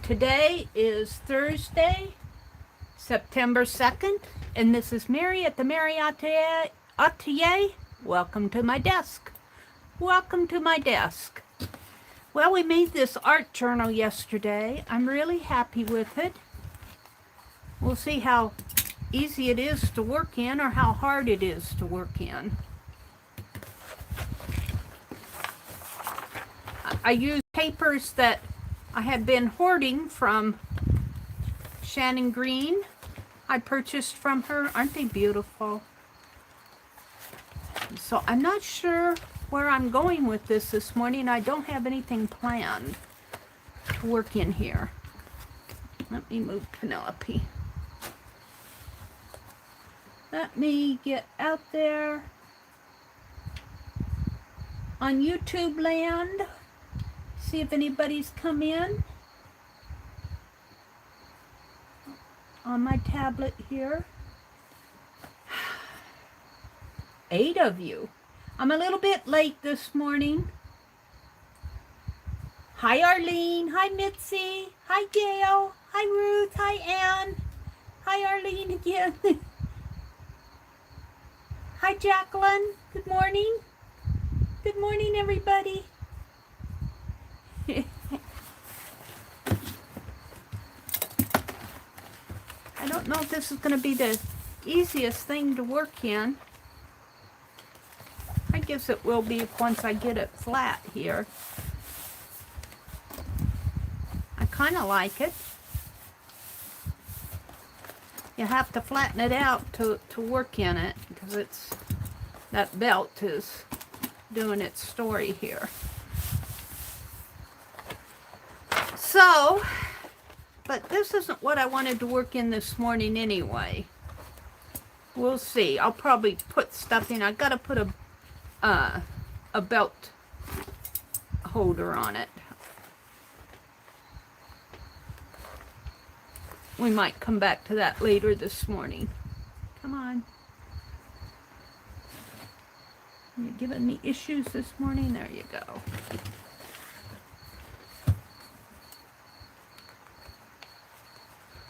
Today is Thursday, September 2nd, and this is Mary at the.meri.atelier. Welcome to my desk. Welcome to my desk. Well, we made this art journal yesterday. I'm really happy with it. We'll see how easy it is to work in or how hard it is to work in. I use papers that I have been hoarding from Shannon Green. I purchased from her. Aren't they beautiful? So I'm not sure where I'm going with this morning. I don't have anything planned to work in here. Let me move Penelope. Let me get out there on YouTube land. See if anybody's come in on my tablet here. 8 of you. I'm a little bit late this morning. Hi Arlene, hi Mitzi, hi Gail, hi Ruth, hi Ann, hi Arlene again. Hi Jacqueline, good morning. Good morning everybody. I don't know if this is going to be the easiest thing to work in. I guess it will be once I get it flat here. I kind of like it. You have to flatten it out to work in it because that belt is doing its story here. So, but this isn't what I wanted to work in this morning anyway. We'll see. I'll probably put stuff in. I've got to put a belt holder on it. We might come back to that later this morning. Come on. You're giving me issues this morning? There you go.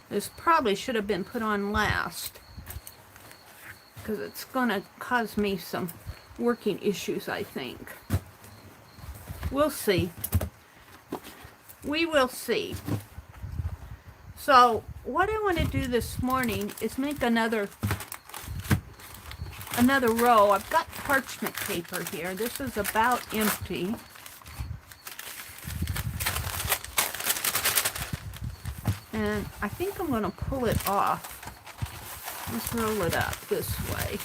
This probably should have been put on last because it's going to cause me some working issues, I think. We'll see. We will see. So what I want to do this morning is make another row. I've got parchment paper here. This is about empty. And I think I'm going to pull it off. Let's roll it up this way.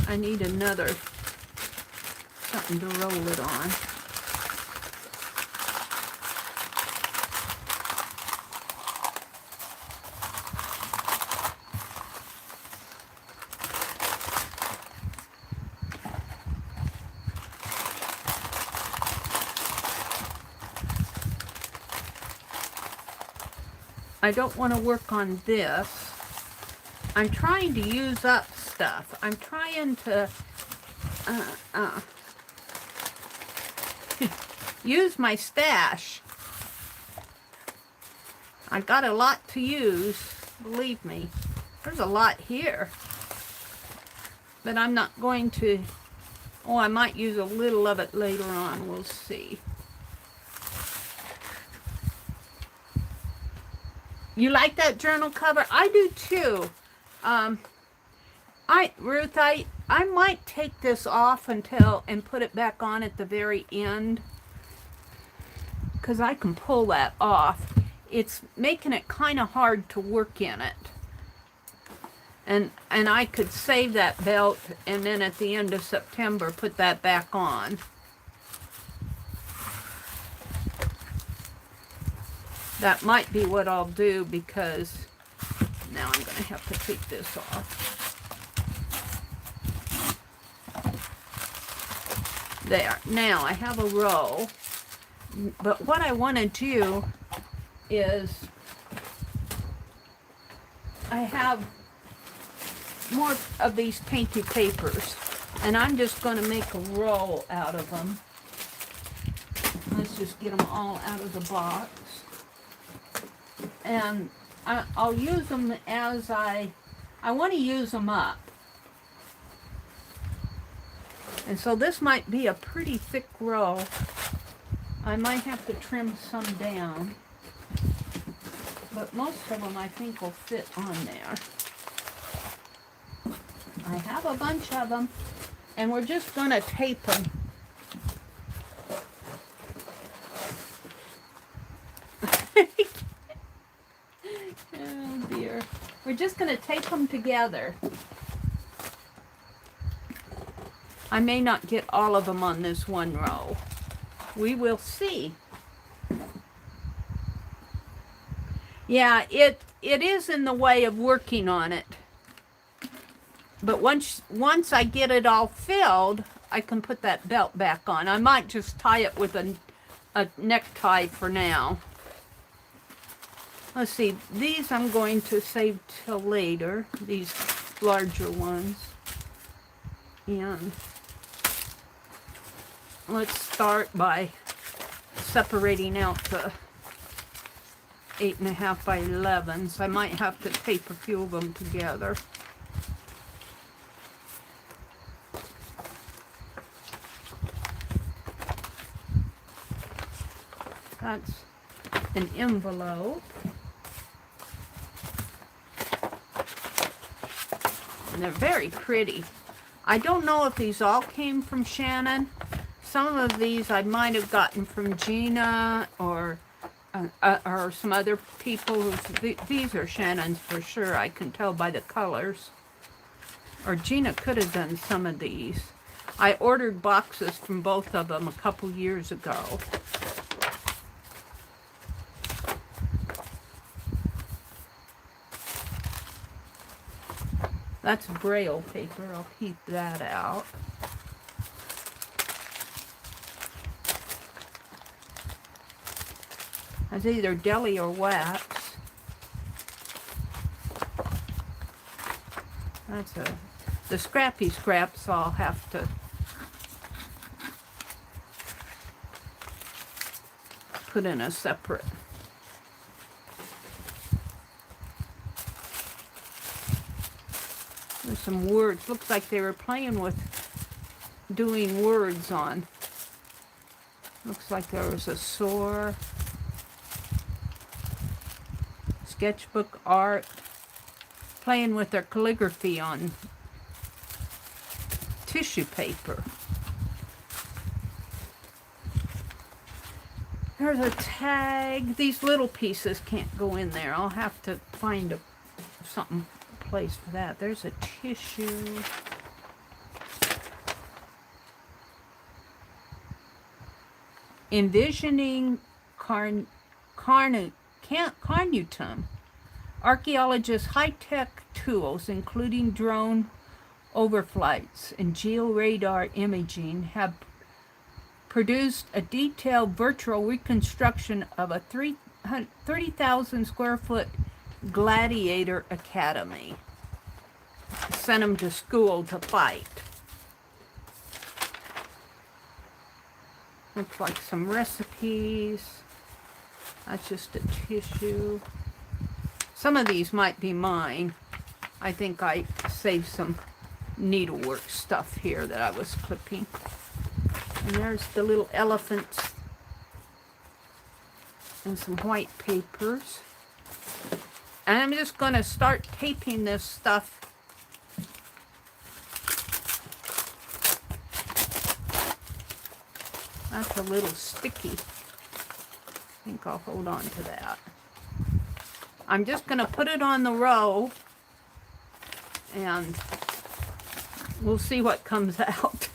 I need another something to roll it on. I don't want to work on this. I'm trying to use up stuff. I'm trying to use my stash. I got a lot to use, believe me. There's a lot here. But I'm not going to, oh, I might use a little of it later on. We'll see. You like that journal cover? I do too. Ruth, I might take this off and put it back on at the very end. Because I can pull that off. It's making it kind of hard to work in it. And I could save that belt and then at the end of September put that back on. That might be what I'll do because now I'm going to have to take this off. There. Now I have a row. But what I want to do is I have more of these painted papers. And I'm just going to make a roll out of them. Let's just get them all out of the box. And I'll use them as I want to use them up. And so this might be a pretty thick roll. I might have to trim some down. But most of them I think will fit on there. I have a bunch of them. And we're just going to tape them. Oh dear. We're just going to tape them together. I may not get all of them on this one row. We will see. Yeah, it is in the way of working on it. But once I get it all filled, I can put that belt back on. I might just tie it with a necktie for now. Let's see, these I'm going to save till later, these larger ones. And let's start by separating out the 8.5 by 11s. I might have to tape a few of them together. That's an envelope. And they're very pretty. I don't know if these all came from Shannon. Some of these I might have gotten from Gina or some other people. These are Shannon's for sure. I can tell by the colors. Or Gina could have done some of these. I ordered boxes from both of them a couple years ago. That's Braille paper. I'll keep that out. That's either deli or wax. That's the scrappy scraps I'll have to put in a separate. There's some words. Looks like they were playing with doing words on. Looks like there was a sore. Sketchbook art. Playing with their calligraphy on tissue paper. There's a tag. These little pieces can't go in there. I'll have to find something place for that. There's a tissue. Envisioning Carnutum. Archaeologists' high-tech tools, including drone overflights and georadar imaging, have produced a detailed virtual reconstruction of a 30,000 square foot gladiator academy. Sent them to school to fight. Looks like some recipes. That's just a tissue. Some of these might be mine. I think I saved some needlework stuff here that I was clipping. And there's the little elephants and some white papers. And I'm just going to start taping this stuff. That's a little sticky. I think I'll hold on to that. I'm just going to put it on the row and we'll see what comes out.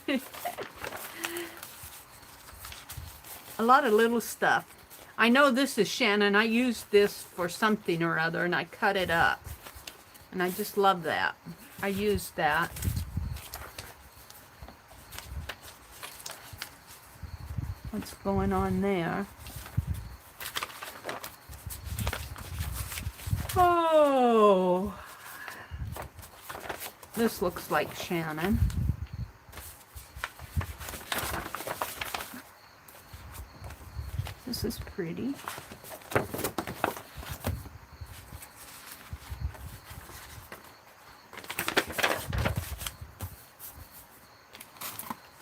A lot of little stuff. I know this is Shannon. I used this for something or other and I cut it up. And I just love that. I used that. What's going on there? Oh, this looks like Shannon. This is pretty.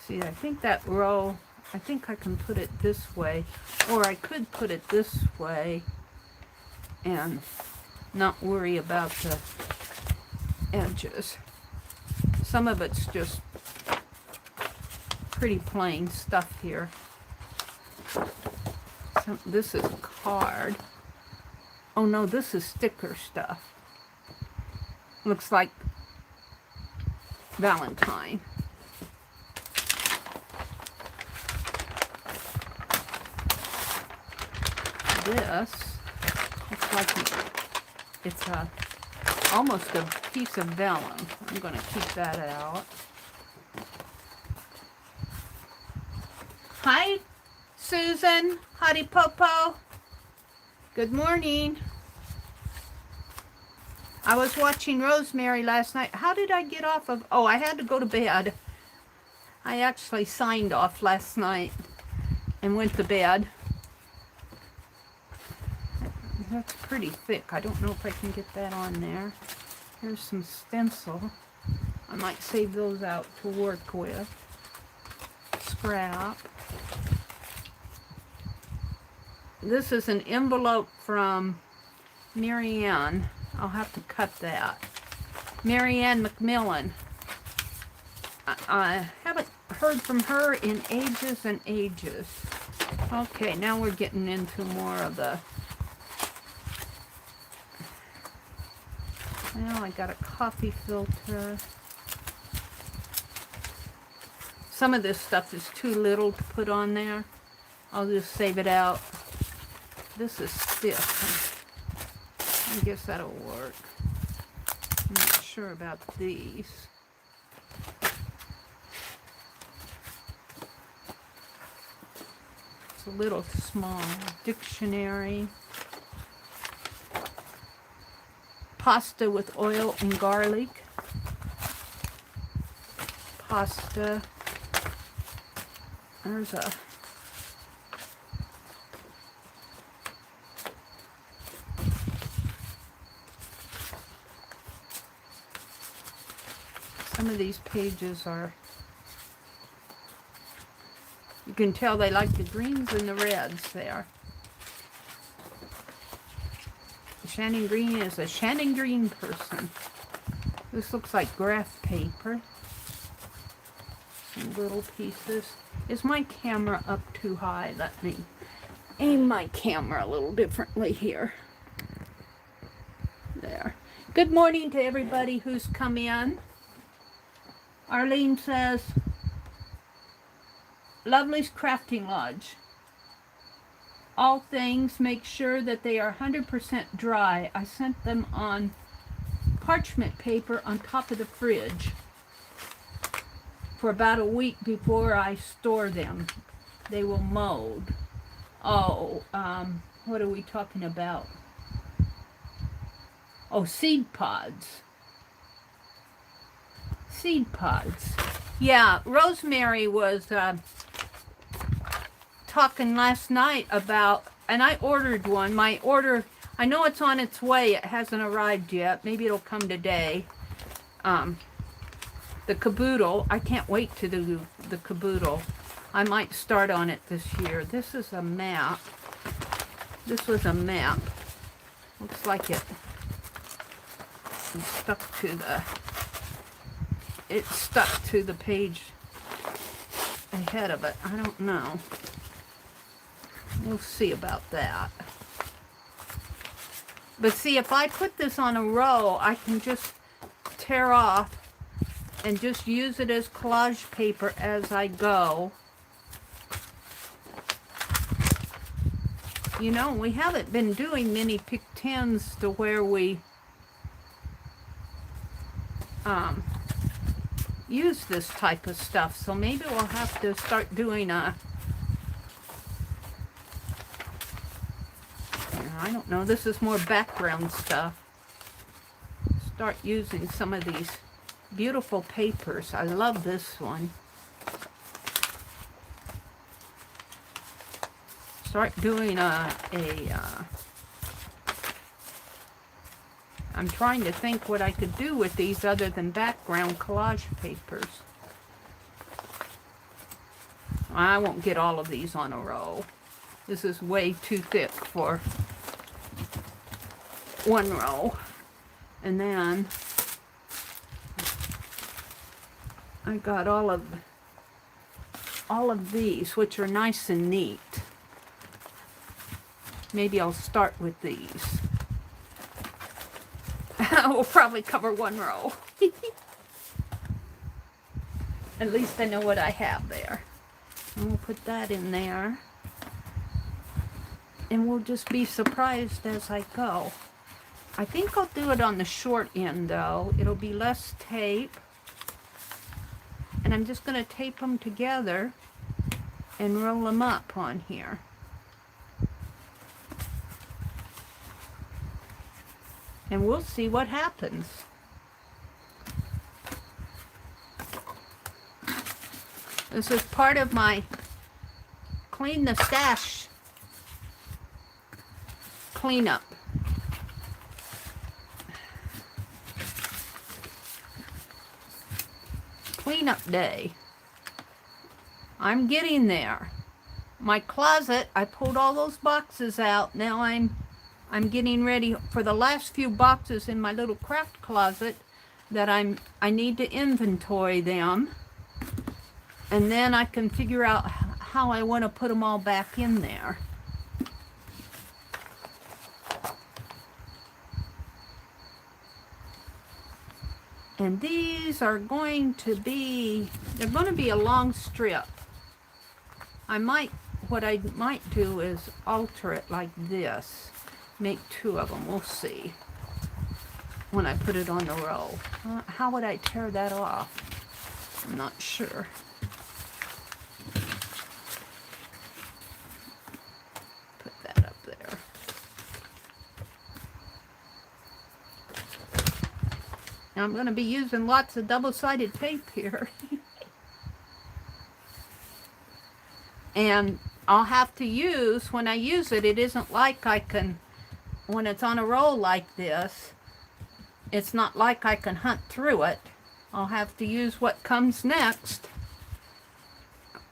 See, I think that row, I think I can put it this way, or I could put it this way and not worry about the edges. Some of it's just pretty plain stuff here. This is card. Oh no, this is sticker stuff. Looks like Valentine. This looks like it's almost a piece of vellum. I'm going to keep that out. Hi, Susan. Howdy, Popo. Good morning. I was watching Rosemary last night. How did I get off of... Oh, I had to go to bed. I actually signed off last night and went to bed. That's pretty thick. I don't know if I can get that on there. Here's some stencil. I might save those out to work with. Scrap. This is an envelope from Marianne. I'll have to cut that. Marianne McMillan. I haven't heard from her in ages and ages. Okay, now we're getting into more of the... Now I got a coffee filter. Some of this stuff is too little to put on there. I'll just save it out. This is stiff. I guess that'll work. I'm not sure about these. It's a little small. Dictionary. Pasta with oil and garlic. Pasta. There's a... Some of these pages are... You can tell they like the greens and the reds there. Shannon Green is a Shannon Green person. This looks like graph paper. Some little pieces. Is my camera up too high? Let me aim my camera a little differently here. There. Good morning to everybody who's come in. Arlene says, Lovely's Crafting Lodge. All things, make sure that they are 100% dry. I sent them on parchment paper on top of the fridge for about a week before I store them. They will mold. Oh, what are we talking about? Oh, seed pods. Seed pods. Yeah, Rosemary was talking last night about, and I ordered one. My order, I know it's on its way. It hasn't arrived yet. Maybe it'll come today. The caboodle. I can't wait to do the caboodle. I might start on it this year. This is a map. This was a map. Looks like it's stuck to the... It's stuck to the page ahead of it. I don't know. We'll see about that. But see, if I put this on a row, I can just tear off and just use it as collage paper as I go. You know, we haven't been doing many Pic 10s to where we use this type of stuff. So maybe we'll have to start doing a... I don't know, this is more background stuff. Start using some of these beautiful papers. I love this one. start doing I'm trying to think what I could do with these other than background collage papers. I won't get all of these on a row. This is way too thick for one row. And then I got all of these, which are nice and neat. Maybe I'll start with these. We'll probably cover one row. At least I know what I have there. And we'll put that in there. And we'll just be surprised as I go. I think I'll do it on the short end though. It'll be less tape. And I'm just going to tape them together and roll them up on here. And we'll see what happens. This is part of my clean the stash cleanup. Cleanup day. I'm getting there. My closet, I pulled all those boxes out. Now I'm getting ready for the last few boxes in my little craft closet that I need to inventory them. And then I can figure out how I want to put them all back in there. And these are going to be, they're going to be a long strip. What I might do is alter it like this. Make two of them, we'll see. When I put it on the roll. How would I tear that off? I'm not sure. Put that up there. Now I'm going to be using lots of double-sided tape here. And I'll have to use, when I use it, it isn't like I can, when it's on a roll like this, it's not like I can hunt through it. I'll have to use what comes next.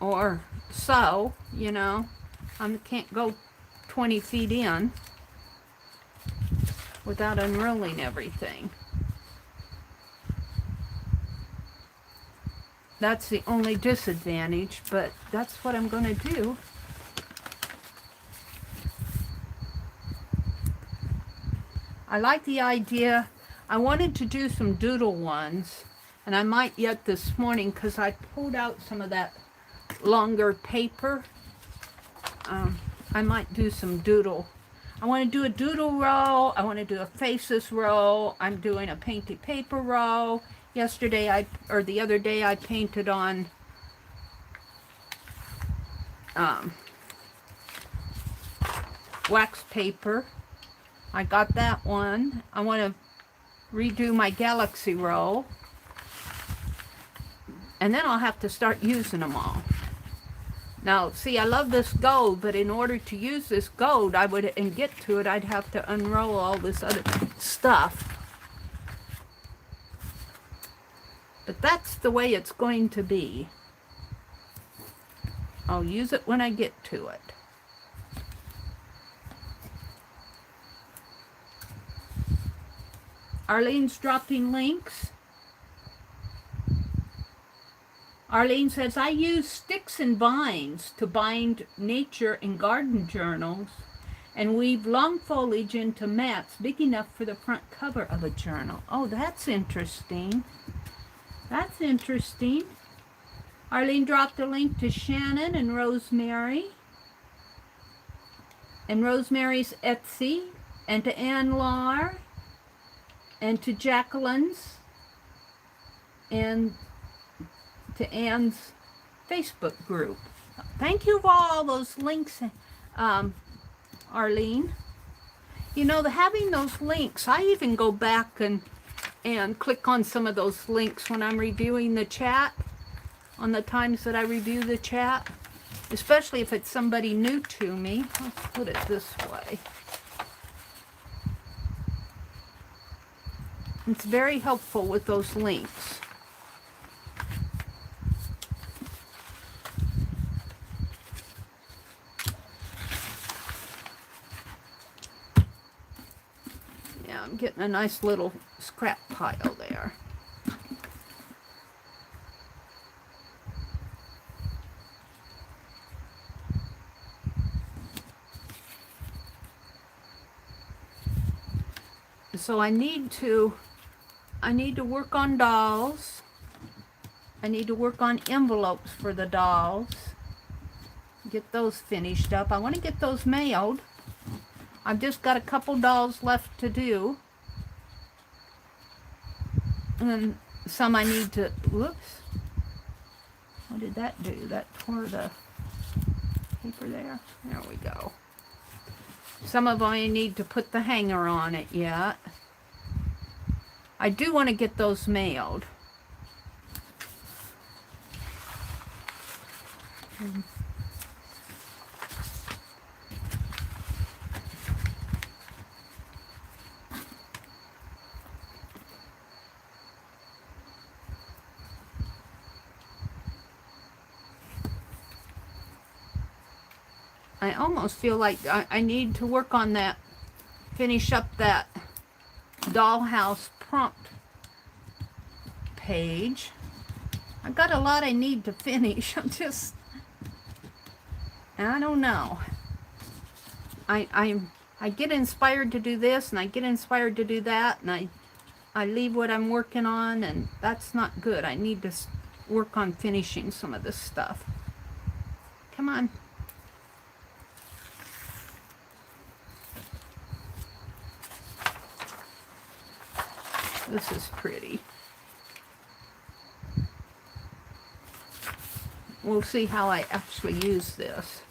Or so, you know. I can't go 20 feet in without unrolling everything. That's the only disadvantage, but that's what I'm going to do. I like the idea. I wanted to do some doodle ones, and I might yet this morning because I pulled out some of that longer paper. I might do some doodle. I want to do a doodle row. I want to do a faces row. I'm doing a painted paper row. Yesterday, the other day, I painted on wax paper. I got that one. I want to redo my galaxy row. And then I'll have to start using them all. Now, see, I love this gold, but in order to use this gold, and get to it, I'd have to unroll all this other stuff. But that's the way it's going to be. I'll use it when I get to it. Arlene's dropping links. Arlene says, I use sticks and vines to bind nature and garden journals and weave long foliage into mats big enough for the front cover of a journal. Oh, that's interesting. That's interesting. Arlene dropped a link to Shannon and Rosemary. And Rosemary's Etsy. And to Ann Lar. And to Jacqueline's. And to Ann's Facebook group. Thank you for all those links, Arlene. You know, having those links, I even go back and click on some of those links when I'm reviewing the chat, on the times that I review the chat. especially if it's somebody new to me. Let's put it this way. It's very helpful with those links. Yeah, I'm getting a nice little scrap pile there. So I need to work on dolls. I need to work on envelopes for the dolls. Get those finished up. I want to get those mailed. I've just got a couple dolls left to do. And then some I need to, whoops. What did that do? That tore the paper there. There we go. Some of them I need to put the hanger on it yet. I do want to get those mailed. I almost feel like I need to work on that, finish up that dollhouse prompt page. I've got a lot I need to finish. I don't know. I get inspired to do this, and I get inspired to do that, and I leave what I'm working on, and that's not good. I need to work on finishing some of this stuff. Come on. This is pretty. We'll see how I actually use this.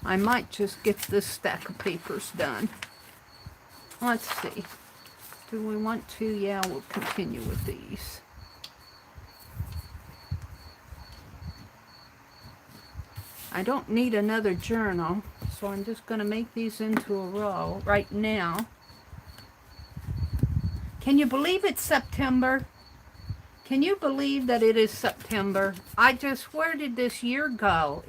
I might just get this stack of papers done. Let's see. Do we want to? Yeah, we'll continue with these. I don't need another journal, so I'm just going to make these into a row right now. Can you believe it's September? Can you believe that it is September? Where did this year go?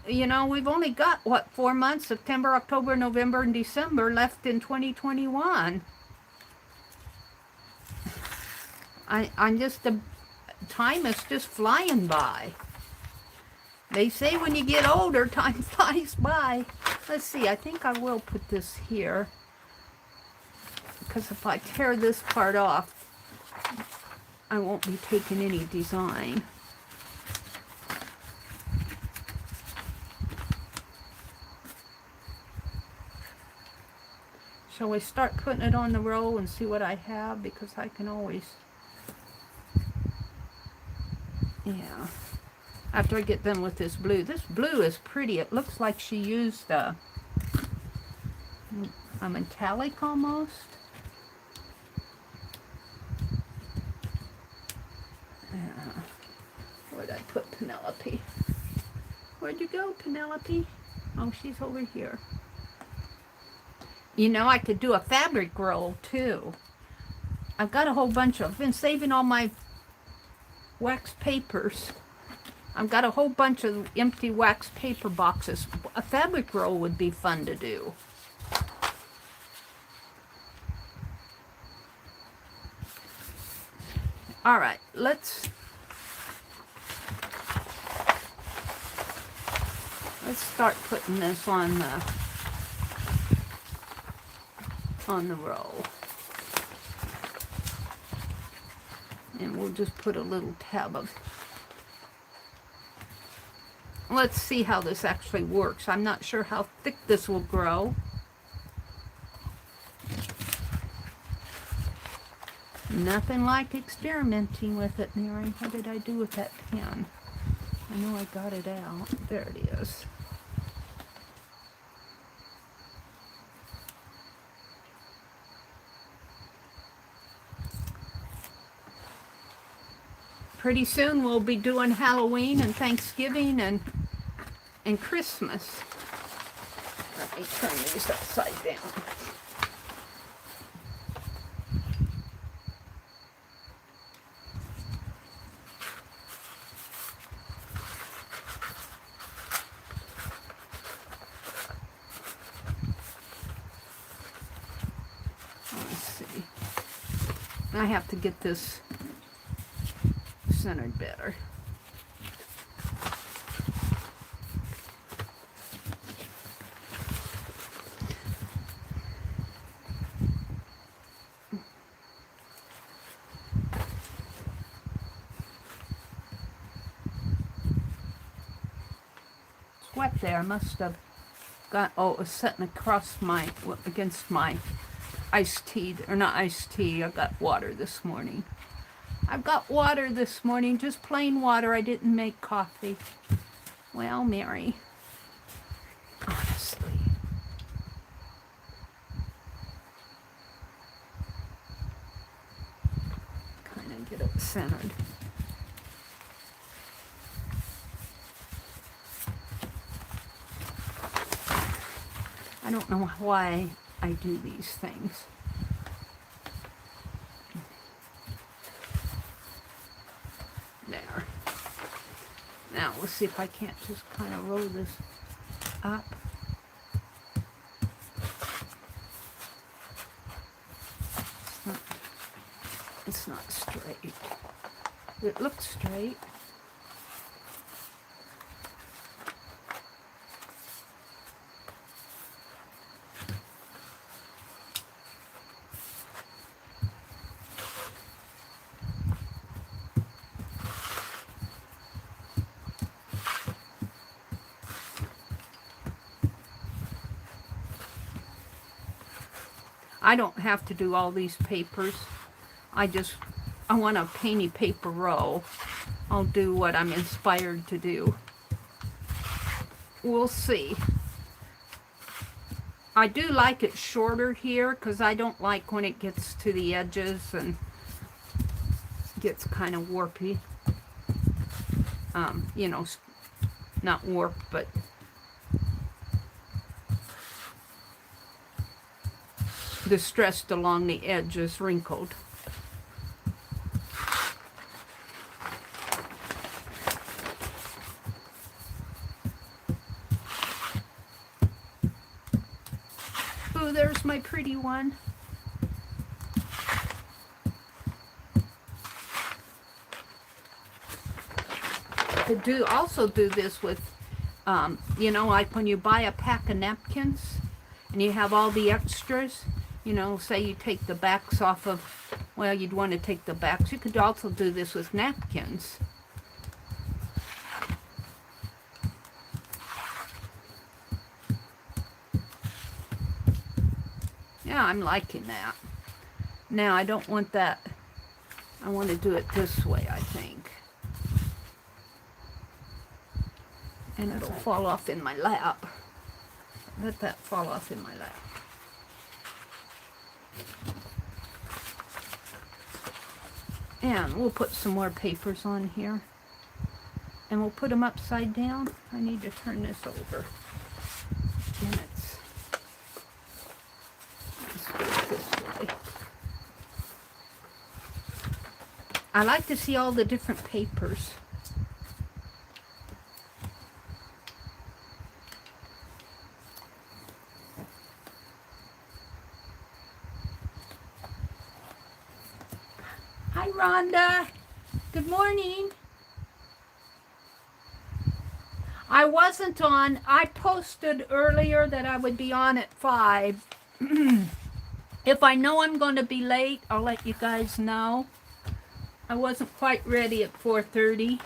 You know, we've only got, what, 4 months? September, October, November, and December left in 2021. Time is just flying by. They say when you get older, time flies by. Let's see, I think I will put this here. Because if I tear this part off, I won't be taking any design. Shall we start putting it on the roll and see what I have? Because I can always... Yeah. After I get done with this blue. This blue is pretty. It looks like she used a metallic almost. Where'd I put Penelope? Where'd you go, Penelope? Oh, she's over here. You know, I could do a fabric roll, too. I've got a whole bunch of... I've been saving all my wax papers. I've got a whole bunch of empty wax paper boxes. A fabric roll would be fun to do. All right, let's start putting this on the roll. And we'll just put a little tab of... Let's see how this actually works. I'm not sure how thick this will grow. Nothing like experimenting with it, Mary. What did I do with that pen? I know I got it out. There it is. pretty soon we'll be doing Halloween and Thanksgiving and Christmas. Let me turn these upside down. Let's see. I have to get this centered better. Wet there. I must have got, oh, it was sitting across my, against my iced tea, or not iced tea, I got water this morning. I've got water this morning, just plain water. I didn't make coffee. Well, Mary, honestly. Kind of get it centered. I don't know why I do these things. There. Now, let's see if I can't just kind of roll this up. It's not straight. It looks straight. I don't have to do all these papers. I want a painty paper row. I'll do what I'm inspired to do. We'll see. I do like it shorter here because I don't like when it gets to the edges and gets kind of warpy. You know, not warped, but distressed along the edges, wrinkled. Ooh, there's my pretty one. Also do this with, you know, like when you buy a pack of napkins and you have all the extras. You know, say you take the backs off of, well, you'd want to take the backs. You could also do this with napkins. Yeah, I'm liking that. Now, I don't want that. I want to do it this way, I think. And it'll fall off in my lap. Let that fall off in my lap. And we'll put some more papers on here. And we'll put them upside down. I need to turn this over. And let's do it this way. I like to see all the different papers. Hi, Rhonda. Good morning. I wasn't on. I posted earlier that I would be on at 5. If I know I'm going to be late, I'll let you guys know. I wasn't quite ready at 4:30.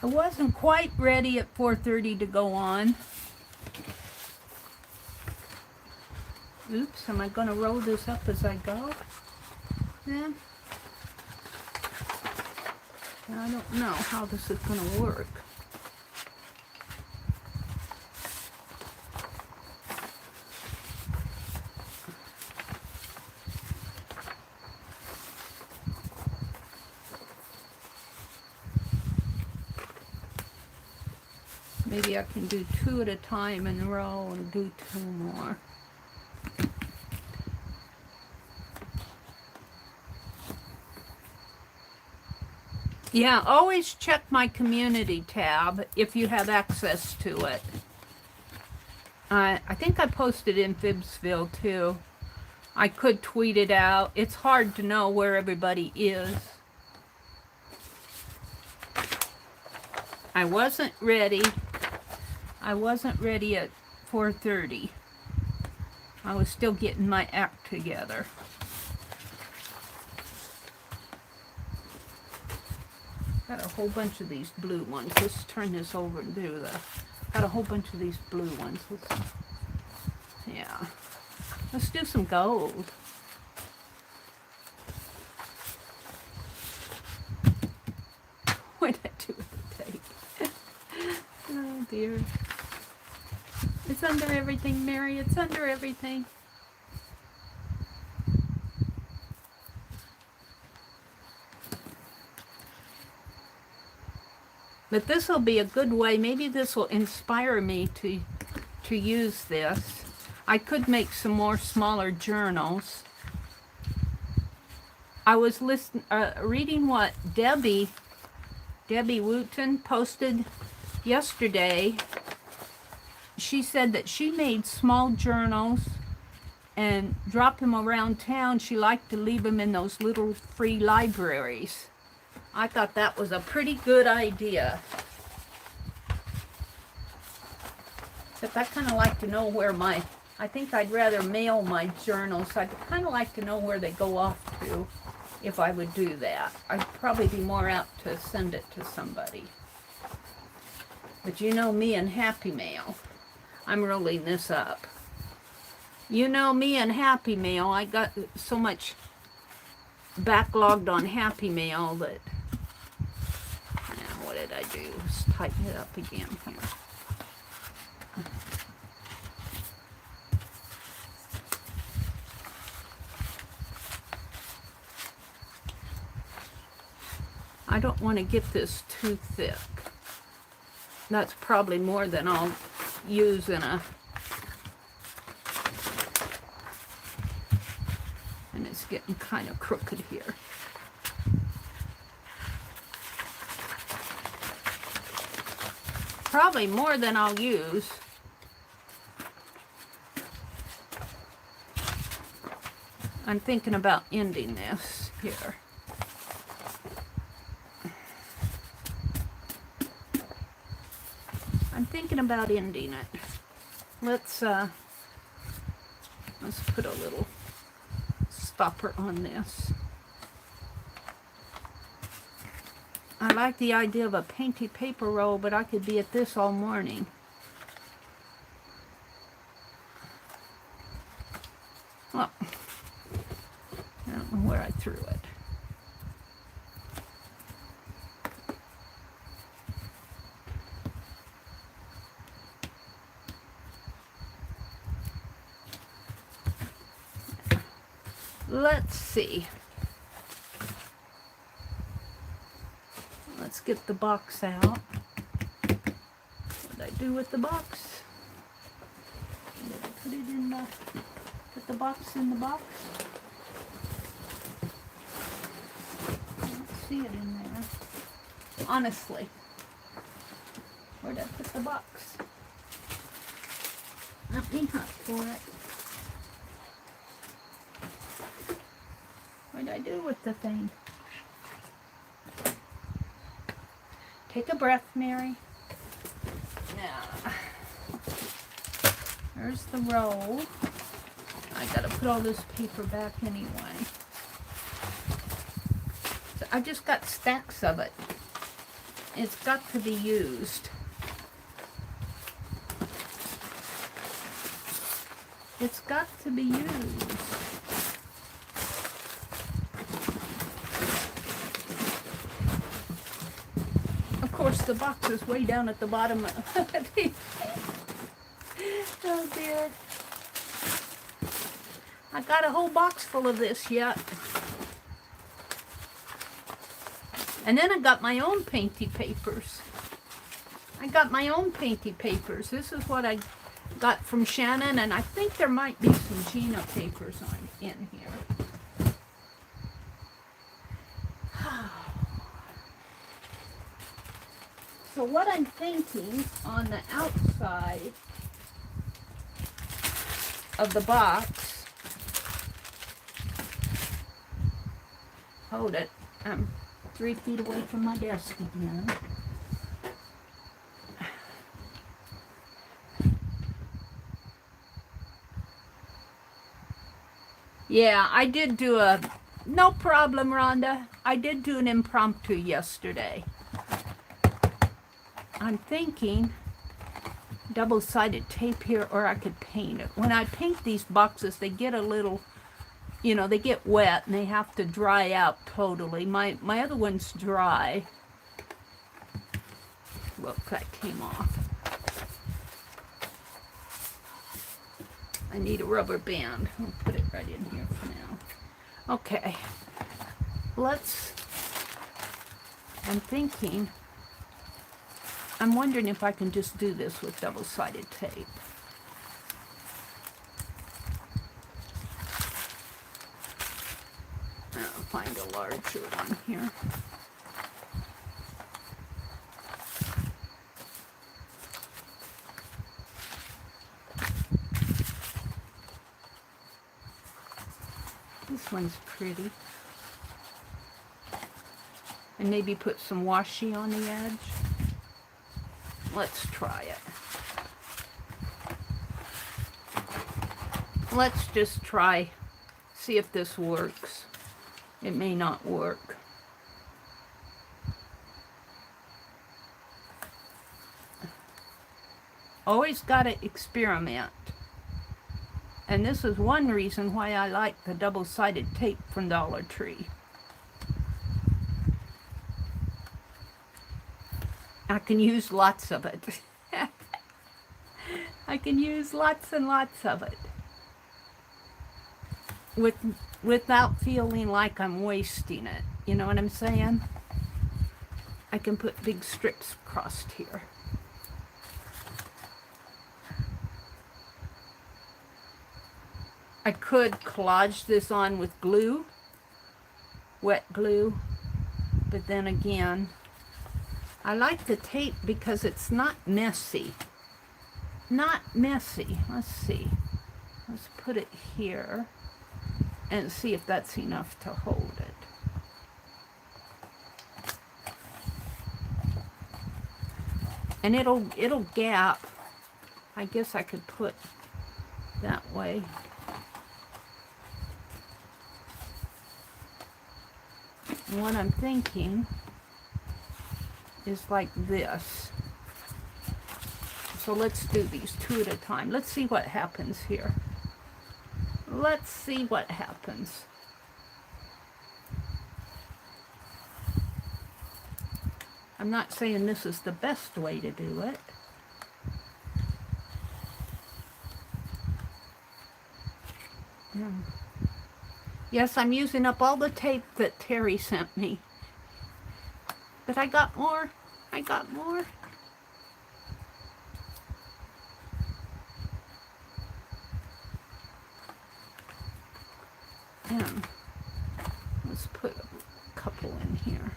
I wasn't quite ready at 4:30 to go on. Oops, am I going to roll this up as I go? Yeah. I don't know how this is going to work. Maybe I can do 2 at a time in a row and do 2 more. Yeah, always check my community tab if you have access to it. I think I posted in Fibsville too. I could tweet it out. It's hard to know where everybody is. I wasn't ready. I wasn't ready at 4:30. I was still getting my act together. Got a whole bunch of these blue ones. Let's turn this over and do the... Got a whole bunch of these blue ones. Yeah. Let's do some gold. What did I do with the tape? Oh dear. It's under everything, Mary. It's under everything. But this will be a good way. Maybe this will inspire me to use this. I could make some more smaller journals. I was reading what Debbie Wooten posted yesterday. She said that she made small journals and dropped them around town. She liked to leave them in those little free libraries. I thought that was a pretty good idea. Except I kind of like to know where I think I'd rather mail my journals. I'd kind of like to know where they go off to if I would do that. I'd probably be more apt to send it to somebody. But you know me and Happy Mail. I'm rolling this up. You know me and Happy Mail. I got so much backlogged on Happy Mail that... Now, what did I do? Let's tighten it up again here. I don't want to get this too thick. That's probably more than I'll use in a... And it's getting kind of crooked here. Probably more than I'll use. I'm thinking about ending this here. I'm thinking about ending it. Let's put a little stopper on this. I like the idea of a painted paper roll, but I could be at this all morning. Well, I don't know where I threw it. Let's see. Let's get the box out. What did I do with the box? Did I put it in the... Put the box in the box? I don't see it in there. Honestly. Where did I put the box? Let me hunt for it. What did I do with the thing? Take a breath, Mary. Now, there's the roll. I gotta put all this paper back anyway. So I just got stacks of it. It's got to be used. It's got to be used. Of course, the box is way down at the bottom of the... Oh dear. I got a whole box full of this yet. And then I got my own painty papers. I got my own painty papers. This is what I got from Shannon, and I think there might be some Gina papers in here. So what I'm thinking on the outside of the box, hold it, I'm 3 feet away from my desk again. Yeah, I did do no problem, Rhonda. I did do an impromptu yesterday. I'm thinking double-sided tape here, or I could paint it. When I paint these boxes, they get a little, you know, they get wet and they have to dry out totally. My other one's dry. Look, that came off. I need a rubber band. I'll put it right in here for now. Okay. I'm wondering if I can just do this with double-sided tape. I'll find a larger one here. This one's pretty. And maybe put some washi on the edge. Let's try it. Let's just try, see if this works. It may not work. Always gotta experiment. And this is one reason why I like the double-sided tape from Dollar Tree. I can use lots of it. I can use lots and lots of it. Without feeling like I'm wasting it. You know what I'm saying? I can put big strips across here. I could collage this on with glue, wet glue, but then again, I like the tape because it's not messy. Not messy. Let's see. Let's put it here and see if that's enough to hold it. And it'll gap. I guess I could put that way. And what I'm thinking is like this. So let's do these 2 at a time. Let's see what happens here. Let's see what happens. I'm not saying this is the best way to do it. Yeah. Yes, I'm using up all the tape that Terry sent me. But I got more. I got more. And let's put a couple in here.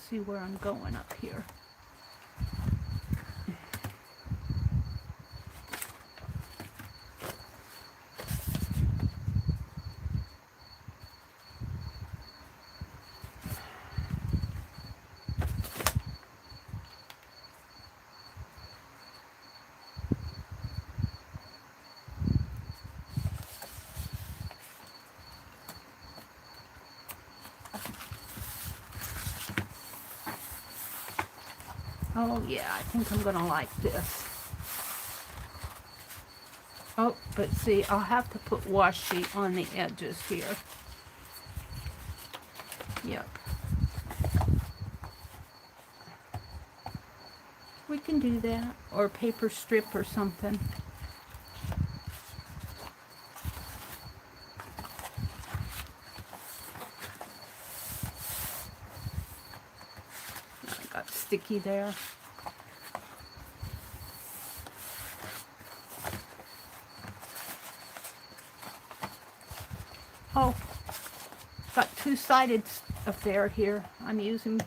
See where I'm going up here. Oh yeah, I think I'm gonna like this. Oh, but see, I'll have to put washi on the edges here. Yep. We can do that, or paper strip or something. I got sticky there. Oh, got two-sided affair here. I'm using,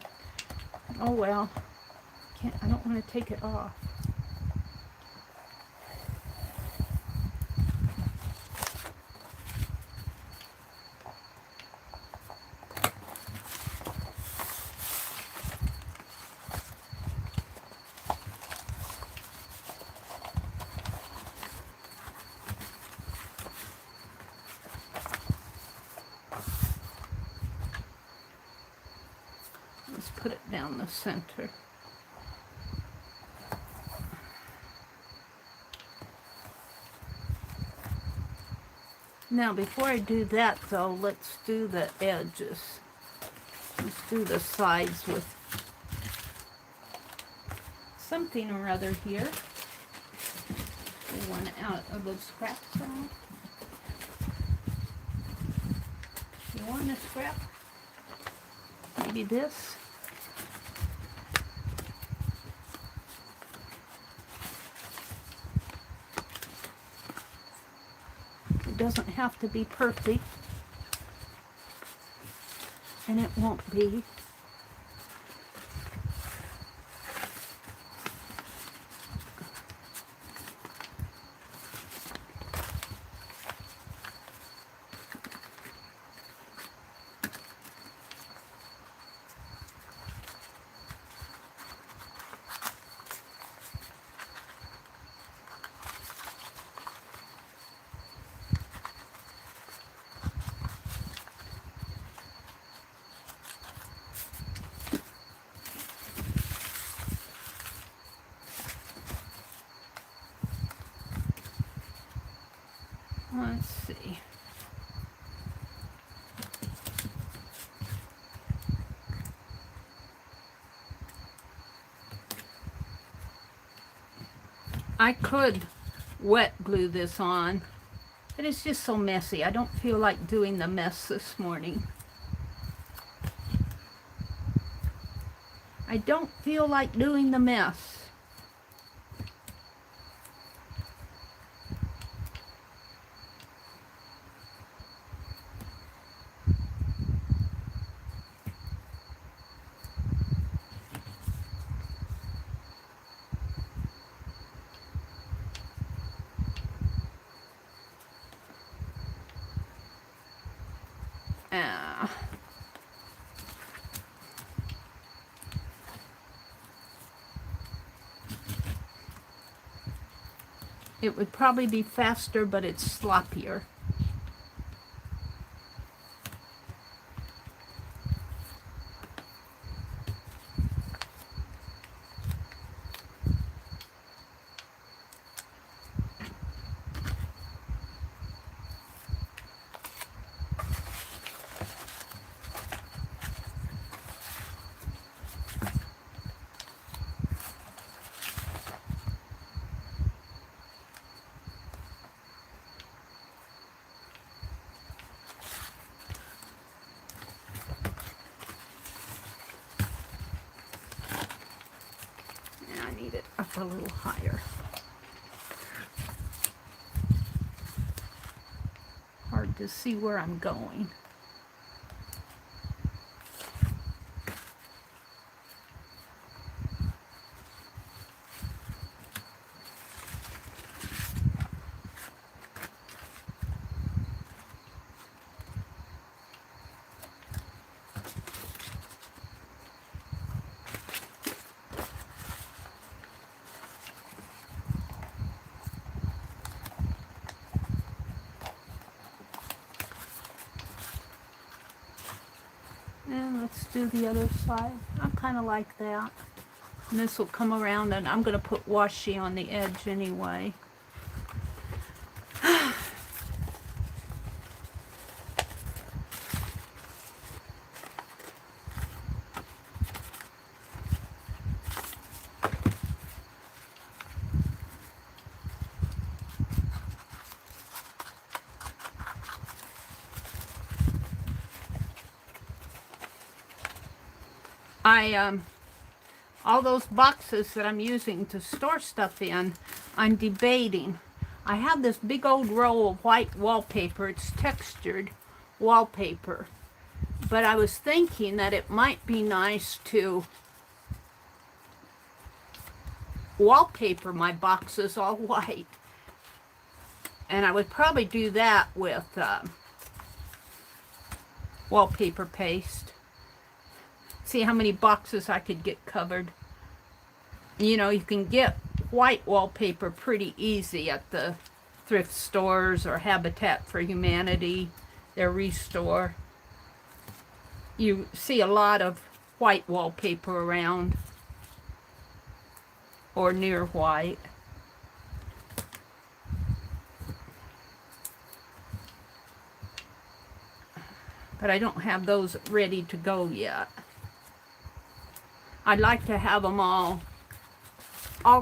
oh well, I don't want to take it off. Let's put it down the center. Now, before I do that, though, let's do the edges. Let's do the sides with something or other here. Pull one out of the scrap side. You want a scrap? Maybe this. It doesn't have to be perfect, and it won't be. Let's see. I could wet glue this on, but it's just so messy. I don't feel like doing the mess this morning. I don't feel like doing the mess. It would probably be faster, but it's sloppier. Up a little higher. Hard to see where I'm going. And let's do the other side. I kind of like that. And this will come around, and I'm going to put washi on the edge anyway. All those boxes that I'm using to store stuff in, I'm debating. I have this big old roll of white wallpaper. It's textured wallpaper. But I was thinking that it might be nice to wallpaper my boxes all white. And I would probably do that with wallpaper paste. See how many boxes I could get covered. You know, you can get white wallpaper pretty easy at the thrift stores or Habitat for Humanity, their Restore. You see a lot of white wallpaper around, or near white. But I don't have those ready to go yet. I'd like to have them all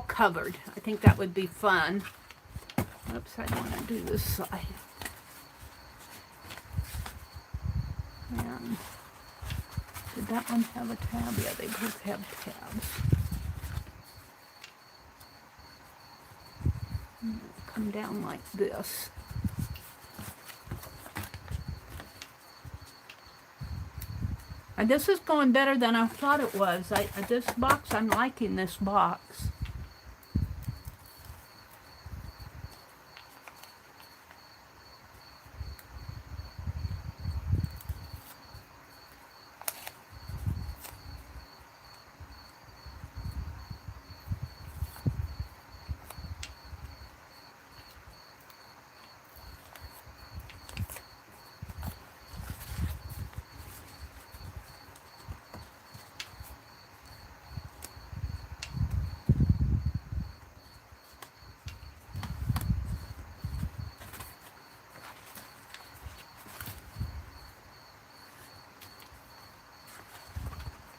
covered. I think that would be fun. Oops, I want to do this side. And did that one have a tab? Yeah, they both have tabs. Come down like this. And this is going better than I thought it was. This box, I'm liking this box.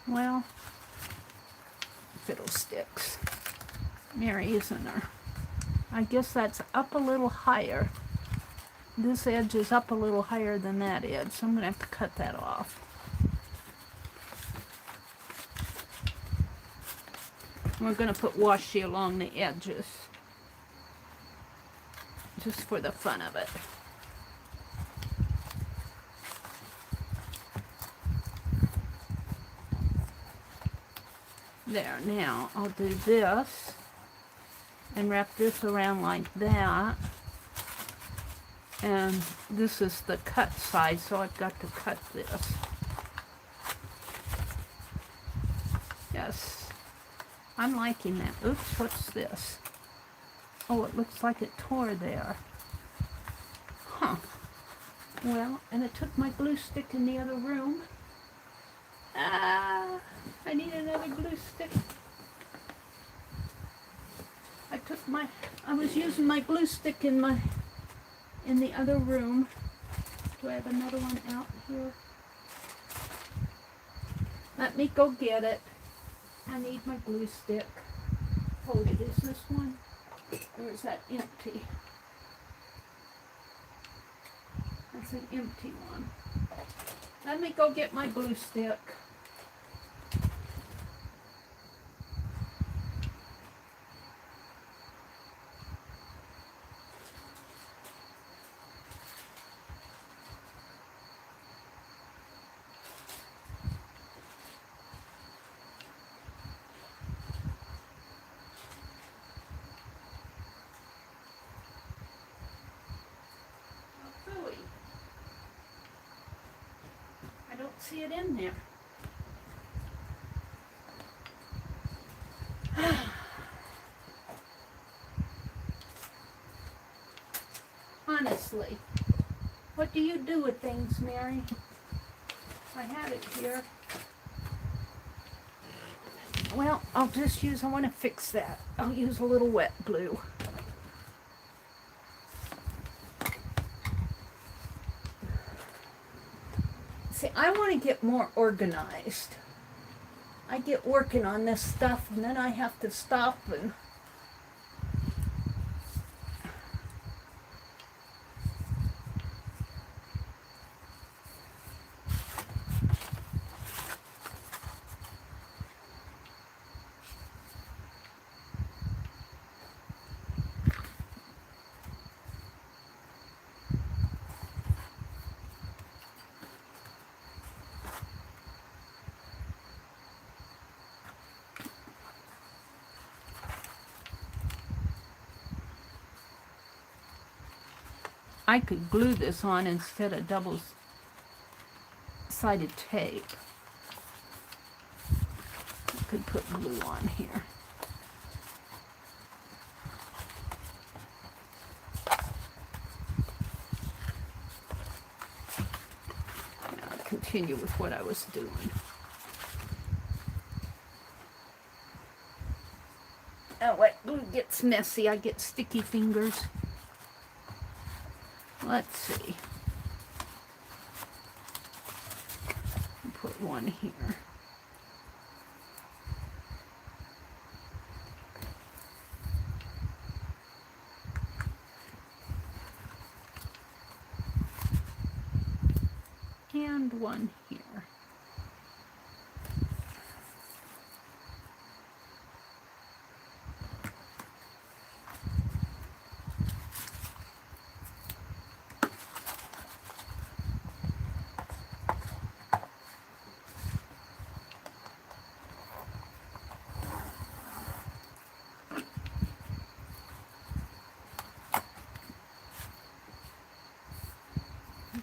Well, fiddlesticks. Mary, isn't her? I guess that's up a little higher. This edge is up a little higher than that edge, so I'm going to have to cut that off. We're going to put washi along the edges, just for the fun of it. There, now I'll do this and wrap this around like that. And this is the cut side, so I've got to cut this. Yes, I'm liking that. Oops, what's this? Oh, it looks like it tore there. Huh. Well, and it took my glue stick in the other room. I need another glue stick. I was using my glue stick in the other room. Do I have another one out here? Let me go get it. I need my glue stick. Hold it. Is this one? Or is that empty? That's an empty one. Let me go get my glue stick. See it in there. Honestly, what do you do with things, Mary? I have it here. Well, I'll just use, I want to fix that. I'll use a little wet glue. See, I want to get more organized. I get working on this stuff and then I have to stop and I could glue this on instead of double-sided tape. I could put glue on here. Now I'll continue with what I was doing. Oh, wet glue gets messy. I get sticky fingers. Let's see. Put one here. And one here.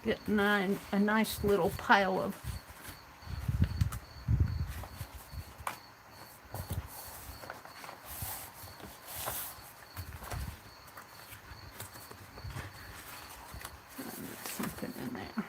Get a nice little pile of something in there.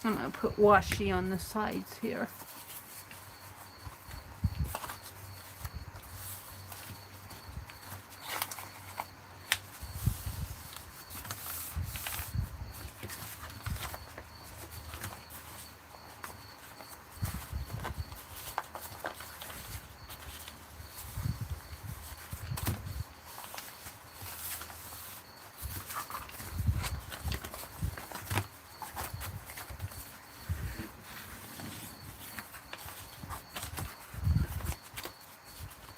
I'm going to put washi on the sides here.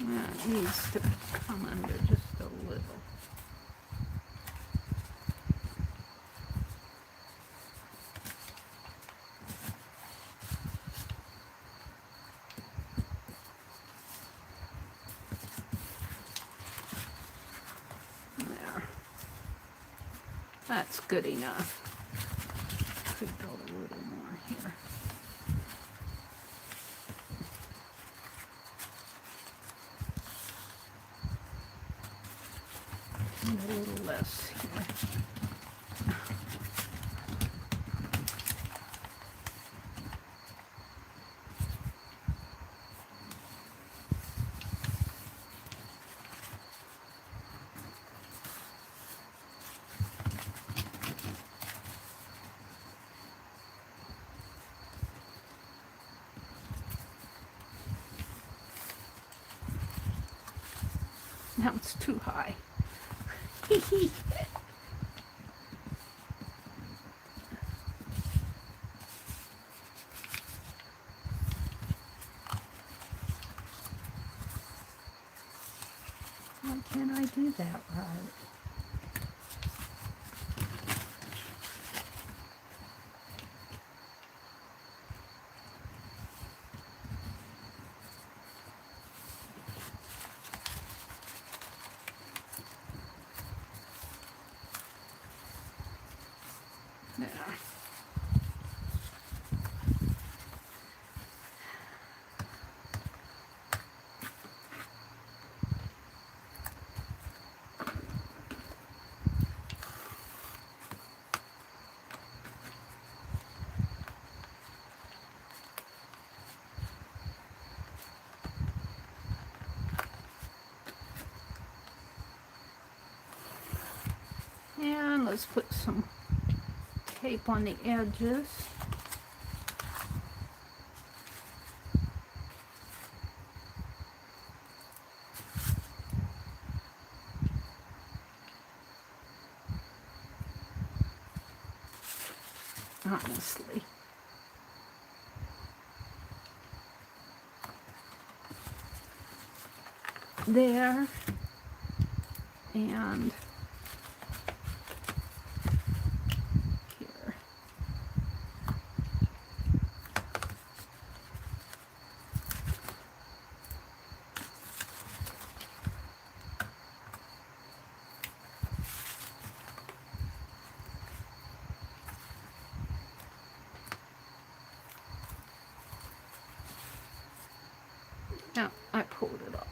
That needs to come under just a little. There. That's good enough. Could go a little more here. A little less here. Now it's too high. Why can't I do that right? let's put some tape on the edges. Honestly. There. And here. Now I pulled it off.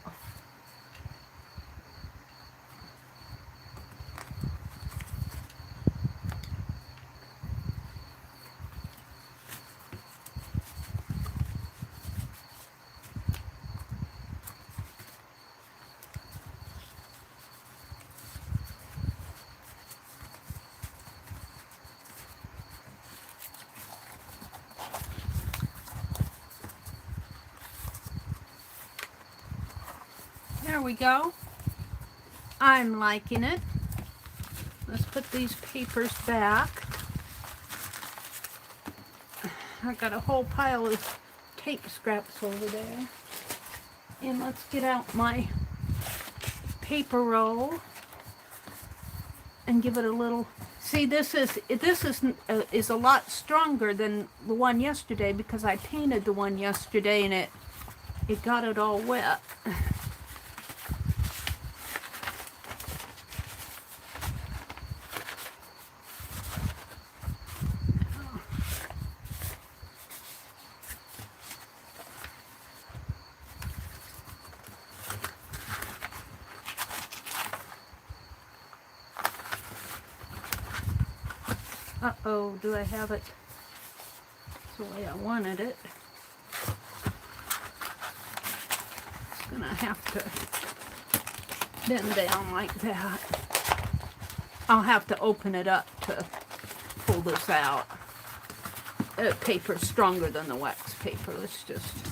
There we go. I'm liking it. Let's put these papers back. I got a whole pile of tape scraps over there. And let's get out my paper roll and give it a little. See, this is a lot stronger than the one yesterday because I painted the one yesterday and it got it all wet. Uh-oh, do I have it the way I wanted it? It's gonna have to bend down like that. I'll have to open it up to pull this out. The paper's stronger than the wax paper. Let's just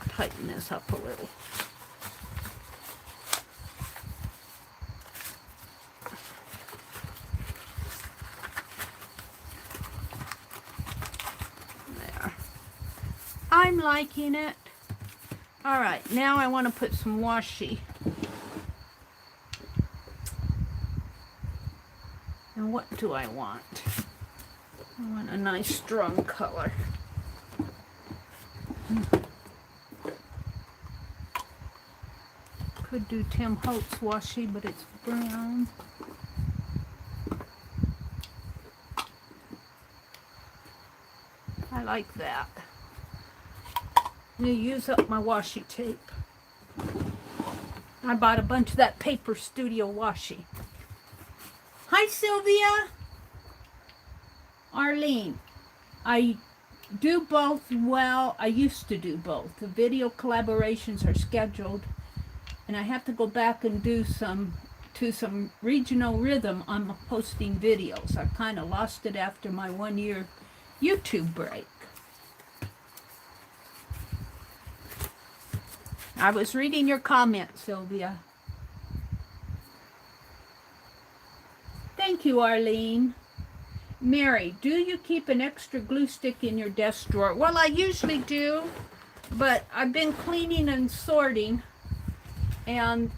tighten this up a little. I'm liking it. All right, now I want to put some washi. And what do I want? I want a nice strong color. Could do Tim Holtz washi, but it's brown. I like that. I'm going to use up my washi tape. I bought a bunch of that Paper Studio washi. Hi, Sylvia. Arlene. I do both well. I used to do both. The video collaborations are scheduled, and I have to go back and do some regional rhythm on posting videos. I kind of lost it after my 1-year YouTube break. I was reading your comment, Sylvia. Thank you, Arlene. Mary, do you keep an extra glue stick in your desk drawer? Well, I usually do, but I've been cleaning and sorting, and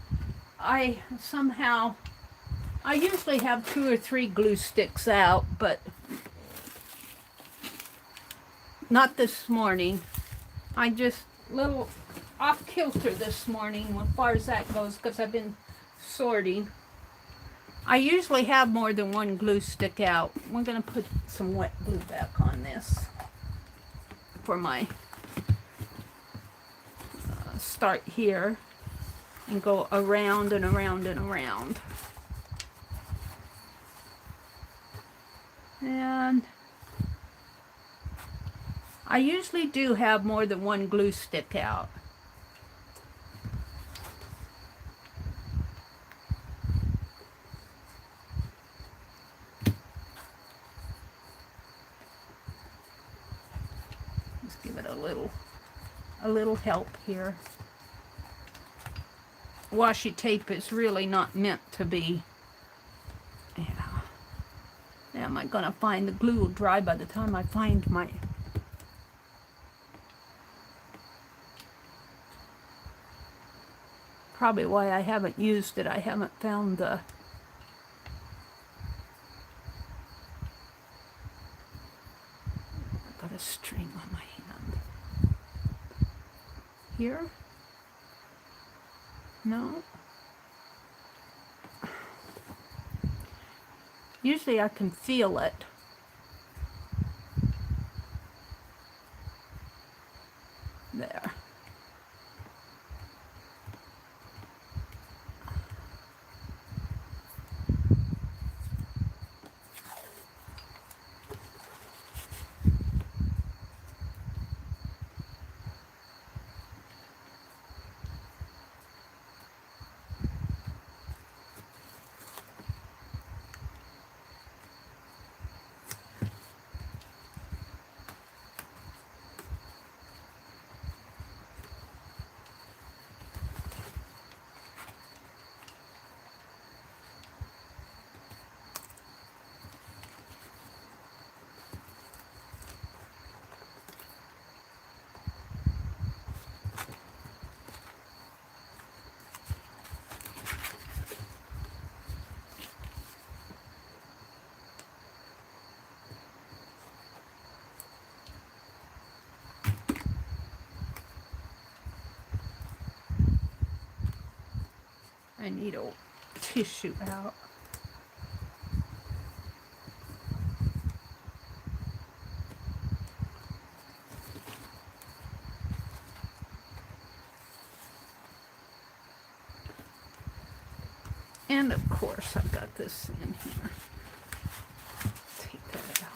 I usually have 2 or 3 glue sticks out, but not this morning. I just little off kilter this morning as far as that goes because I've been sorting. I usually have more than 1 glue stick out. We're going to put some wet glue back on this for my start here and go around and around and around. And I usually do have more than 1 glue stick out. Give it a little help here. Washi tape is really not meant to be. Yeah. Now am I gonna find the glue will dry by the time I find my. Probably why I haven't used it. I haven't found the. I've got a string on my hand. Here? No? Usually I can feel it. There. I need a tissue out. And of course I've got this in here. Take that out.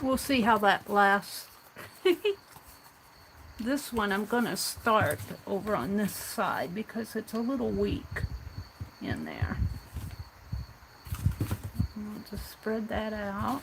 We'll see how that lasts. This one I'm going to start over on this side because it's a little weak in there. I'll just spread that out.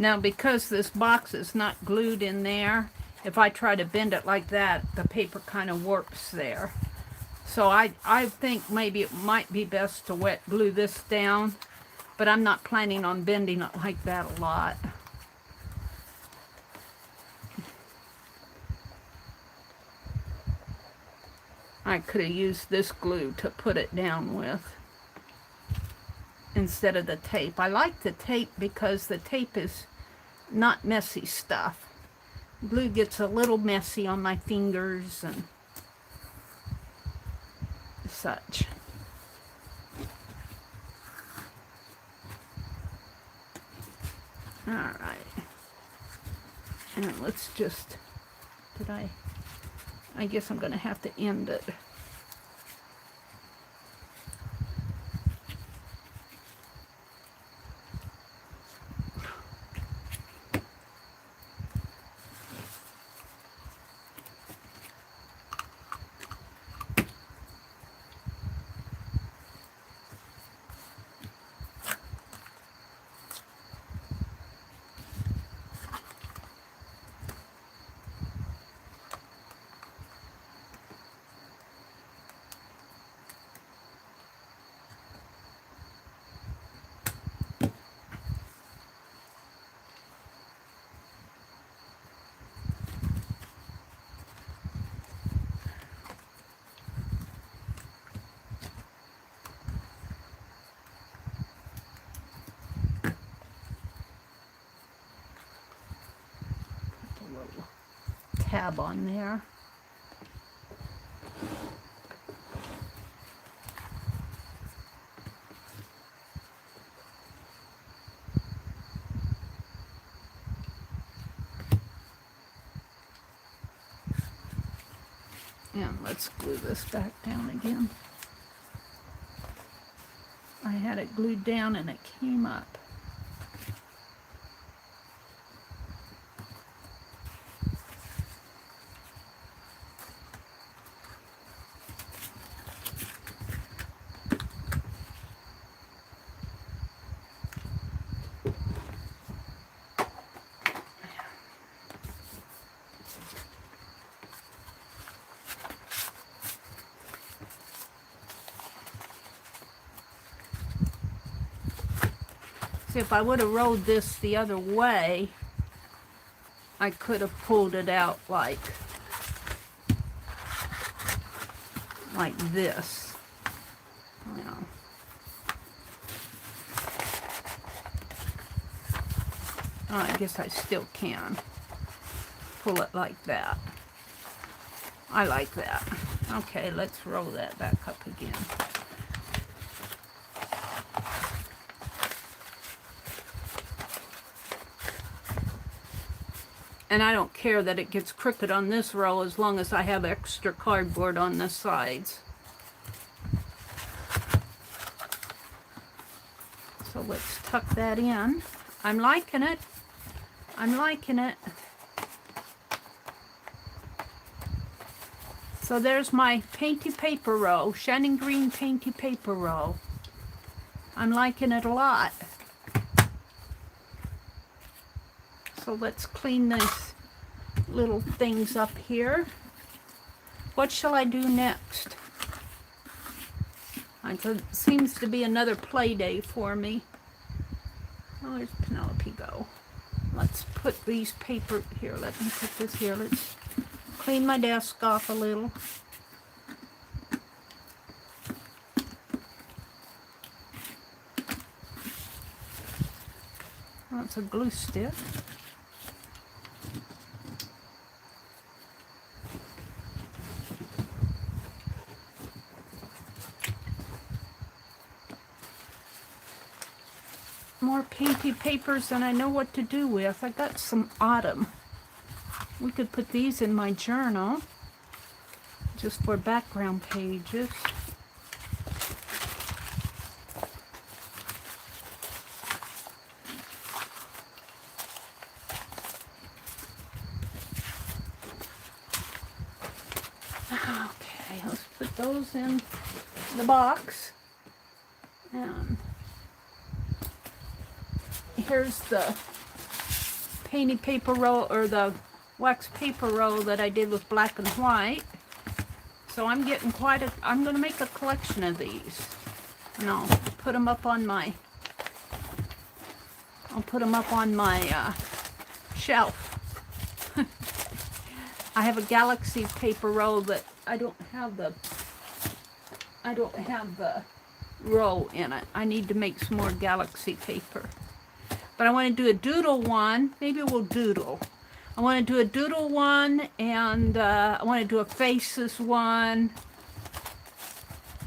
Now, because this box is not glued in there, if I try to bend it like that, the paper kind of warps there. So I think maybe it might be best to wet glue this down, but I'm not planning on bending it like that a lot. I could have used this glue to put it down with. instead of the tape. I like the tape because the tape is not messy stuff. Glue gets a little messy on my fingers and such. All right. And let's just, I guess I'm going to have to end it. Tab on there. And let's glue this back down again. I had it glued down and it came up. See, if I would have rolled this the other way, I could have pulled it out like this. You know. Oh, I guess I still can pull it like that. I like that. Okay, let's roll that back up again. And I don't care that it gets crooked on this row as long as I have extra cardboard on the sides. So let's tuck that in. I'm liking it. I'm liking it. So there's my painty paper row, Shannon Green painty paper row. I'm liking it a lot. So let's clean these little things up here. What shall I do next? It seems to be another play day for me. Oh, there's Penelope go. Let's put these paper here. Let me put this here. Let's clean my desk off a little. That's a glue stick. More painty papers than I know what to do with. I got some autumn. We could put these in my journal just for background pages. Okay, let's put those in the box. And here's the painty paper roll, or the wax paper roll that I did with black and white. So I'm getting quite a, I'm going to make a collection of these. And I'll put them up on my, shelf. I have a galaxy paper roll that I don't have the row in it. I need to make some more galaxy paper. But I want to do a doodle one. Maybe we'll doodle. I want to do a doodle one, and I want to do a faces one.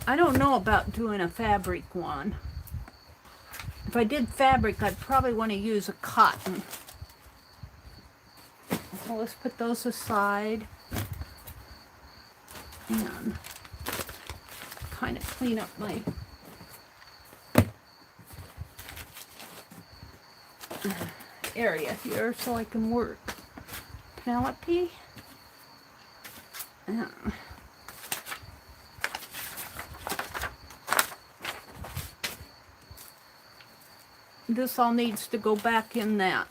I don't know about doing a fabric one. If I did fabric, I'd probably want to use a cotton. So let's put those aside and kind of clean up my area here so I can work. Penelope. This all needs to go back in that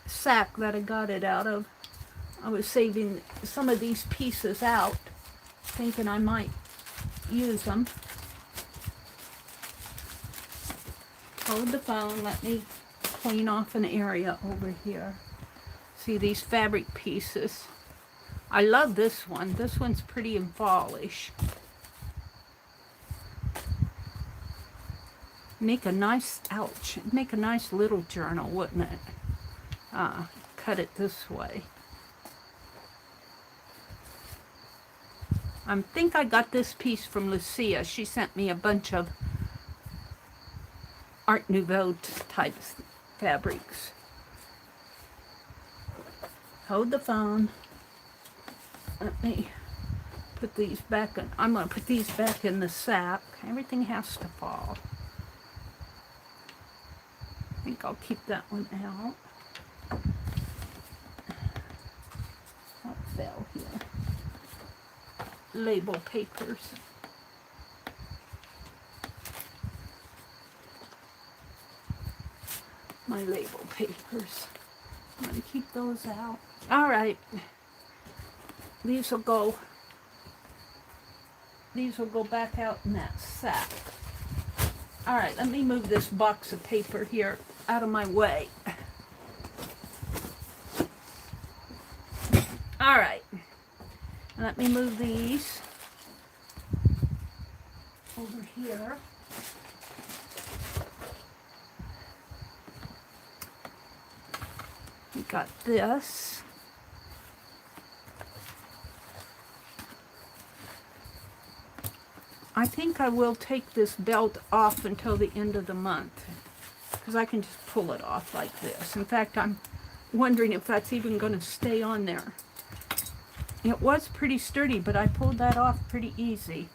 sack that I got it out of. I was saving some of these pieces out, thinking I might use them. Hold the phone, let me clean off an area over here. See these fabric pieces. I love this one. This one's pretty and fallish. Make a nice, ouch, make a nice little journal, wouldn't it? Cut it this way. I think I got this piece from Lucia. She sent me a bunch of Art Nouveau type fabrics. Hold the phone. Let me put these back in. I'm going to put these back in the sack. Everything has to fall. I think I'll keep that one out. What fell here? Label papers. My label papers. I'm going to keep those out. All right. These will go back out in that sack. All right, let me move this box of paper here out of my way. All right. Let me move these over here. We got this. I think I will take this belt off until the end of the month, because I can just pull it off like this. In fact, I'm wondering if that's even going to stay on there. It was pretty sturdy, but I pulled that off pretty easy.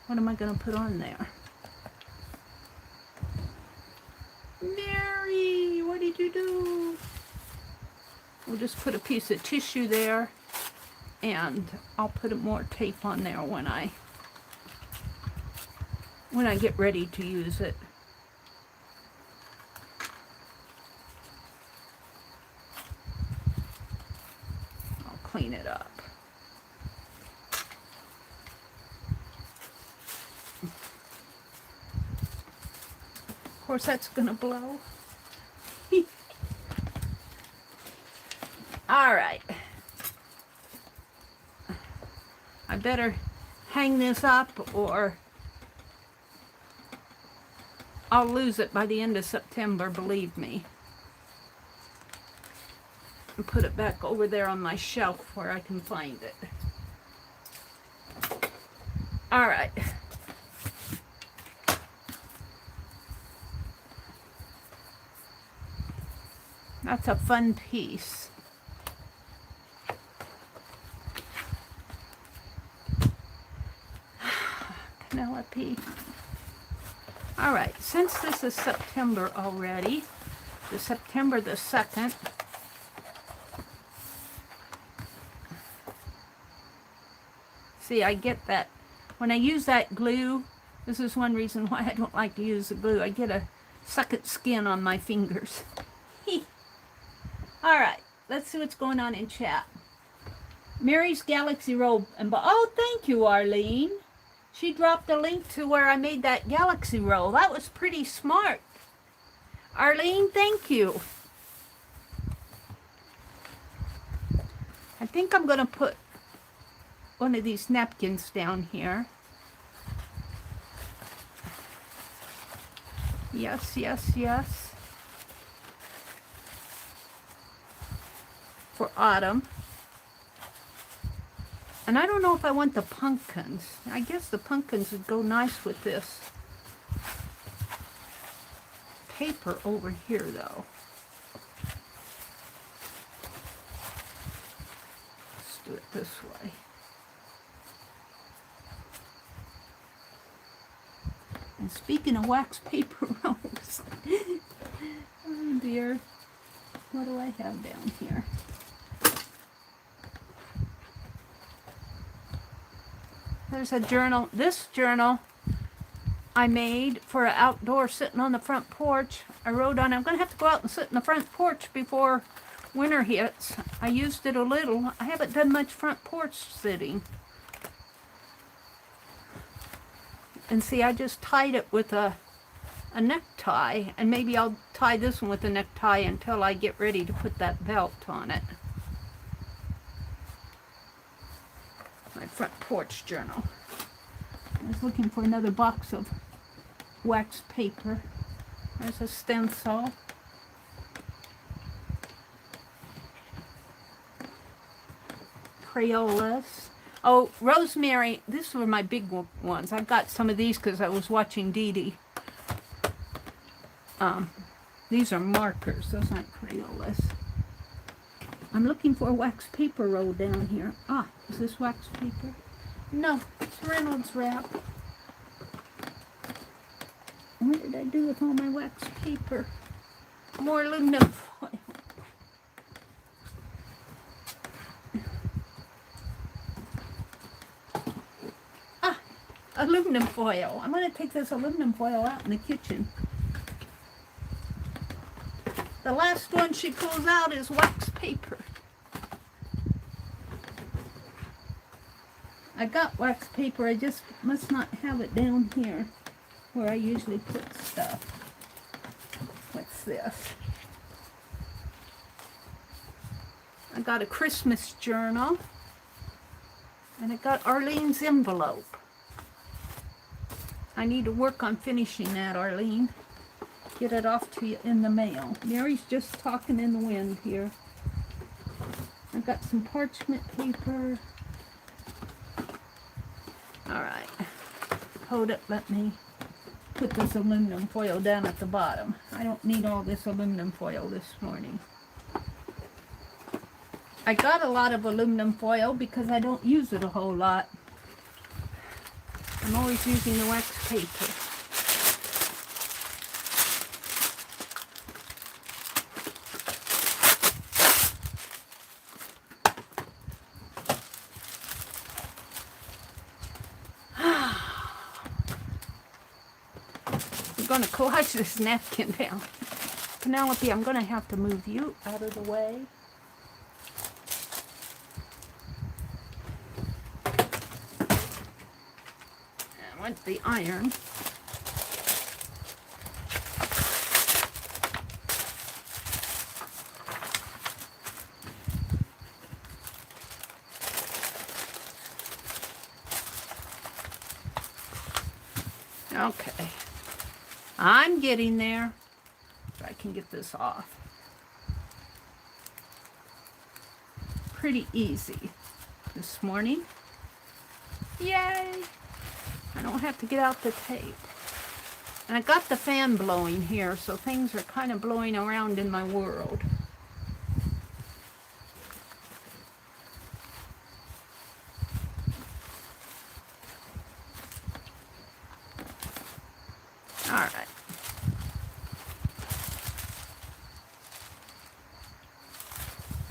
What am I going to put on there? Mary, what did you do? We'll just put a piece of tissue there, and I'll put more tape on there when I get ready to use it. I'll clean it up. Of course, that's gonna blow. All right. I better hang this up or I'll lose it by the end of September, believe me. And put it back over there on my shelf where I can find it. All right. That's a fun piece. Penelope. All right, since this is September already, September the 2nd, see, I get that. When I use that glue, this is one reason why I don't like to use the glue. I get a second skin on my fingers. All right, let's see what's going on in chat. Mary's Galaxy Robe. Oh, thank you, Arlene. She dropped a link to where I made that galaxy roll. That was pretty smart. Arlene, thank you. I think I'm going to put one of these napkins down here. Yes, yes, yes. For autumn. And I don't know if I want the pumpkins. I guess the pumpkins would go nice with this paper over here, though. Let's do it this way. And speaking of wax paper rolls, oh dear, what do I have down here? There's a journal. This journal I made for an outdoor sitting on the front porch. I wrote on, I'm going to have to go out and sit in the front porch before winter hits. I used it a little. I haven't done much front porch sitting. And see, I just tied it with a necktie, and maybe I'll tie this one with a necktie until I get ready to put that belt on it. My front porch journal. I was looking for another box of wax paper. There's a stencil. Crayolas. Oh, rosemary. These were my big ones. I've got some of these because I was watching Dee Dee. These are markers. Those aren't Crayolas. I'm looking for a wax paper roll down here. Ah, is this wax paper? No, it's Reynolds wrap. What did I do with all my wax paper? More aluminum foil. Ah, aluminum foil. I'm going to take this aluminum foil out in the kitchen. The last one she pulls out is wax paper. I got wax paper, I just must not have it down here where I usually put stuff. What's this? I got a Christmas journal, and I got Arlene's envelope. I need to work on finishing that, Arlene. Get it off to you in the mail. Mary's just talking in the wind here. I've got some parchment paper. Alright. Hold it, let me put this aluminum foil down at the bottom. I don't need all this aluminum foil this morning. I got a lot of aluminum foil because I don't use it a whole lot. I'm always using the wax paper. I'm going to collage this napkin down. Penelope, I'm going to have to move you out of the way. I want the iron. Okay. I'm getting there. If I can get this off. Pretty easy this morning. Yay! I don't have to get out the tape. And I got the fan blowing here, so things are kind of blowing around in my world. Alright.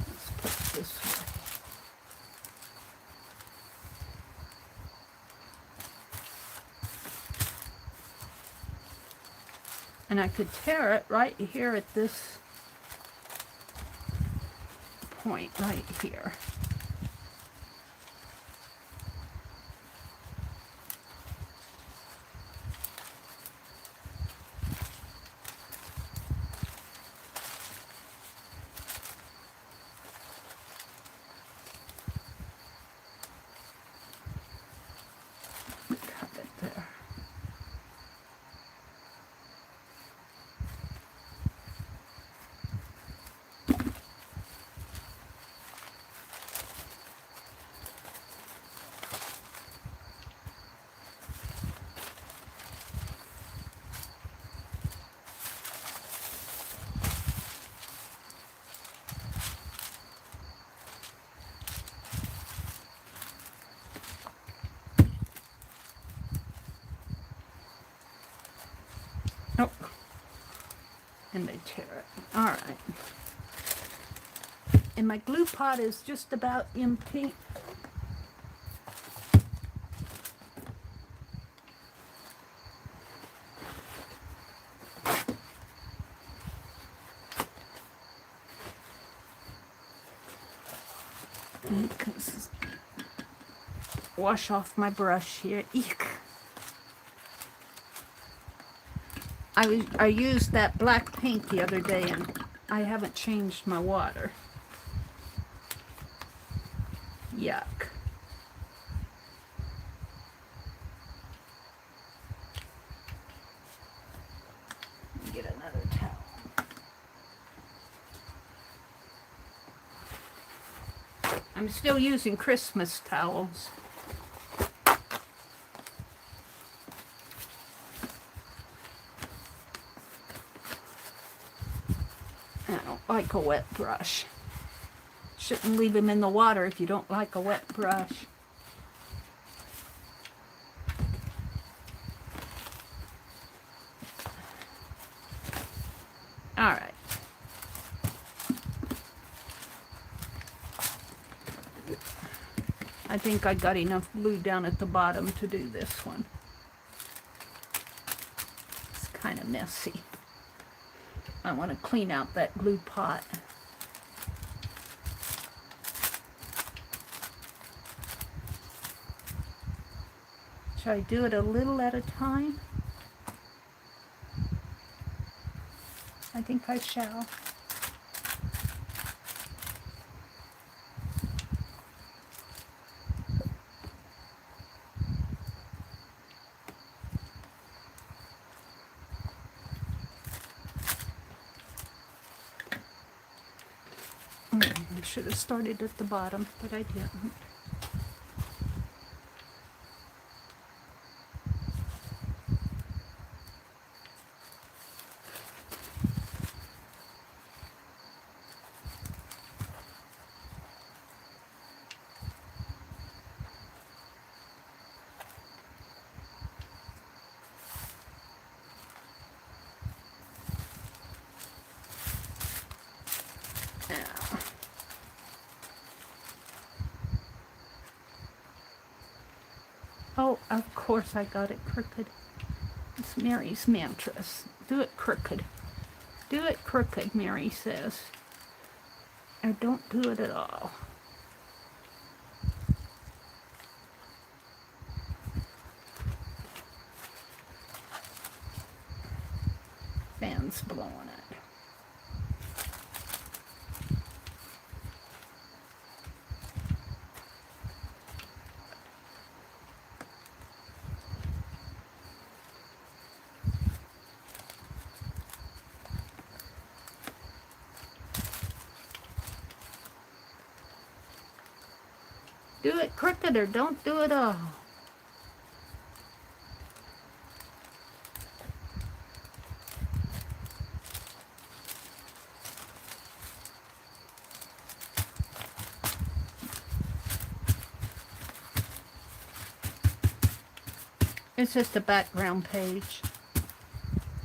Let's put this way. And I could tear it right here at this point right here. and they tear it. All right. And my glue pot is just about empty. Wash off my brush here. Eek. I used that black paint the other day and I haven't changed my water. Yuck. Get another towel. I'm still using Christmas towels. I don't like a wet brush. Shouldn't leave them in the water if you don't like a wet brush. All right. I think I got enough glue down at the bottom to do this one. It's kind of messy. I want to clean out that glue pot. Should I do it a little at a time? I think I shall. I should have started at the bottom, but I didn't. Oh, of course I got it crooked. It's Mary's mantras. Do it crooked. Do it crooked, Mary says. Or don't do it at all. Fan's blowing it. Do it crooked or don't do it all. It's just a background page.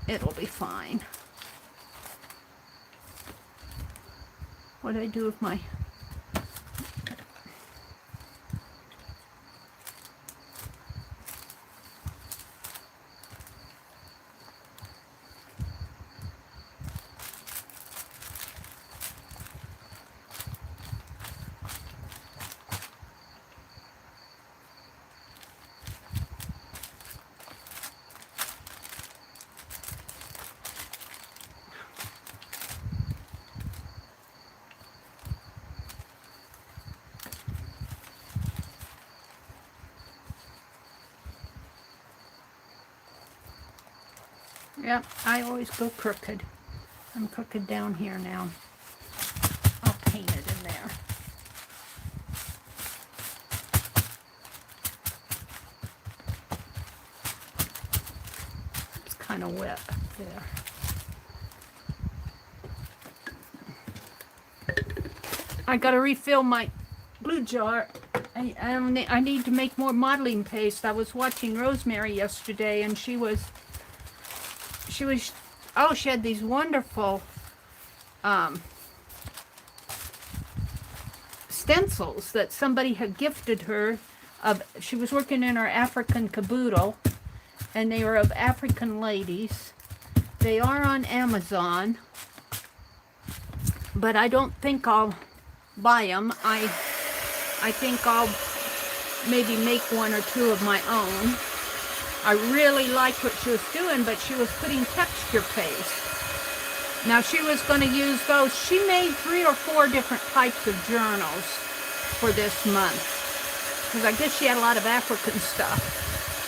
It'll be fine. What do I do with my... Yep, I always go crooked. I'm crooked down here now. I'll paint it in there. It's kind of wet up there. I gotta refill my glue jar. I need to make more modeling paste. I was watching Rosemary yesterday and she was Oh, she had these wonderful stencils that somebody had gifted her. She was working in her African caboodle, and they were of African ladies. They are on Amazon, but I don't think I'll buy them. I think I'll maybe make one or two of my own. I really liked what she was doing, but she was putting texture paste. Now she was going to use those. She made 3 or 4 different types of journals for this month, because I guess she had a lot of African stuff.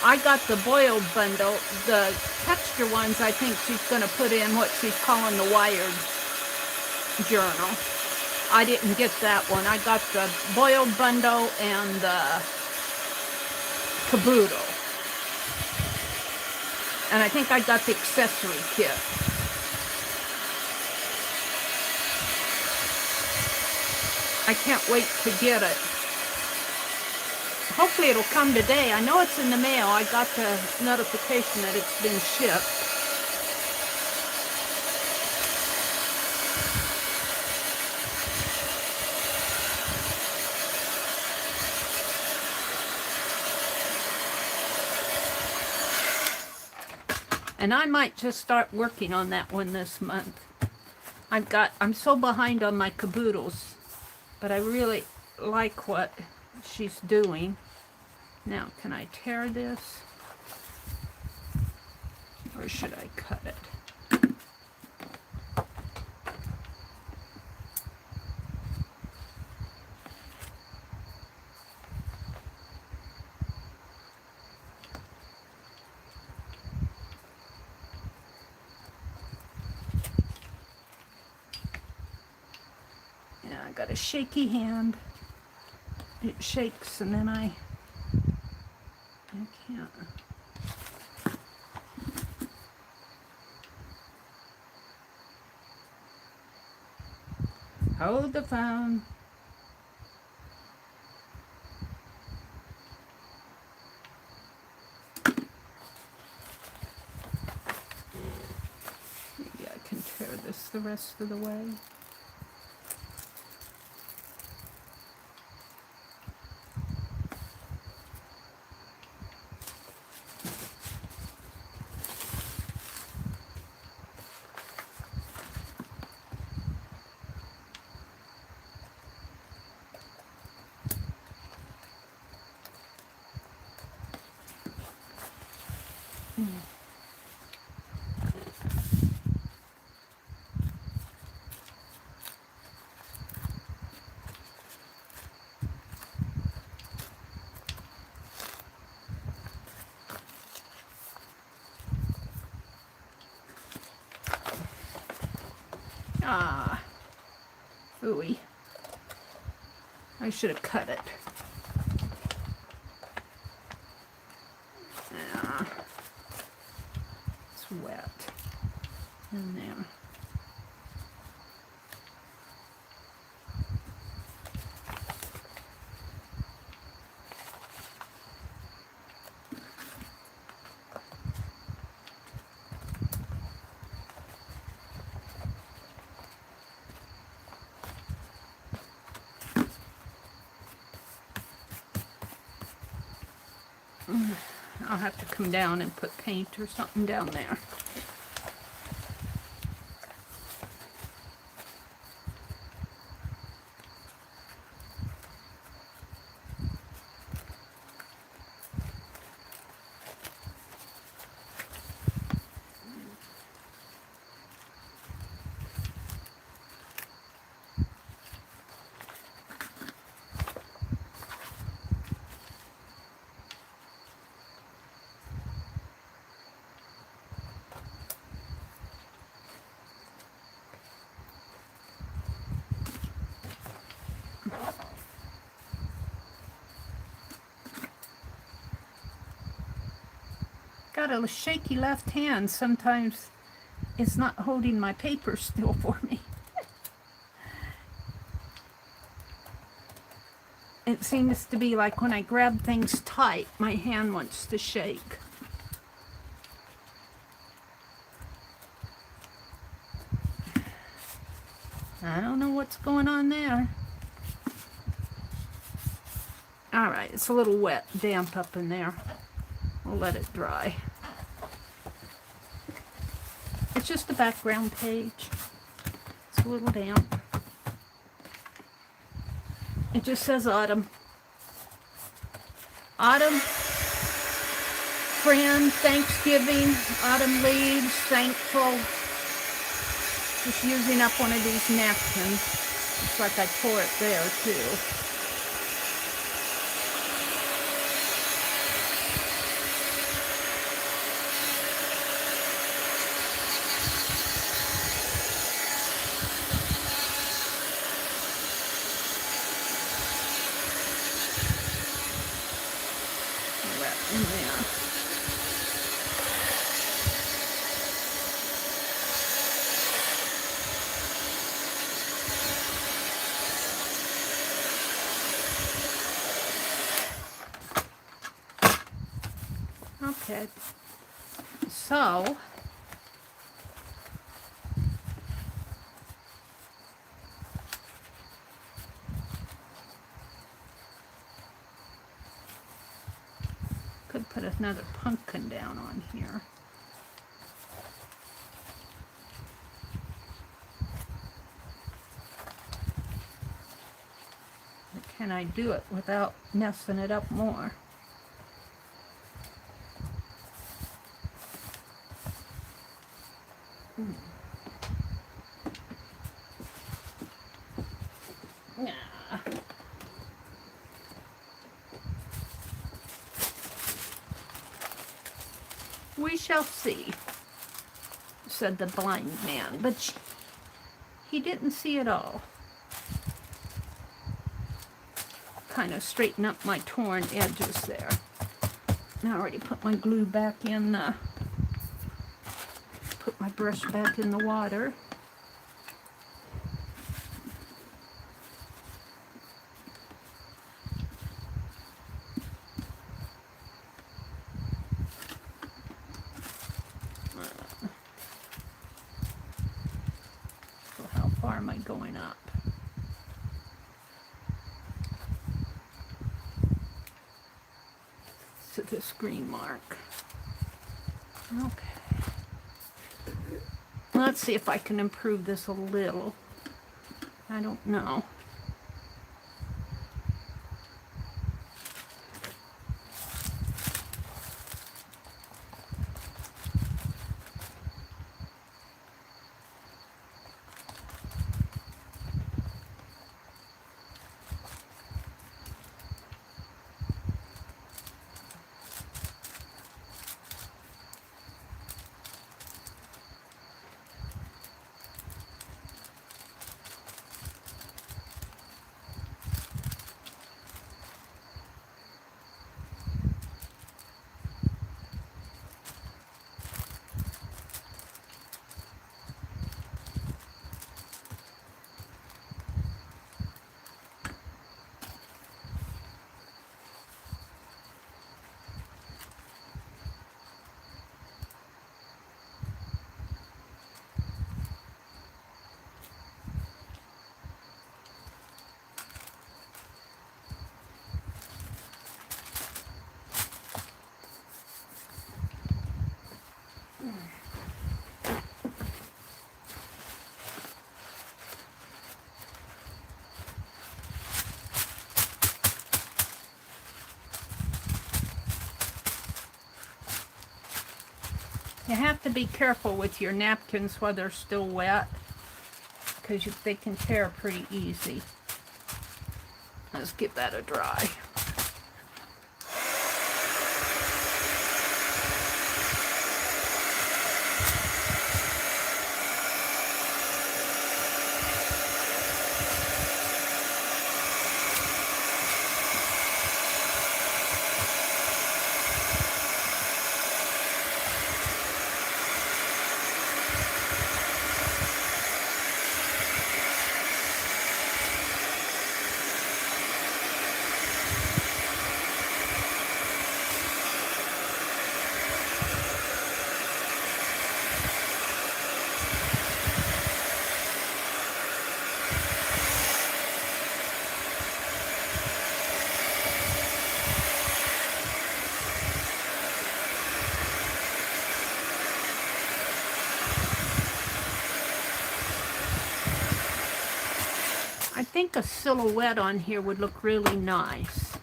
I got the boiled bundle. The texture ones, I think she's going to put in what she's calling the wired journal. I didn't get that one. I got the boiled bundle and the caboodle. And I think I got the accessory kit. I can't wait to get it. Hopefully it'll come today. I know it's in the mail. I got the notification that it's been shipped. And I might just start working on that one this month. I'm so behind on my caboodles, but I really like what she's doing. Now, can I tear this? Or should I cut it? Yeah, I got a shaky hand. It shakes and then I can't. Hold the phone. Maybe I can tear this the rest of the way. Ah, ooey. I should have cut it. Ah, it's wet in there. I'll have to come down and put paint or something down there. Got a shaky left hand. Sometimes it's not holding my paper still for me. It seems to be like when I grab things tight, my hand wants to shake. I don't know what's going on there. Alright, it's a little wet, damp up in there. We'll let it dry. It's just a background page. It's a little damp. It just says autumn. Autumn, friend, Thanksgiving, autumn leaves, thankful. Just using up one of these napkins. Looks like I tore it there too. In there. Okay, so could put another pumpkin down on here. But can I do it without messing it up more? Yeah. We shall see, said the blind man, but he didn't see it all. Kind of straighten up my torn edges there. I already put my glue back in the, put my brush back in the water. So how far am I going up? To this green mark. Okay. Let's see if I can improve this a little. I don't know. You have to be careful with your napkins while they're still wet, because they can tear pretty easy. Let's give that a dry. think a silhouette on here would look really nice.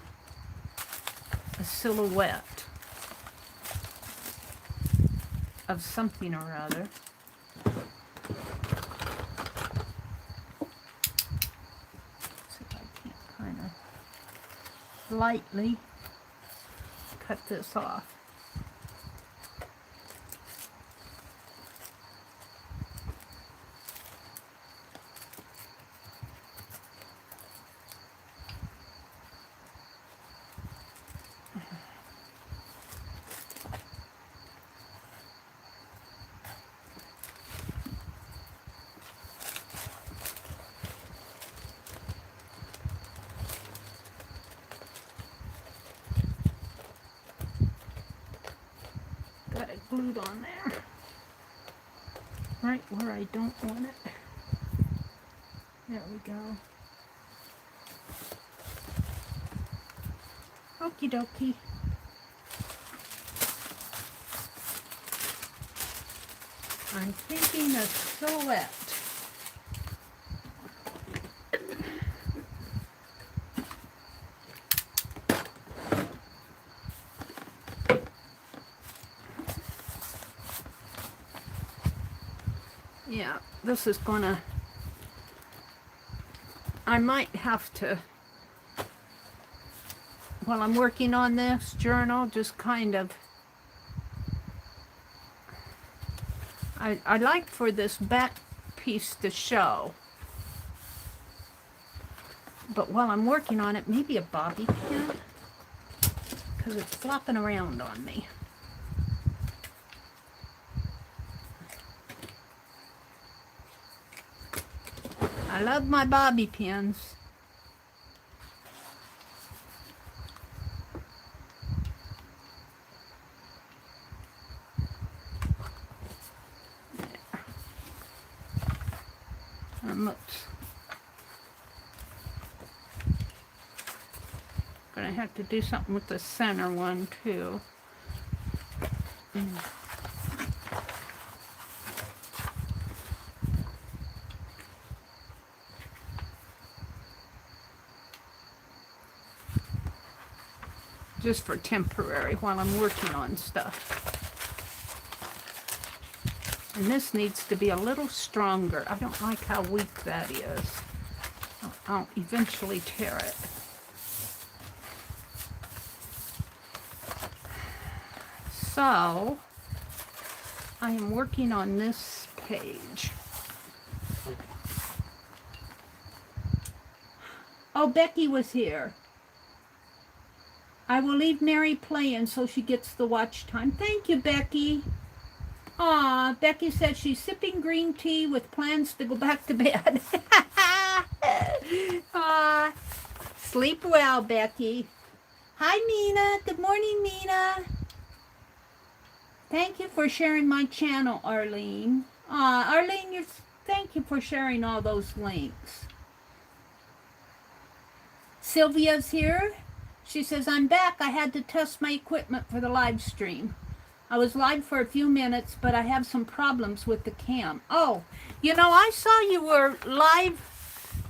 A silhouette of something or other. See if I can't kind of lightly cut this off. Got it glued on there, right where I don't want it. There we go. Okie dokie. I'm thinking a silhouette. Yeah, this is gonna, I might have to, while I'm working on this journal, just kind of, I like for this back piece to show, but while I'm working on it, maybe a bobby pin, because it's flopping around on me. I love my bobby pins. Oops. Gonna have to do something with the center one too. Just for temporary while I'm working on stuff. And this needs to be a little stronger. I don't like how weak that is. I'll eventually tear it. So, I am working on this page. Oh, Becky was here. I will leave Mary playing so she gets the watch time. Thank you, Becky. Aw, Becky said she's sipping green tea with plans to go back to bed. Aw, sleep well, Becky. Hi, Mina. Good morning, Mina. Thank you for sharing my channel, Arlene. Aw, Arlene, thank you for sharing all those links. Sylvia's here. She says, I'm back. I had to test my equipment for the live stream. I was live for a few minutes, but I have some problems with the cam. Oh, you know, I saw you were live,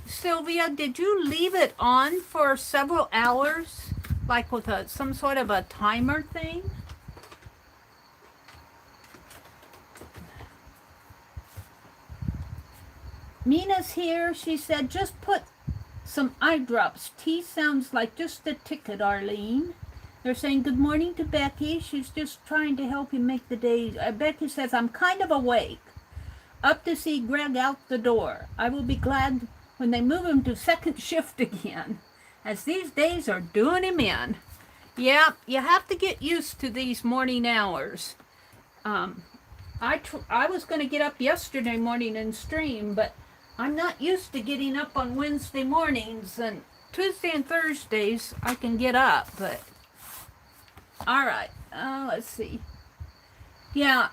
Sylvia. Did you leave it on for several hours? Like with some sort of a timer thing? Mina's here. She said, just put some eye drops. Tea sounds like just a ticket, Arlene. They're saying good morning to Becky. She's just trying to help you make the day. Becky says, I'm kind of awake. Up to see Greg out the door. I will be glad when they move him to second shift again, as these days are doing him in. Yeah, you have to get used to these morning hours. I was going to get up yesterday morning and stream, but I'm not used to getting up on Wednesday mornings, and Tuesday and Thursdays I can get up, but all right, let's see. Yeah,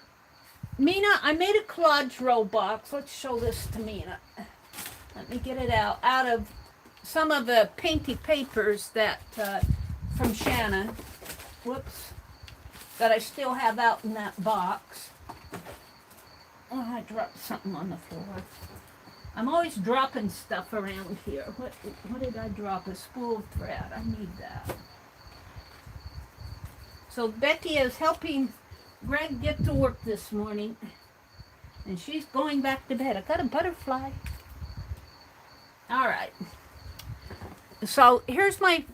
Mina, I made a collage roll box. Let's show this to Mina. Let me get it out of some of the painty papers that from Shannon. Whoops, that I still have out in that box. Oh, I dropped something on the floor. I'm always dropping stuff around here. What did I drop? A spool of thread. I need that. So Becky is helping Greg get to work this morning. And she's going back to bed. I got a butterfly. All right. So here's my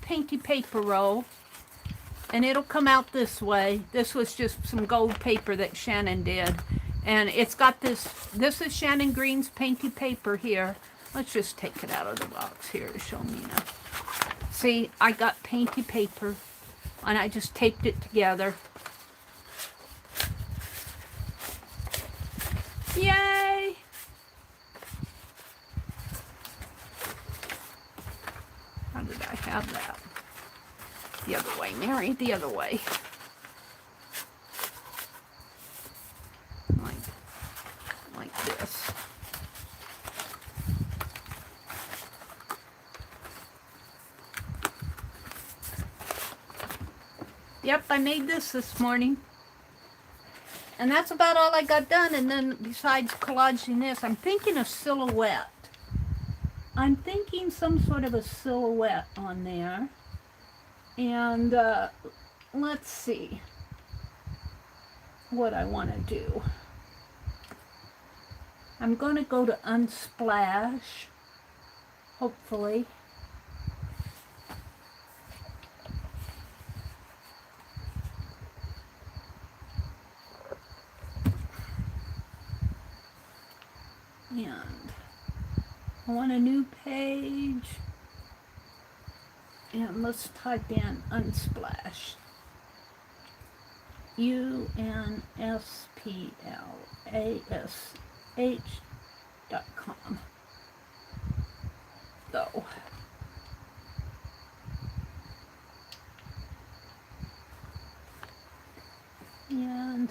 painty paper roll. And it'll come out this way. This was just some gold paper that Shannon did. And it's got this is Shannon Green's painty paper here. Let's just take it out of the box here to show me now. See, I got painty paper and I just taped it together. Yay! How did I have that? The other way, Mary, the other way. Like this. Yep, I made this morning. And that's about all I got done. And then besides collaging this, I'm thinking of silhouette. I'm thinking some sort of a silhouette on there. And let's see what I want to do. I'm going to go to Unsplash, hopefully. And I want a new page. And let's type in Unsplash. UNSPLASH.com. Go. And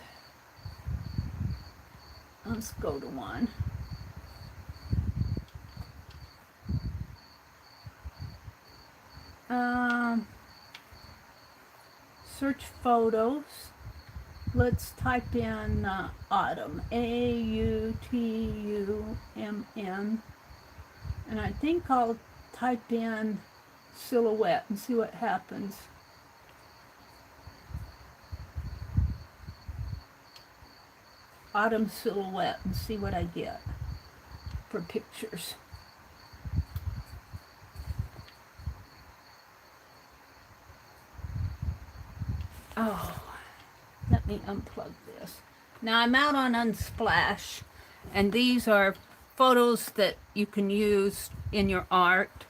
let's go to one. Search photos. Let's type in autumn, AUTUMN, and I think I'll type in silhouette and see what happens. Autumn silhouette and see what I get for pictures. Oh, let me unplug this. Now I'm out on Unsplash, and these are photos that you can use in your art.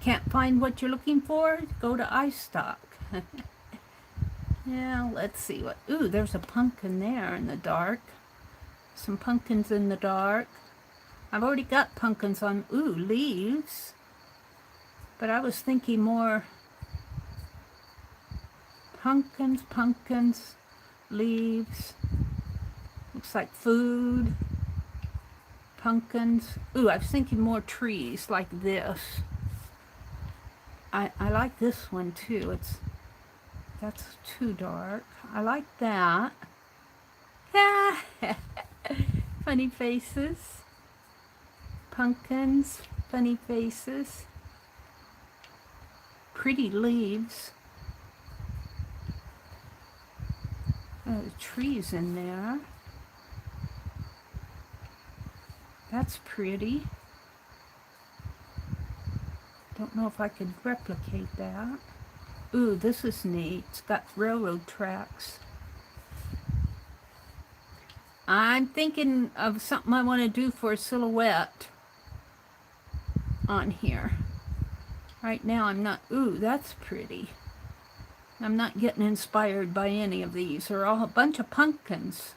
Can't find what you're looking for? Go to iStock. Yeah, let's see what. Ooh, there's a pumpkin there in the dark. Some pumpkins in the dark. I've already got pumpkins on. Ooh, leaves. But I was thinking more pumpkins, leaves. Looks like food. Pumpkins. Ooh, I was thinking more trees like this. I like this one too. That's too dark. I like that. Ah, funny faces. Pumpkins, funny faces. Pretty leaves. Oh, trees in there. That's pretty. Don't know if I could replicate that. Ooh, this is neat. It's got railroad tracks. I'm thinking of something I want to do for a silhouette on here. Right now I'm not. Ooh, that's pretty. I'm not getting inspired by any of these. They're all a bunch of pumpkins.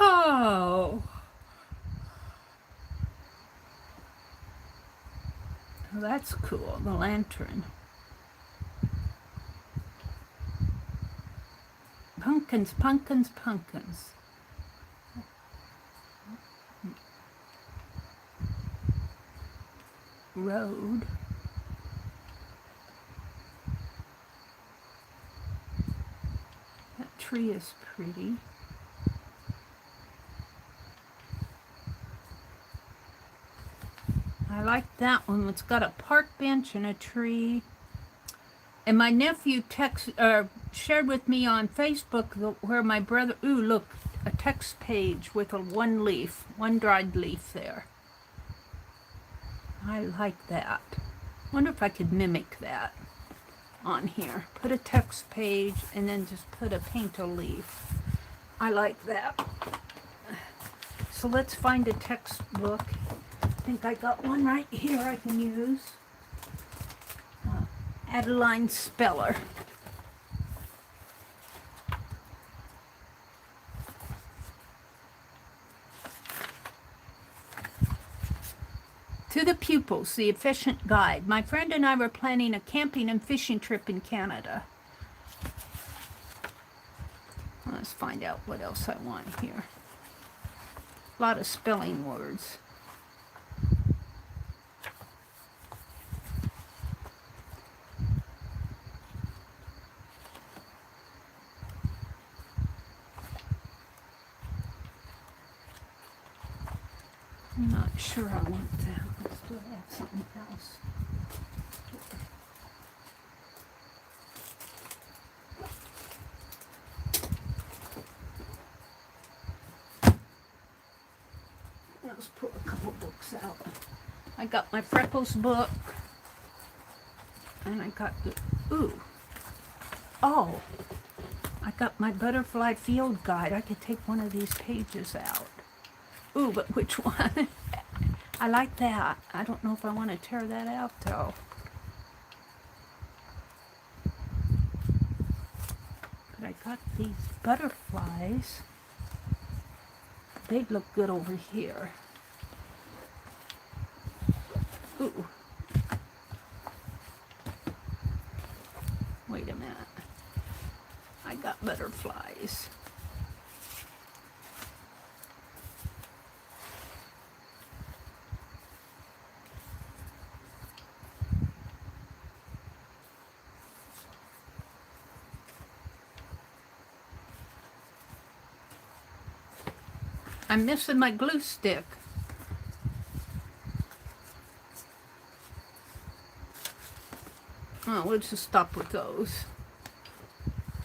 Oh. Oh, that's cool, the lantern. Pumpkins, pumpkins, pumpkins. Road. tree is pretty. I like that one. It's got a park bench and a tree. And my nephew shared with me on Facebook where my brother, ooh, look, a text page with one leaf, one dried leaf there. I like that. Wonder if I could mimic that on here. Put a text page and then just paint a leaf. I like that. So let's find a textbook. I think I got one right here I can use. Adeline Speller. To the Pupils, the Efficient Guide. My friend and I were planning a camping and fishing trip in Canada. Let's find out what else I want here. A lot of spelling words. I'm not sure I want that. Let's do have something else. Let's pull a couple books out. I got my Freckles book. And I got the, I got my Butterfly Field Guide. I could take one of these pages out. Ooh, but which one? I like that. I don't know if I want to tear that out, though. But I got these butterflies. They'd look good over here. Ooh. Wait a minute. I got butterflies. I'm missing my glue stick. Oh, we'll just stop with those.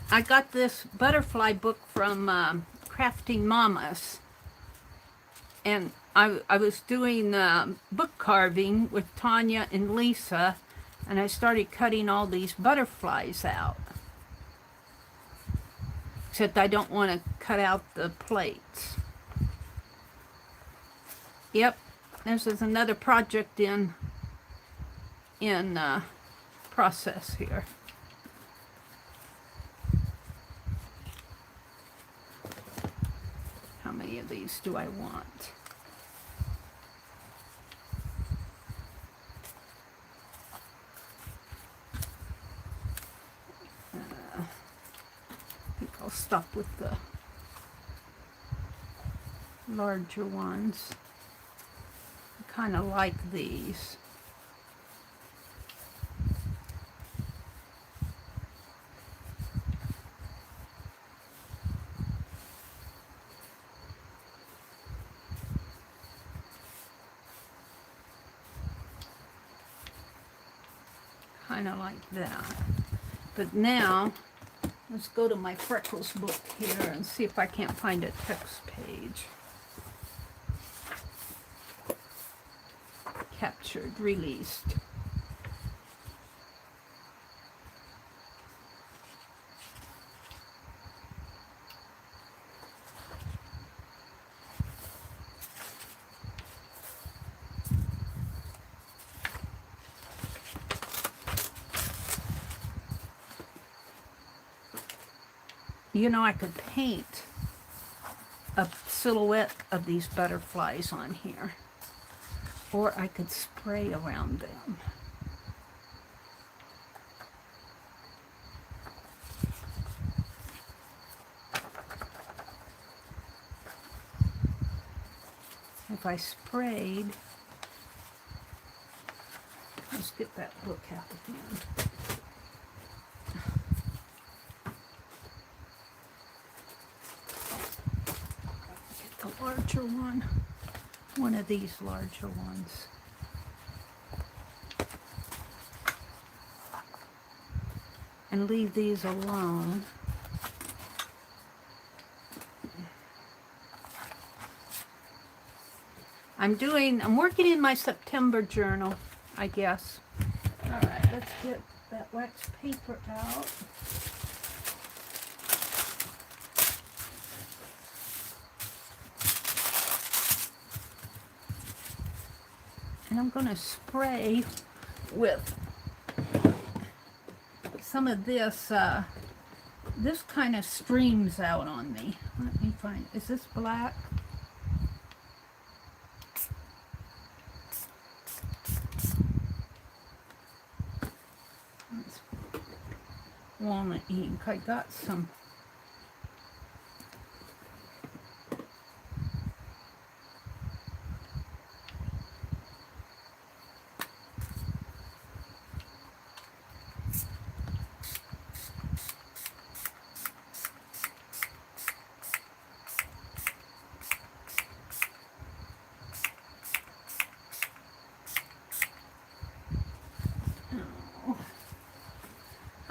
I got this butterfly book from Crafting Mamas. And I was doing book carving with Tanya and Lisa. And I started cutting all these butterflies out. Except I don't want to cut out the plates. Yep, this is another project in process here. How many of these do I want? I think I'll stop with the larger ones. I kind of like these. Kind of like that. But now, let's go to my Freckles book here and see if I can't find a text page. Captured, released. You know, I could paint a silhouette of these butterflies on here. Or I could spray around them. If I sprayed, let's get that book out again. larger one of these larger ones. And leave these alone. I'm working in my September journal, I guess. All right, let's get that wax paper out. And I'm going to spray with some of this. This kind of streams out on me. Let me find, is this black? It's walnut ink. I got some.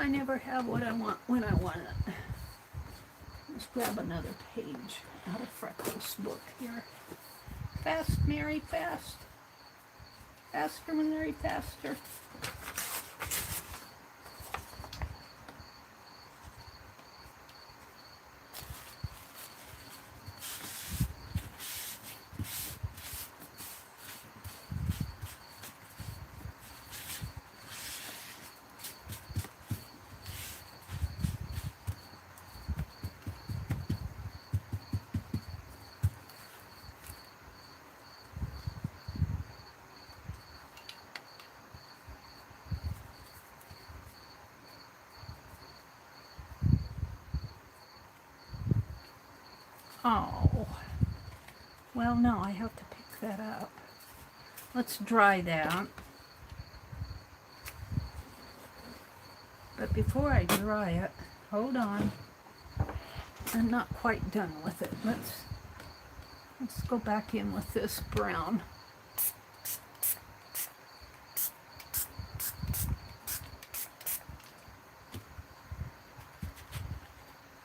I never have what I want when I want it. Let's grab another page out of Freckles' book here. Fast, Mary, fast. Faster, Mary, faster. Oh, well, no, I have to pick that up. Let's dry that. But before I dry it, hold on. I'm not quite done with it. Let's go back in with this brown.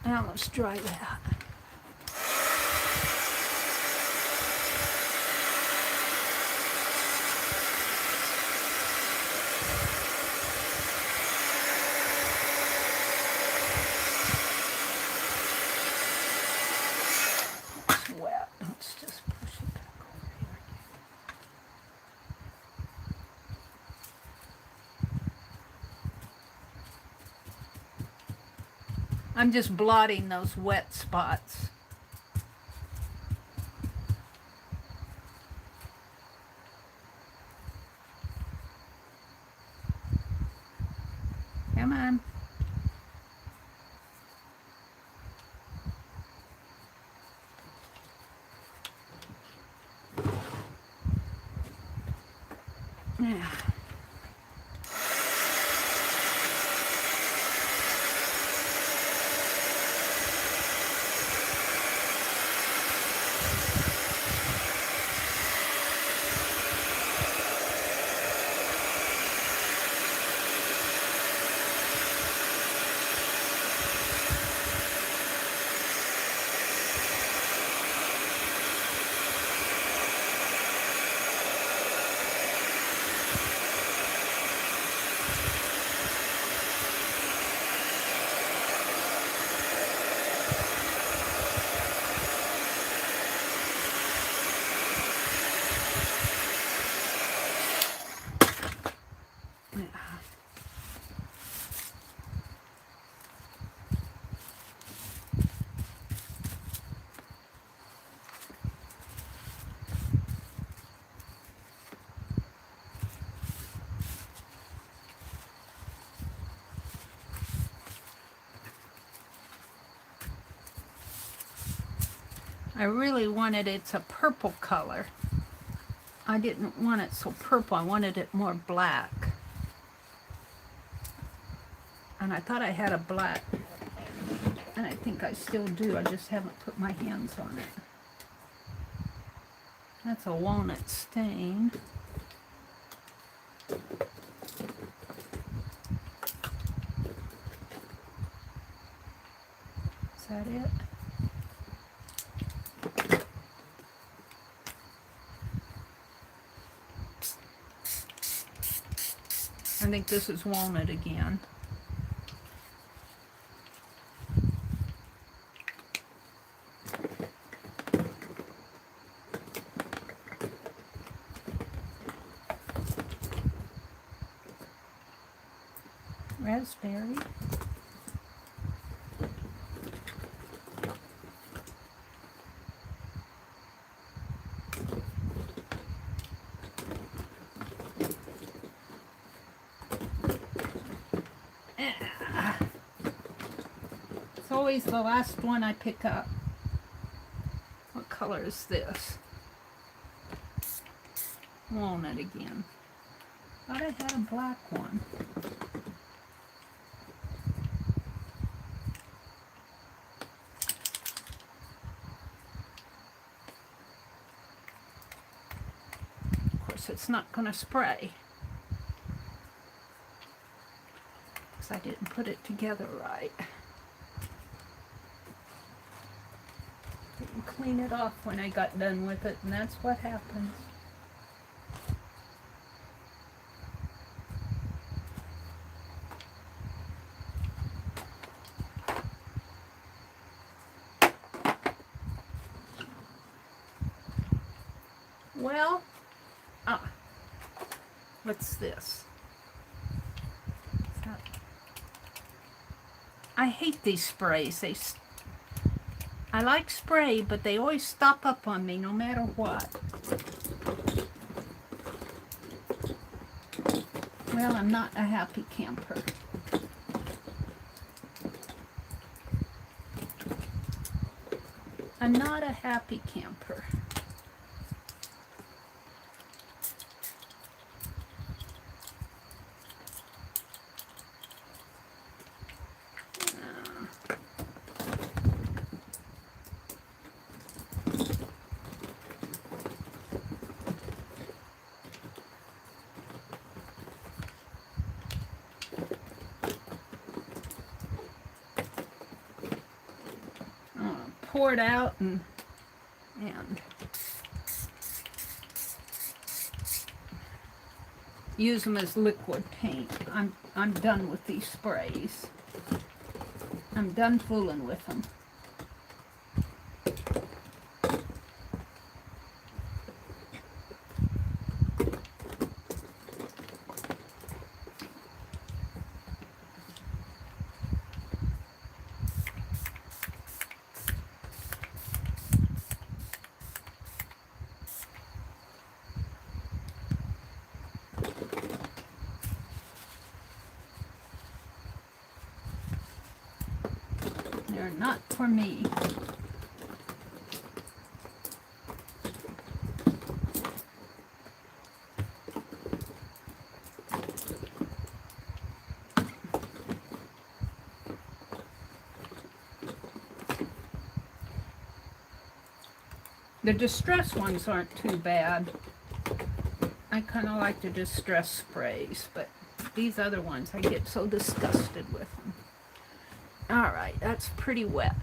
Now let's dry that. I'm just blotting those wet spots. Come on. Yeah. I really wanted it's a purple color. I didn't want it so purple. I wanted it more black. And I thought I had a black. And I think I still do. I just haven't put my hands on it. That's a walnut stain. Is that it? I think this is walnut again. Raspberry. It's always the last one I pick up. What color is this? Walnut again. Thought I had a black one. Of course, it's not going to spray because I didn't put it together right. Didn't clean it off when I got done with it, and that's what happens. Well, what's this? I hate these sprays. I like spray, but they always stop up on me no matter what. Well, I'm not a happy camper. I'm not a happy camper. Pour it out and use them as liquid paint. I'm done with these sprays. I'm done fooling with them. They're not for me. The distress ones aren't too bad. I kind of like the distress sprays, but these other ones, I get so disgusted with them. All right, that's pretty wet.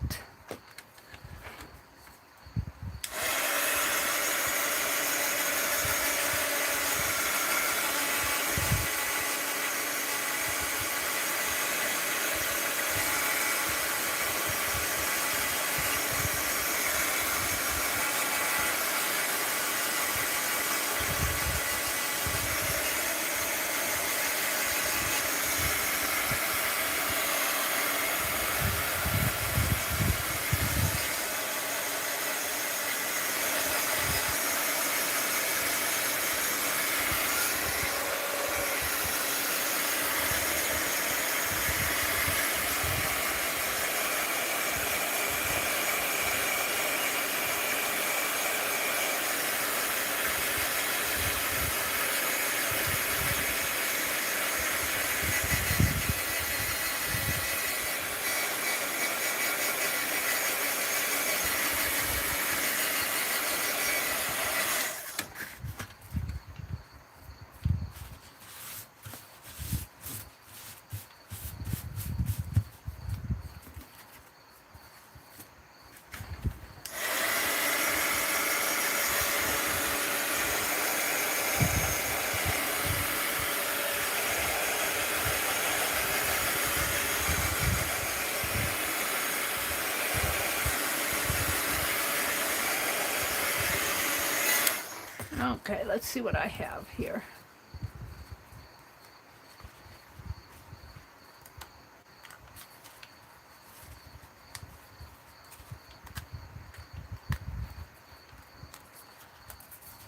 Okay, let's see what I have here.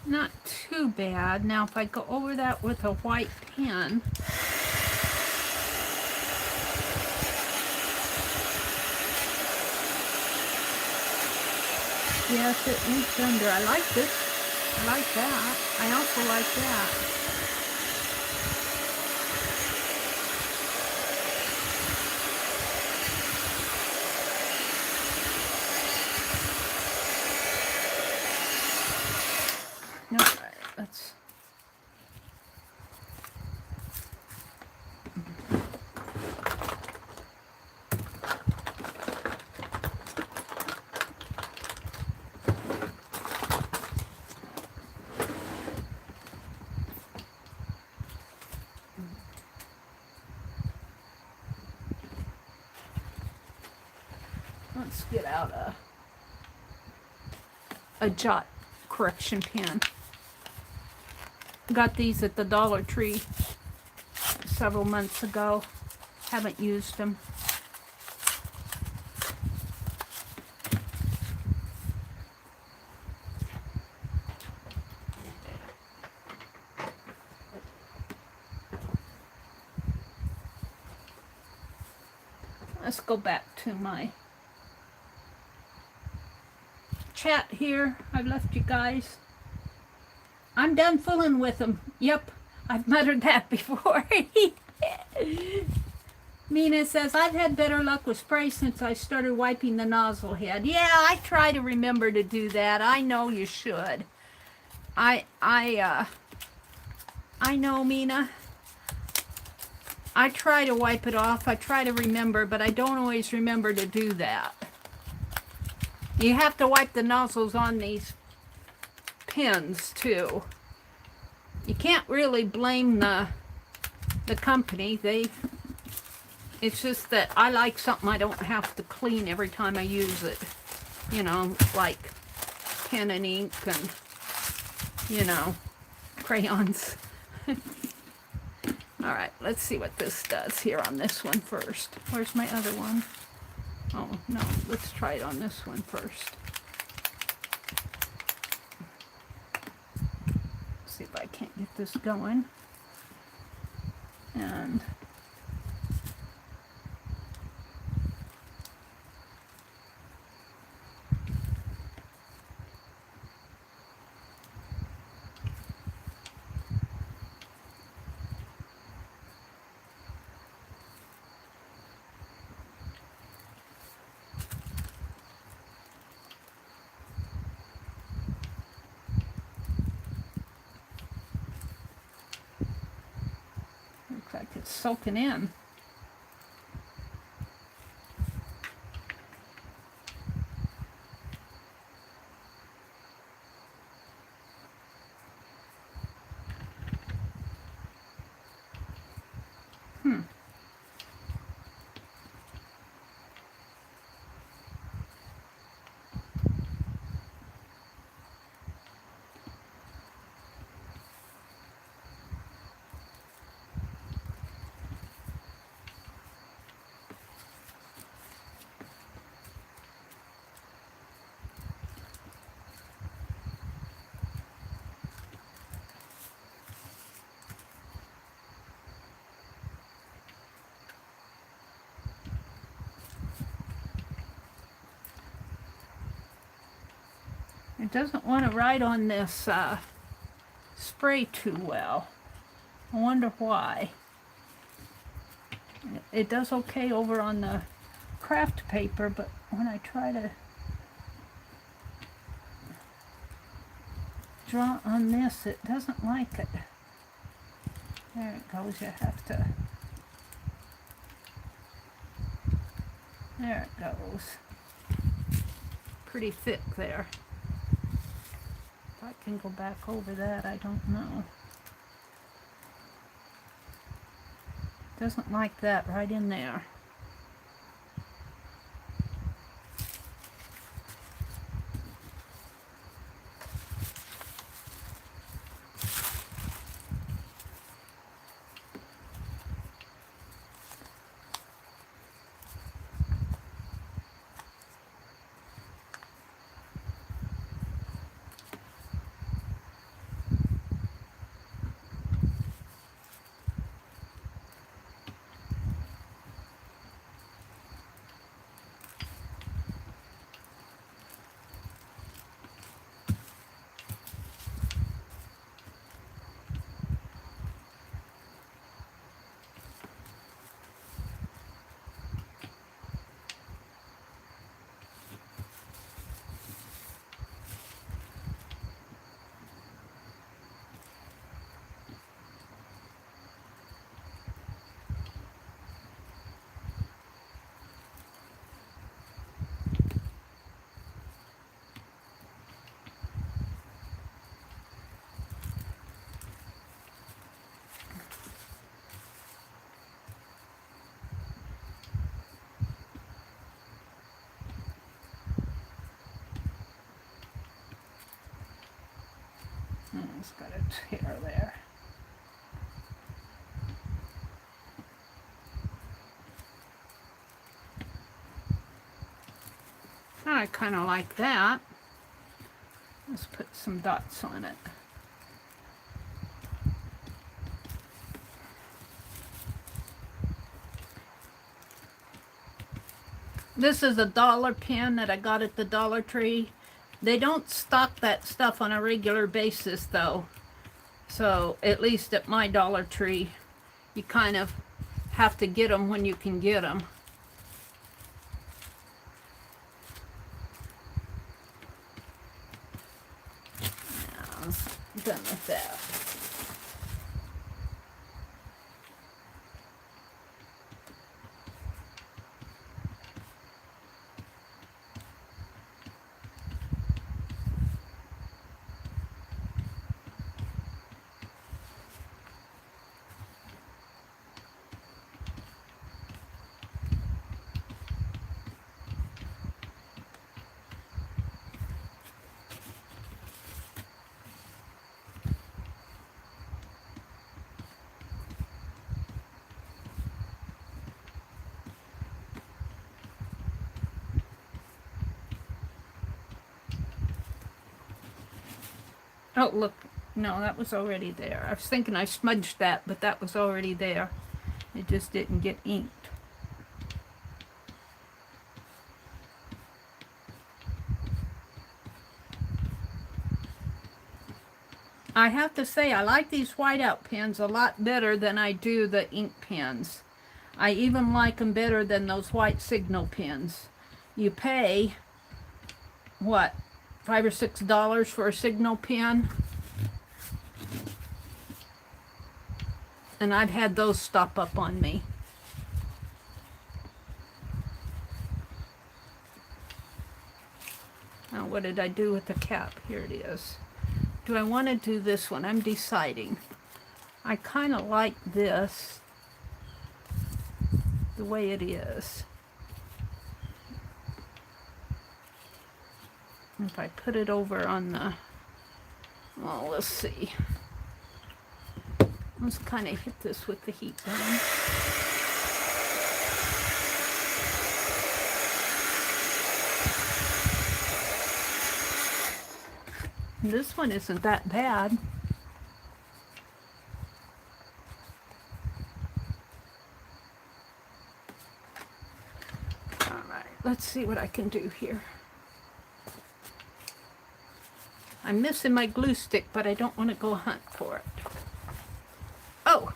Not too bad. Now if I go over that with a white pen, yes, it leaks under. I like this. I like that. I also like that. No, let's... Let's get out a jot correction pen. Got these at the Dollar Tree several months ago. Haven't used them. Let's go back to my chat here. I've left you guys. I'm done fooling with them. Yep, I've muttered that before. Mina says, I've had better luck with spray since I started wiping the nozzle head. Yeah, I try to remember to do that. I know you should. I know, Mina. I try to wipe it off. I try to remember, but I don't always remember to do that. You have to wipe the nozzles on these pens too. You can't really blame the company. It's just that I like something I don't have to clean every time I use it. You know, like pen and ink and, you know, crayons. All right, let's see what this does here on this one first. Where's my other one? Oh, no, let's try it on this one first. See if I can't get this going. And looks like it's soaking in. It doesn't want to ride on this spray too well. I wonder why. It does okay over on the craft paper, but when I try to draw on this, it doesn't like it. There it goes. You have to... There it goes. Pretty thick there. If I can go back over that, I don't know. Doesn't like that right in there. It's got a tear there. I kind of like that. Let's put some dots on it. This is a dollar pen that I got at the Dollar Tree. They don't stock that stuff on a regular basis though. So at least at my Dollar Tree, you kind of have to get them when you can get them. Now, I'm done with that. Oh, look. No, that was already there. I was thinking I smudged that, but that was already there. It just didn't get inked. I have to say, I like these whiteout pens a lot better than I do the ink pens. I even like them better than those white signal pens. You pay, what, $5 or $6 for a signal pen? And I've had those stop up on me. Now, what did I do with the cap? Here it is. Do I want to do this one? I'm deciding. I kind of like this the way it is. If I put it over on the, well, let's see. Let's kind of hit this with the heat gun. This one isn't that bad. All right, let's see what I can do here. I'm missing my glue stick, but I don't want to go hunt for it. Oh!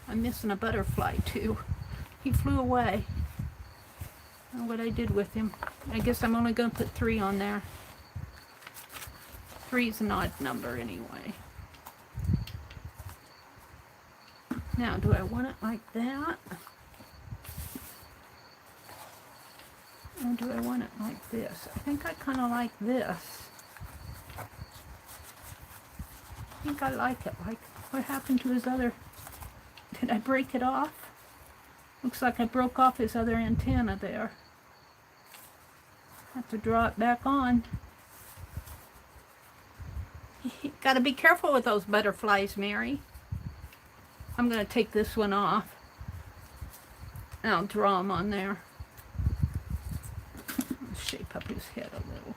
I'm missing a butterfly too. He flew away. I don't know what I did with him. I guess I'm only going to put 3 on there. 3 is an odd number anyway. Now, do I want it like that? Or do I want it like this? I think I kind of like this. I think I like it. Like, what happened to his other... Did I break it off? Looks like I broke off his other antenna there. Have to draw it back on. You gotta be careful with those butterflies, Mary. I'm gonna take this one off. And I'll draw them on there. I'll shape up his head a little.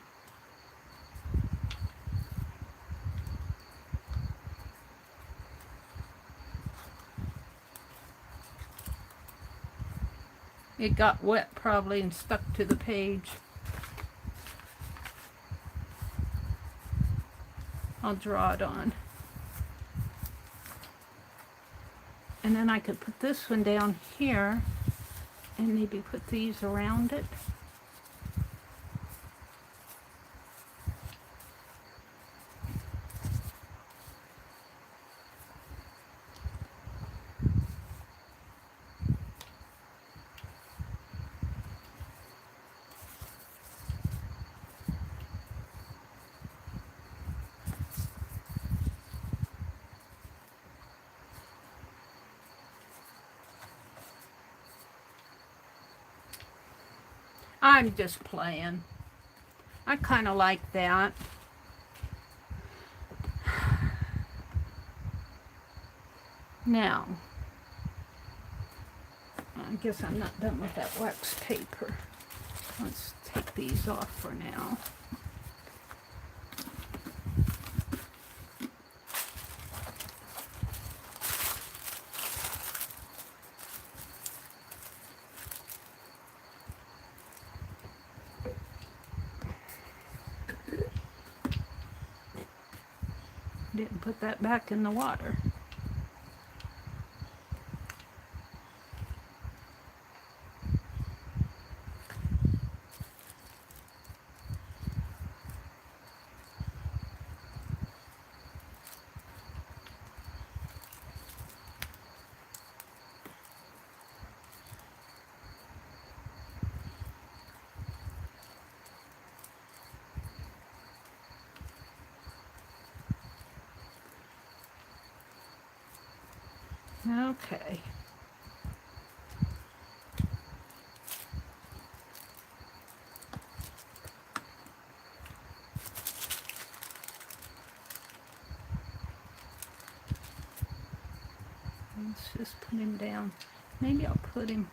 It got wet probably and stuck to the page. I'll draw it on. And then I could put this one down here and maybe put these around it. I'm just playing. I kind of like that. Now, I guess I'm not done with that wax paper. Let's take these off for now. Didn't put that back in the water. Okay. Let's just put him down. Maybe I'll put him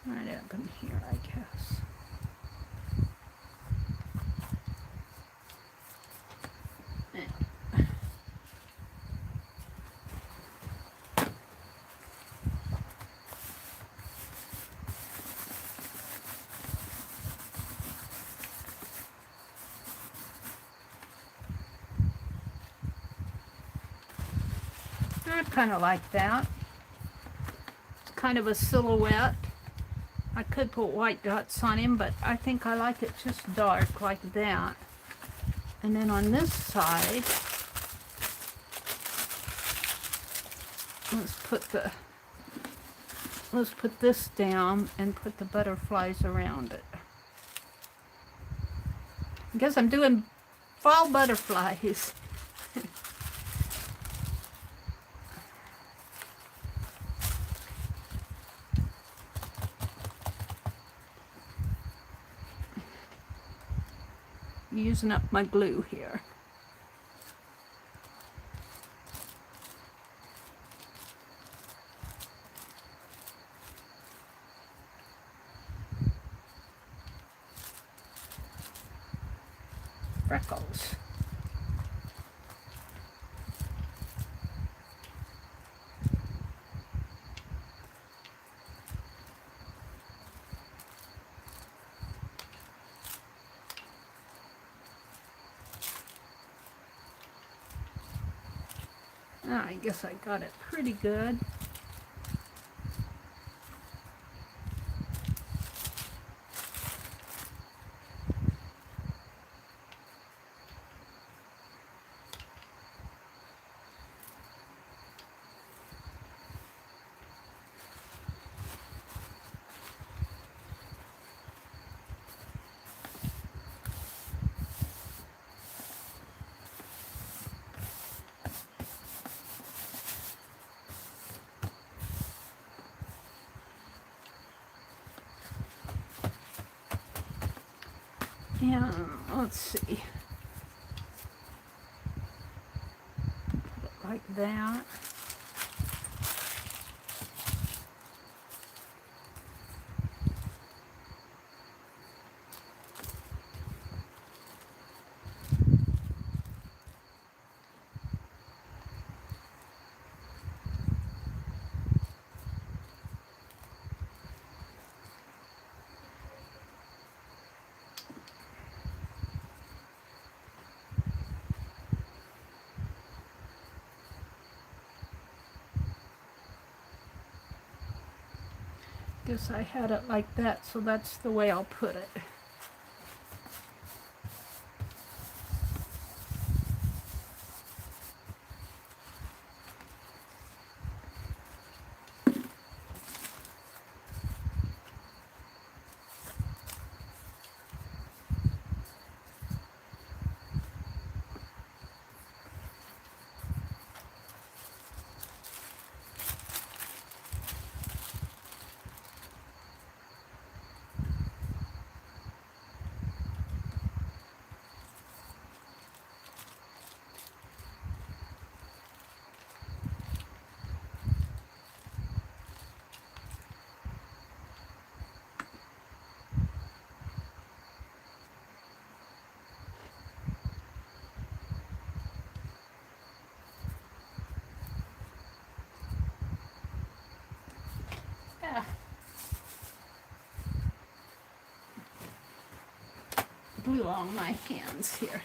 right up in here, I guess. I kind of like that. It's kind of a silhouette. I could put white dots on him, but I think I like it just dark like that. And then on this side, let's put this down and put the butterflies around it. I guess I'm doing fall butterflies. Using up my glue here. Freckles. I guess I got it pretty good. Yeah, let's see. Put it like that. Guess I had it like that, so that's the way I'll put it. glue on my hands here.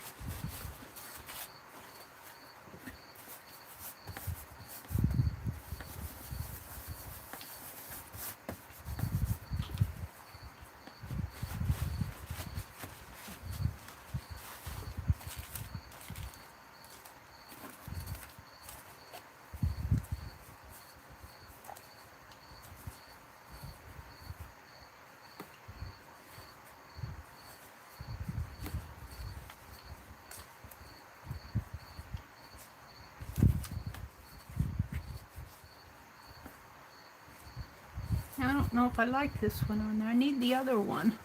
I don't know if I like this one on there. I need the other one.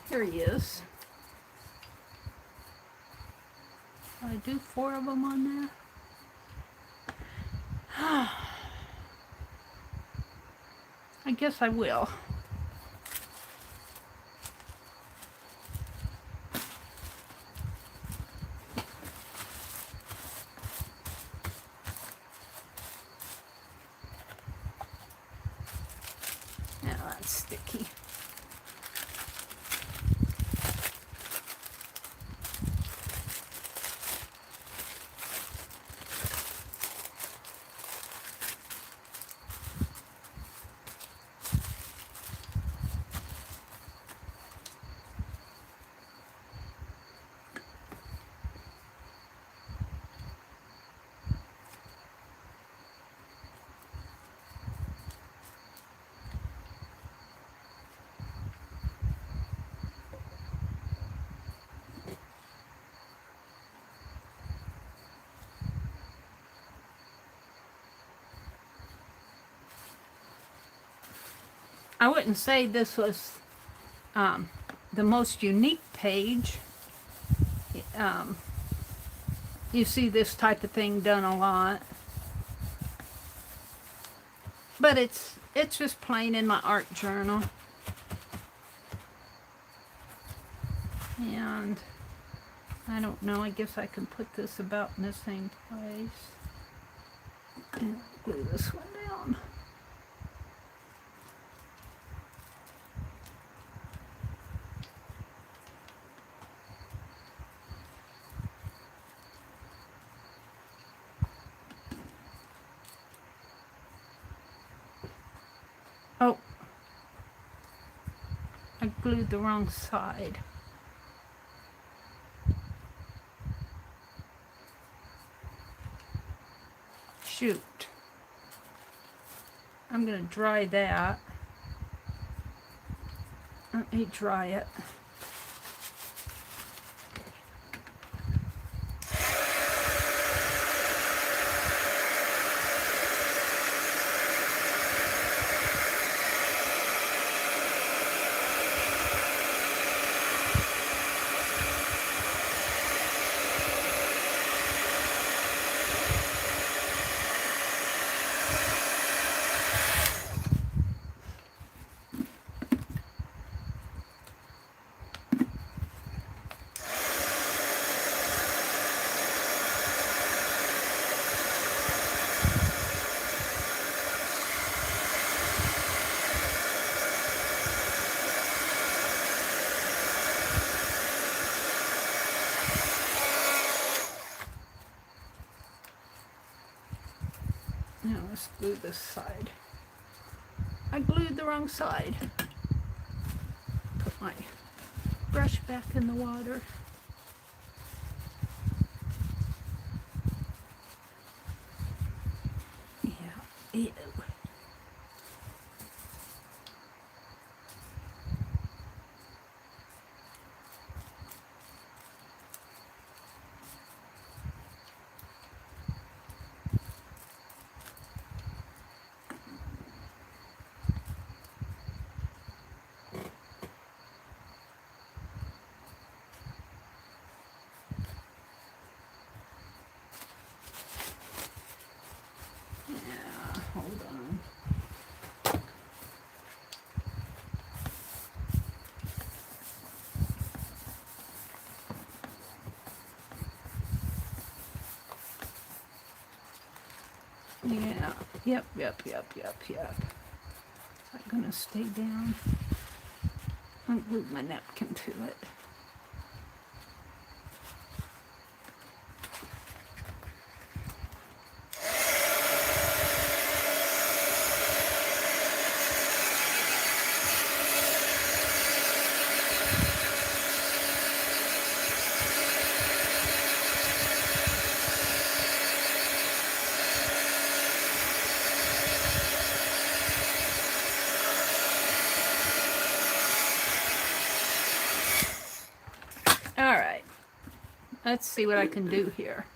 Here he is. Should I do 4 of them on there? I guess I will. Now that's sticky. I wouldn't say this was the most unique page. You see this type of thing done a lot. But it's just plain in my art journal. And I don't know, I guess I can put this about in the same place. And glue this one down. Oh, I glued the wrong side. Shoot. I'm going to dry that. Let me dry it. Now let's glue this side. I glued the wrong side. Put my brush back in the water. Yeah, ew. Hold on. Yeah, yep. Is that gonna stay down? I'll glue my napkin to it. let's see what I can do here.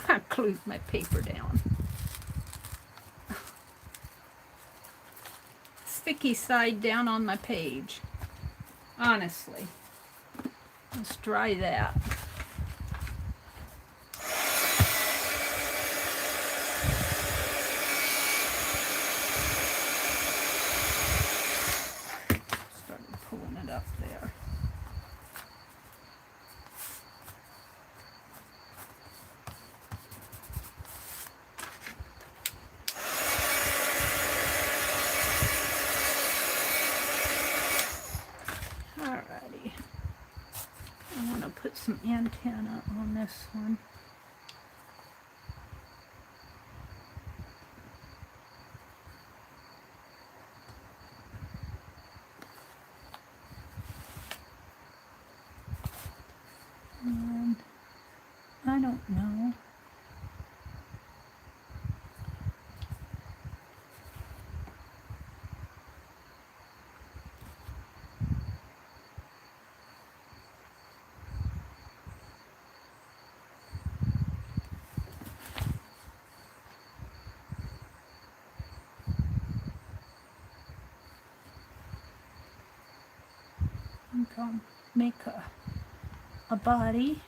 I glued my paper down. Sticky side down on my page. Honestly. Let's dry that. Started pulling it up there. Alrighty. I want to put some antenna on this one. And I don't know. I'm going to make a body.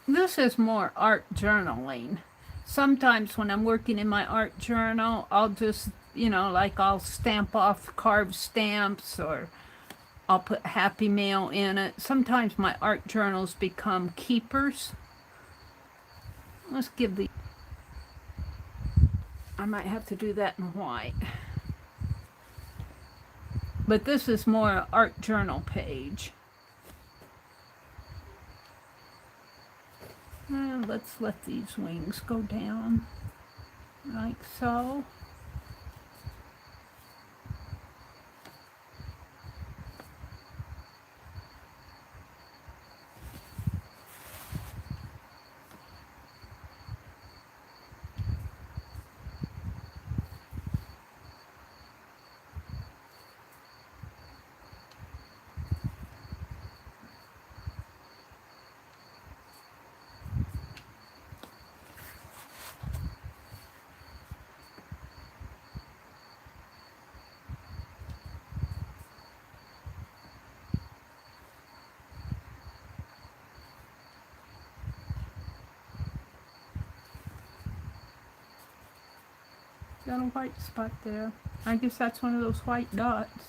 This is more art journaling. Sometimes when I'm working in my art journal, I'll just, you know, like I'll stamp off carved stamps, or I'll put Happy Mail in it. Sometimes my art journals become keepers. Let's give the... I might have to do that in white. But this is more an art journal page. And let's let these wings go down like so. Got a white spot there. I guess that's one of those white dots.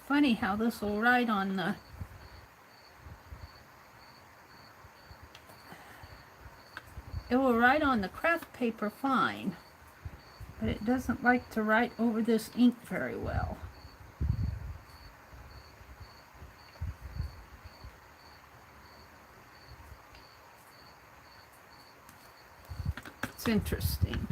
Funny how this will write on the... It will write on the craft paper fine, but it doesn't like to write over this ink very well. It's interesting.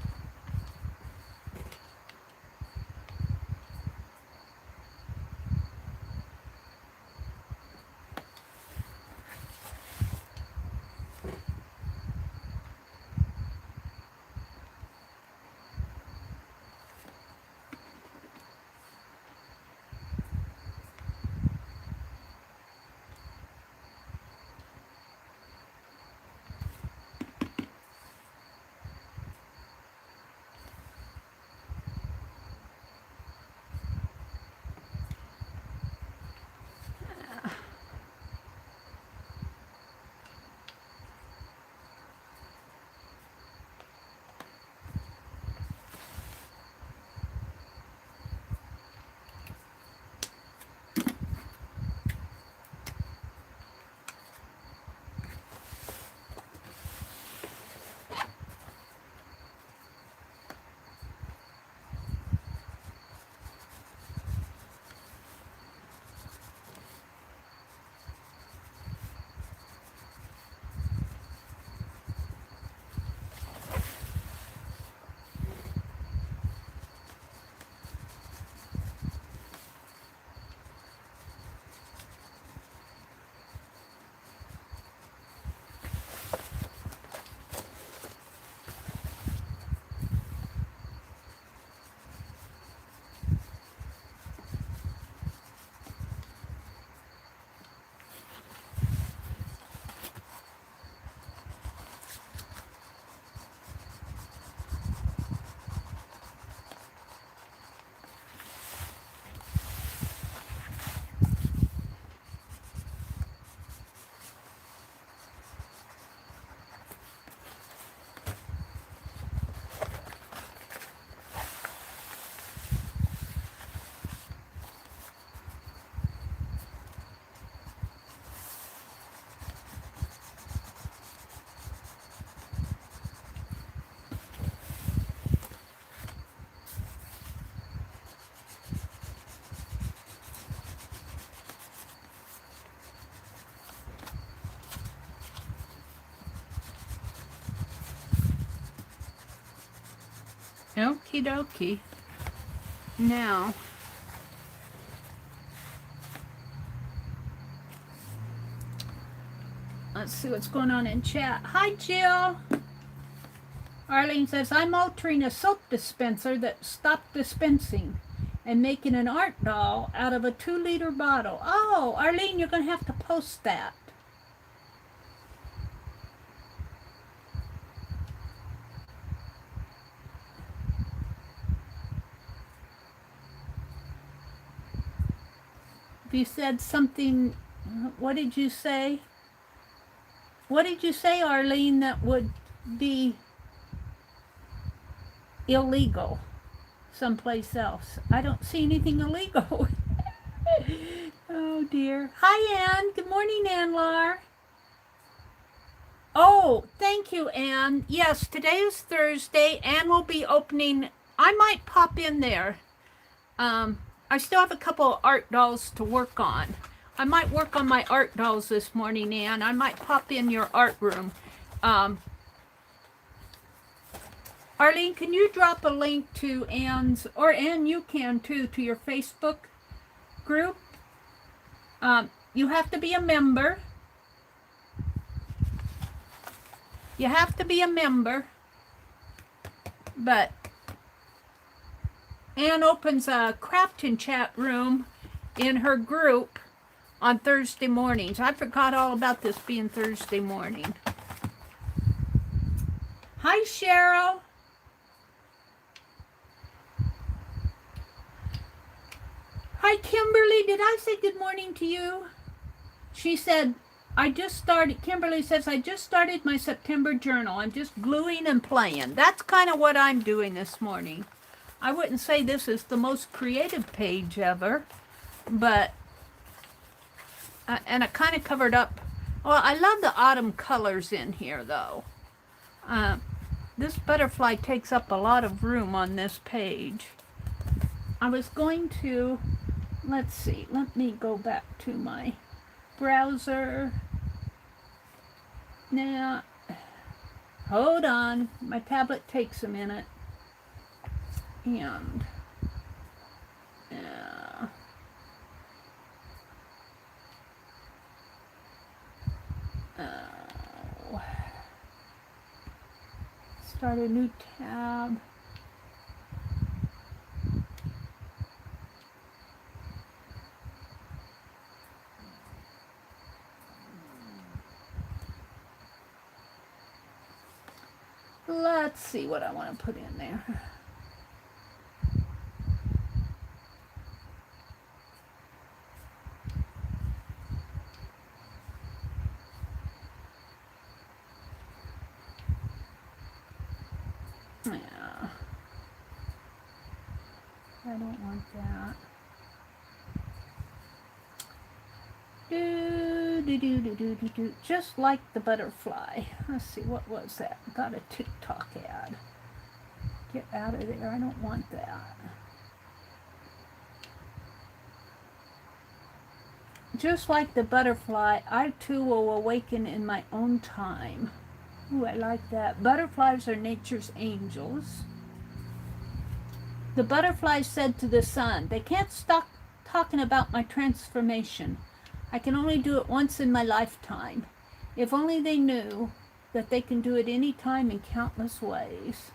Okie dokie. Now, let's see what's going on in chat. Hi, Jill. Arlene says, I'm altering a soap dispenser that stopped dispensing and making an art doll out of a 2-liter bottle. Oh, Arlene, you're going to have to post that. You said something, what did you say? What did you say, Arlene, that would be illegal someplace else? I don't see anything illegal. Oh dear. Hi, Ann. Good morning, Ann-Lar. Oh, thank you, Ann. Yes, today is Thursday. Ann will be opening. I might pop in there. I still have a couple of art dolls to work on. I might work on my art dolls this morning, Ann. I might pop in your art room. Arlene, can you drop a link to Ann's, or Ann, you can too, to your Facebook group? You have to be a member. You have to be a member. But Ann opens a crafting chat room in her group on Thursday mornings. I forgot all about this being Thursday morning. Hi, Cheryl. Hi, Kimberly. Did I say good morning to you? She said, I just started, Kimberly says, I just started my September journal. I'm just gluing and playing. That's kind of what I'm doing this morning. I wouldn't say this is the most creative page ever, but, and it kind of covered up. Well, I love the autumn colors in here, though. This butterfly takes up a lot of room on this page. I was going to, let's see, let me go back to my browser. Now, hold on, my tablet takes a minute. And, start a new tab. Let's see what I want to put in there. Yeah. I don't want that. Just like the butterfly. Let's see, what was that? Got a TikTok ad. Get out of there. I don't want that. Just like the butterfly, I too will awaken in my own time. Ooh, I like that. Butterflies are nature's angels. The butterfly said to the sun, they can't stop talking about my transformation. I can only do it once in my lifetime. If only they knew that they can do it any time in countless ways.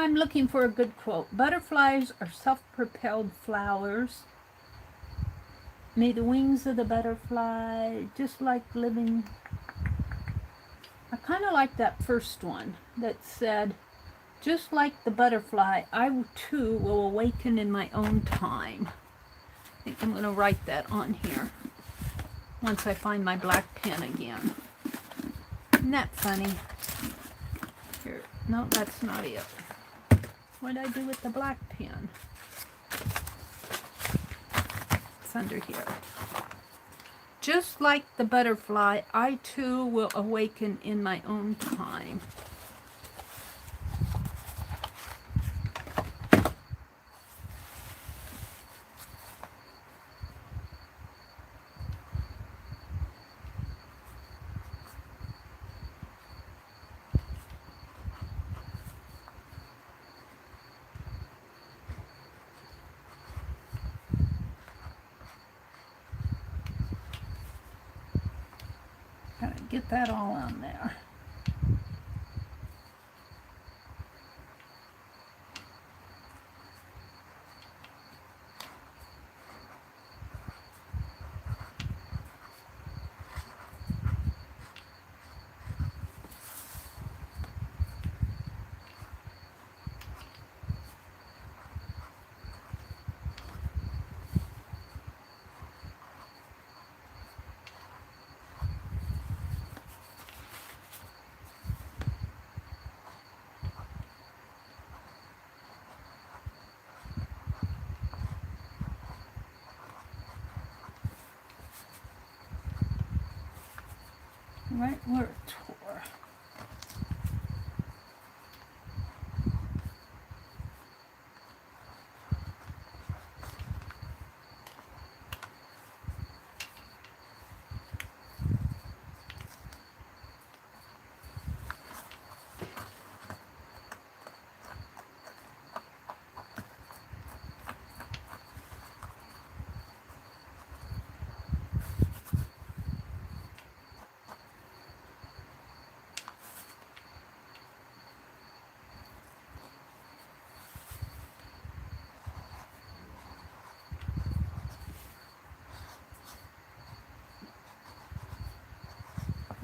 I'm looking for a good quote. Butterflies are self-propelled flowers. May the wings of the butterfly, just like living. I kind of like that first one that said, just like the butterfly, I too will awaken in my own time. I think I'm going to write that on here once I find my black pen again. Isn't that funny? Here, No, that's not it. What did I do with the black pen? It's under here. Just like the butterfly, I too will awaken in my own time. Gotta get that all on there. Right where it tore.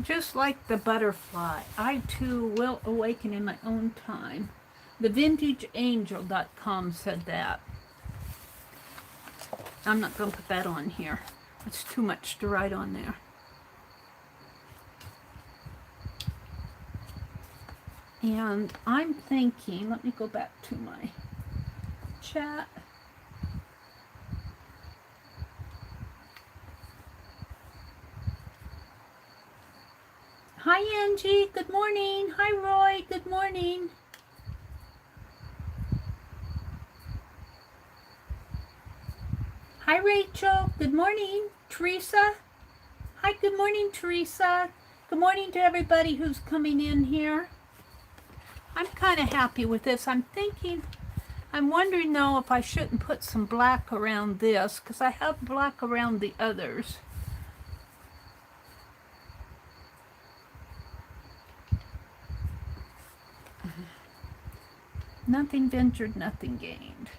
Just like the butterfly, I too will awaken in my own time. TheVintageAngel.com said that. I'm not going to put that on here. It's too much to write on there. And I'm thinking, let me go back to my chat. Hi Angie, good morning. Hi Roy, good morning. Hi Rachel, good morning. Teresa, hi, good morning Teresa. Good morning to everybody who's coming in here. I'm kind of happy with this. I'm wondering though if I shouldn't put some black around this because I have black around the others. Nothing ventured, nothing gained.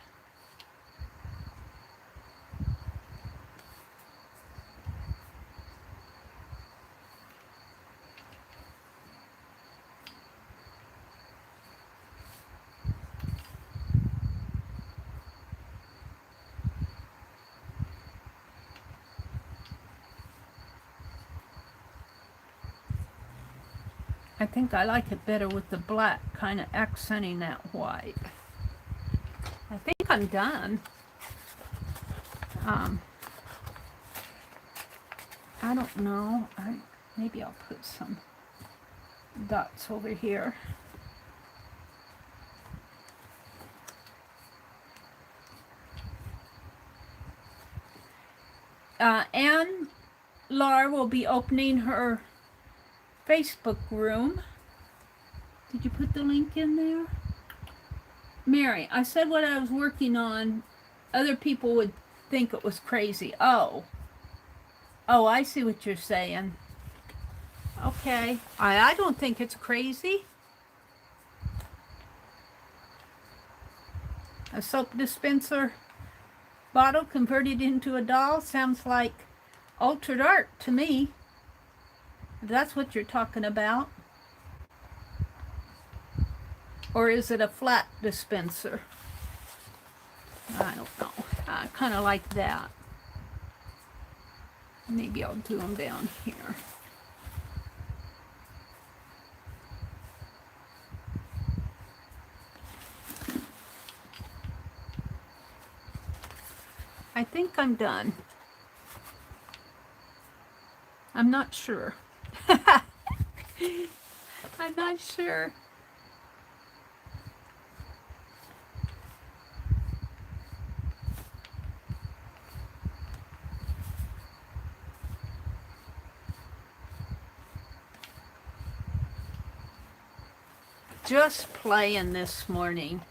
I think I like it better with the black kind of accenting that white. I think I'm done. I don't know. Maybe I'll put some dots over here. Anne Lar will be opening her Facebook room. Did you put the link in there? Mary, I said what I was working on. Other people would think it was crazy. Oh, I see what you're saying. Okay. I don't think it's crazy. A soap dispenser bottle converted into a doll sounds like altered art to me. If that's what you're talking about. Or is it a flat dispenser? I don't know. I kind of like that. Maybe I'll do them down here. I think I'm done. I'm not sure. I'm not sure. Just playing this morning.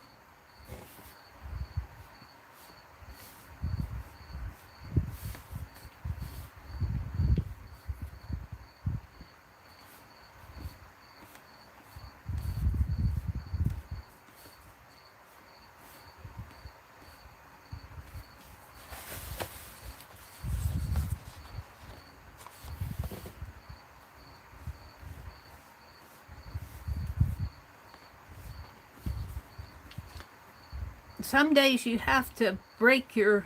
Some days you have to break your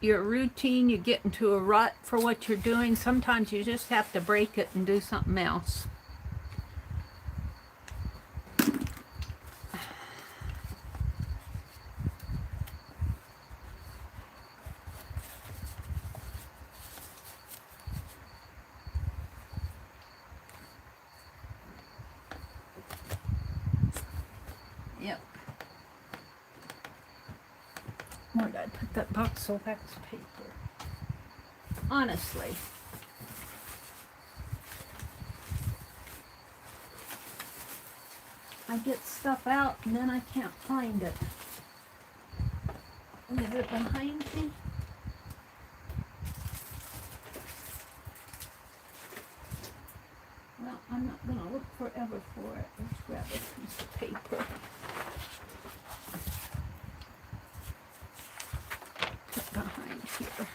routine. You get into a rut for what you're doing. Sometimes you just have to break it and do something else. Yep. Where did I put that box of wax paper? Honestly. I get stuff out and then I can't find it. Is it behind me? Well, I'm not going to look forever for it. Let's grab a piece of paper. Put behind here.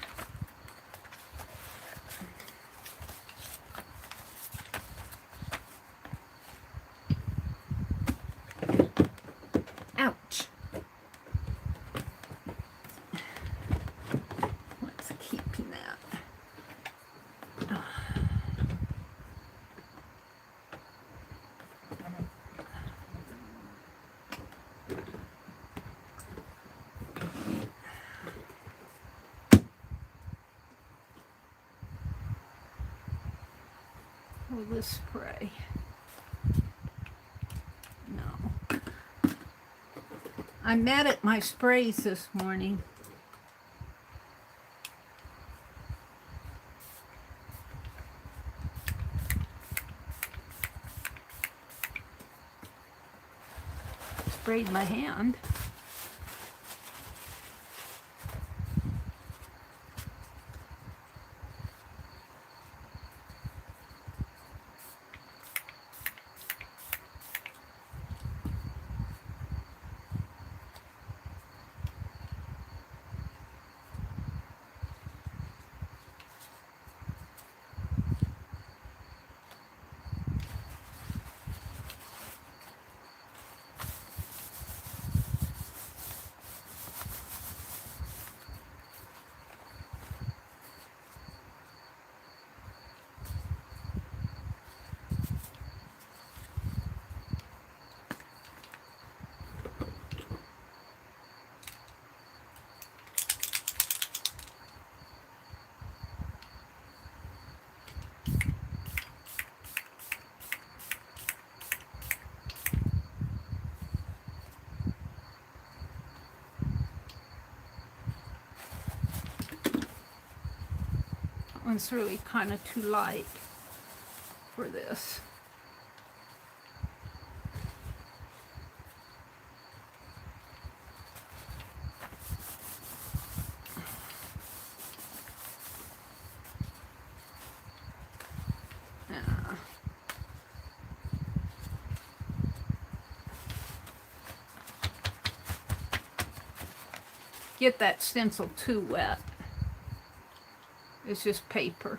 Ouch. Let's keep that. Will this spray? No. I'm mad at my sprays this morning. Sprayed my hand. One's really kind of too light for this. Get that stencil too wet. It's just paper.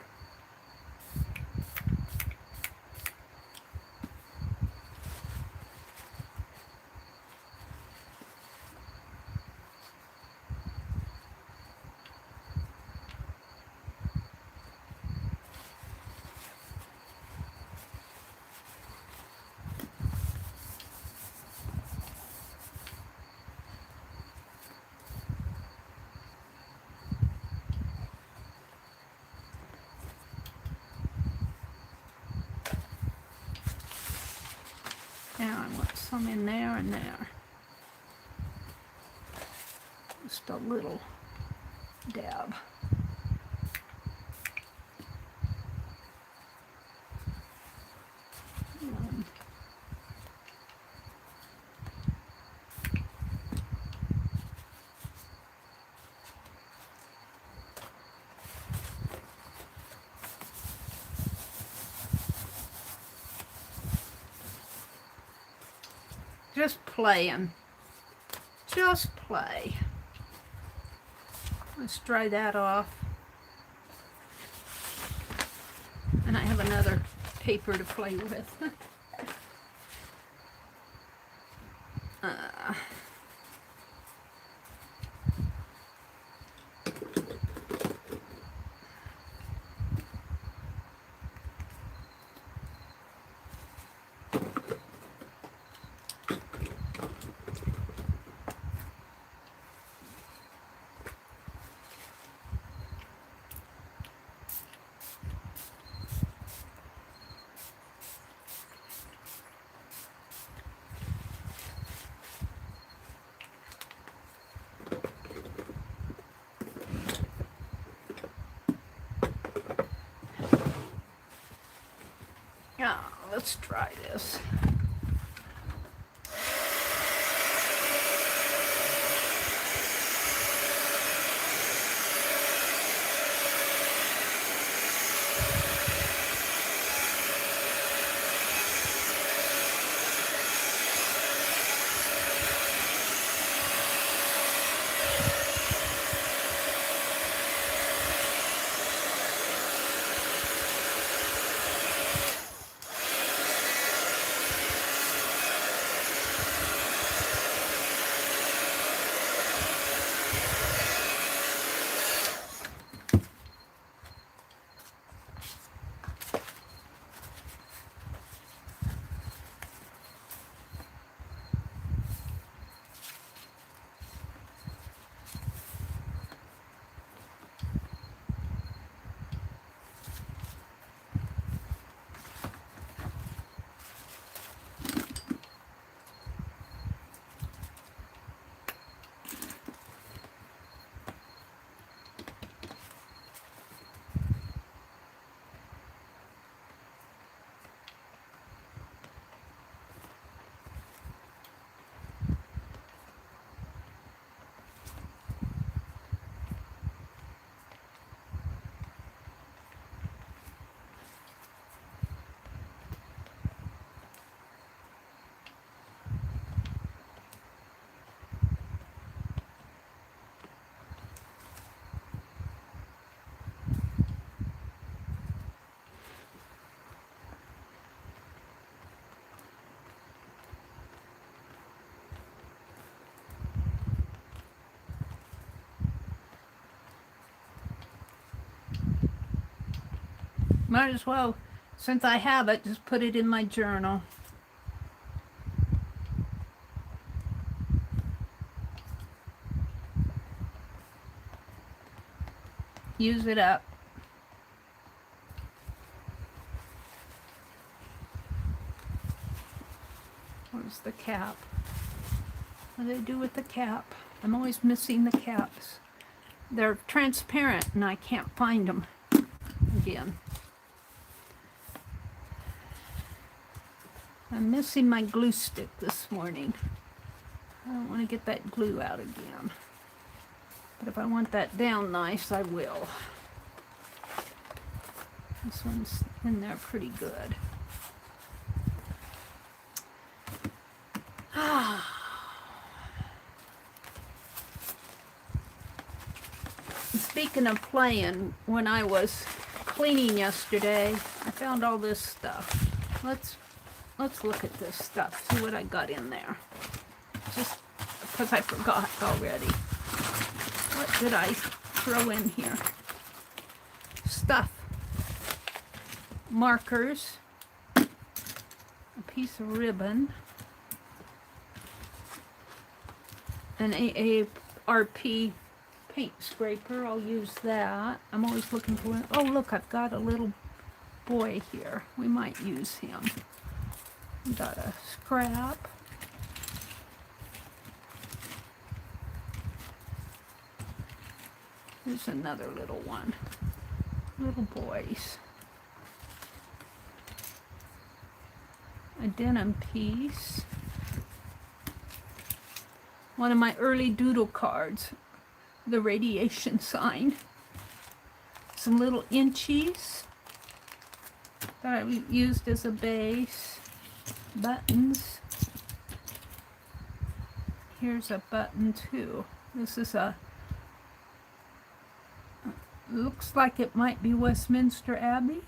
Now I want some in there and there. Just a little dab. Just playing. Just play. Let's dry that off. And I have another paper to play with. Yeah, let's try this. Might as well, since I have it, just put it in my journal. Use it up. Where's the cap? What do they do with the cap? I'm always missing the caps. They're transparent and I can't find them again. I'm missing my glue stick this morning. I don't want to get that glue out again. But if I want that down nice, I will. This one's in there pretty good. Speaking of playing, when I was cleaning yesterday, I found all this stuff. Let's look at this stuff, see what I got in there. Just because I forgot already. What did I throw in here? Stuff. Markers. A piece of ribbon. An AARP paint scraper. I'll use that. I'm always looking for one. Oh, look, I've got a little boy here. We might use him. Got a scrap. Here's another little one. Little boys. A denim piece. One of my early doodle cards. The radiation sign. Some little inchies that I used as a base. Buttons. Here's a button too. This is a, looks like it might be Westminster Abbey.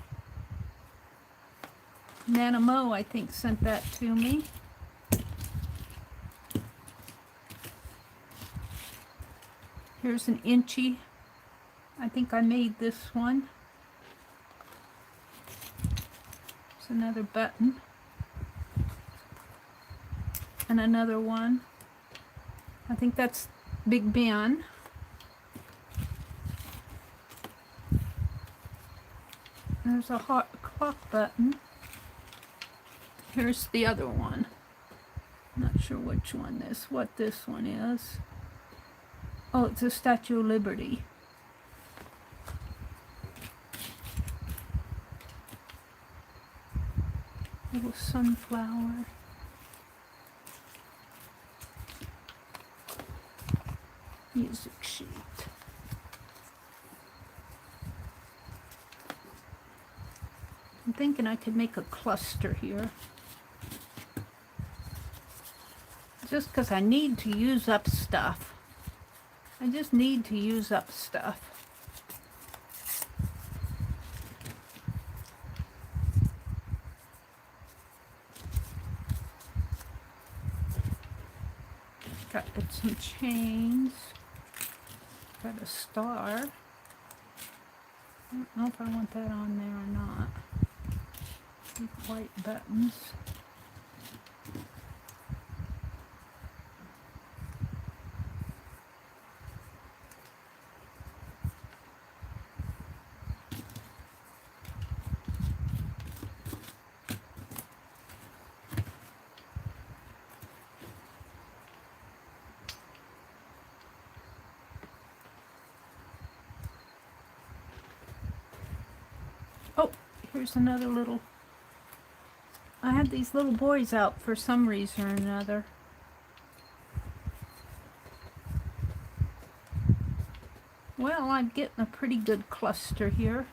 Nana Mo, I think, sent that to me. Here's an inchy. I think I made this one. It's another button. And another one. I think that's Big Ben. There's a hot clock button. Here's the other one. Not sure which one what this one is. Oh, it's a Statue of Liberty. Little sunflower. Music sheet. I'm thinking I could make a cluster here. Just because I need to use up stuff. I just need to use up stuff. Got some chains. Got a star. I don't know if I want that on there or not. Big white buttons. Oh, here's another little... I had these little boys out for some reason or another. Well, I'm getting a pretty good cluster here.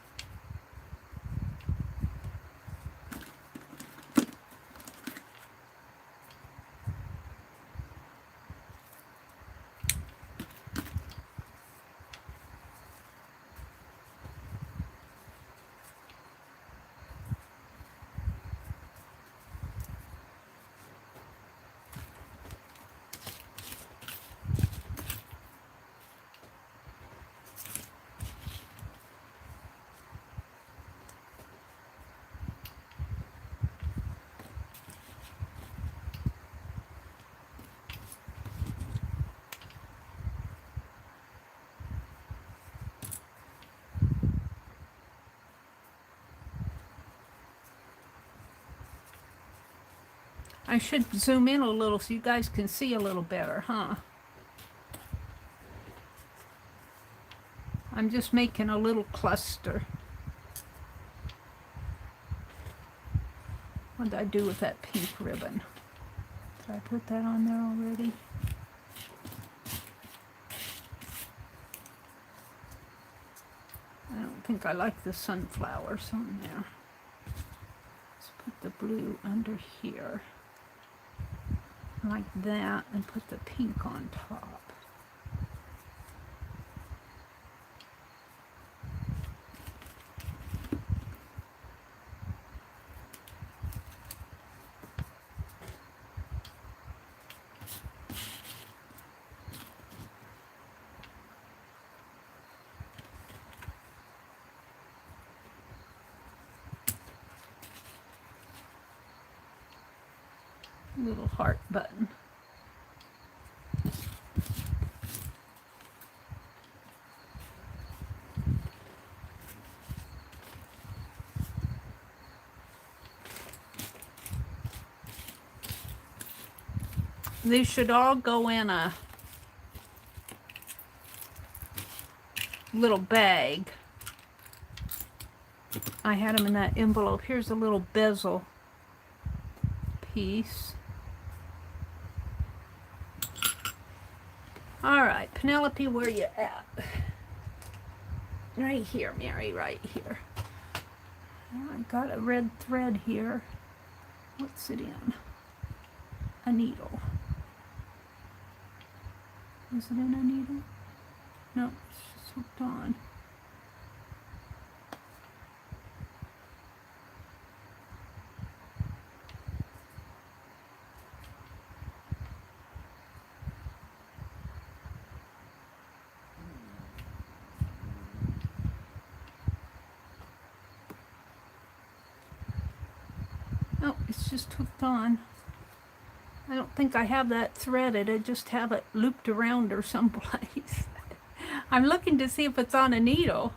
I should zoom in a little so you guys can see a little better, huh? I'm just making a little cluster. What did I do with that pink ribbon? Did I put that on there already? I don't think I like the sunflowers on there. Let's put the blue under here. Like that, and put the pink on top. Little heart button. These should all go in a little bag. I had them in that envelope. Here's a little bezel piece. All right, Penelope, where you at? Right here, Mary, right here. I've got a red thread here. What's it in? A needle. Is it in a needle? No, it's just hooked on. Oh, it's just hooked on. I don't think I have that threaded. I just have it looped around or someplace. I'm looking to see if it's on a needle.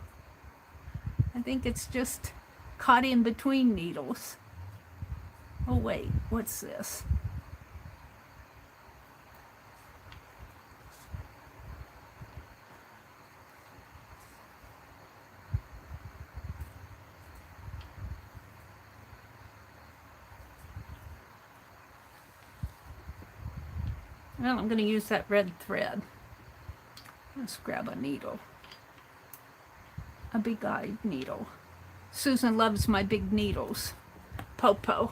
I think it's just caught in between needles. Oh wait, what's this? Well, I'm going to use that red thread. Let's grab a needle. A big-eyed needle. Susan loves my big needles. Popo.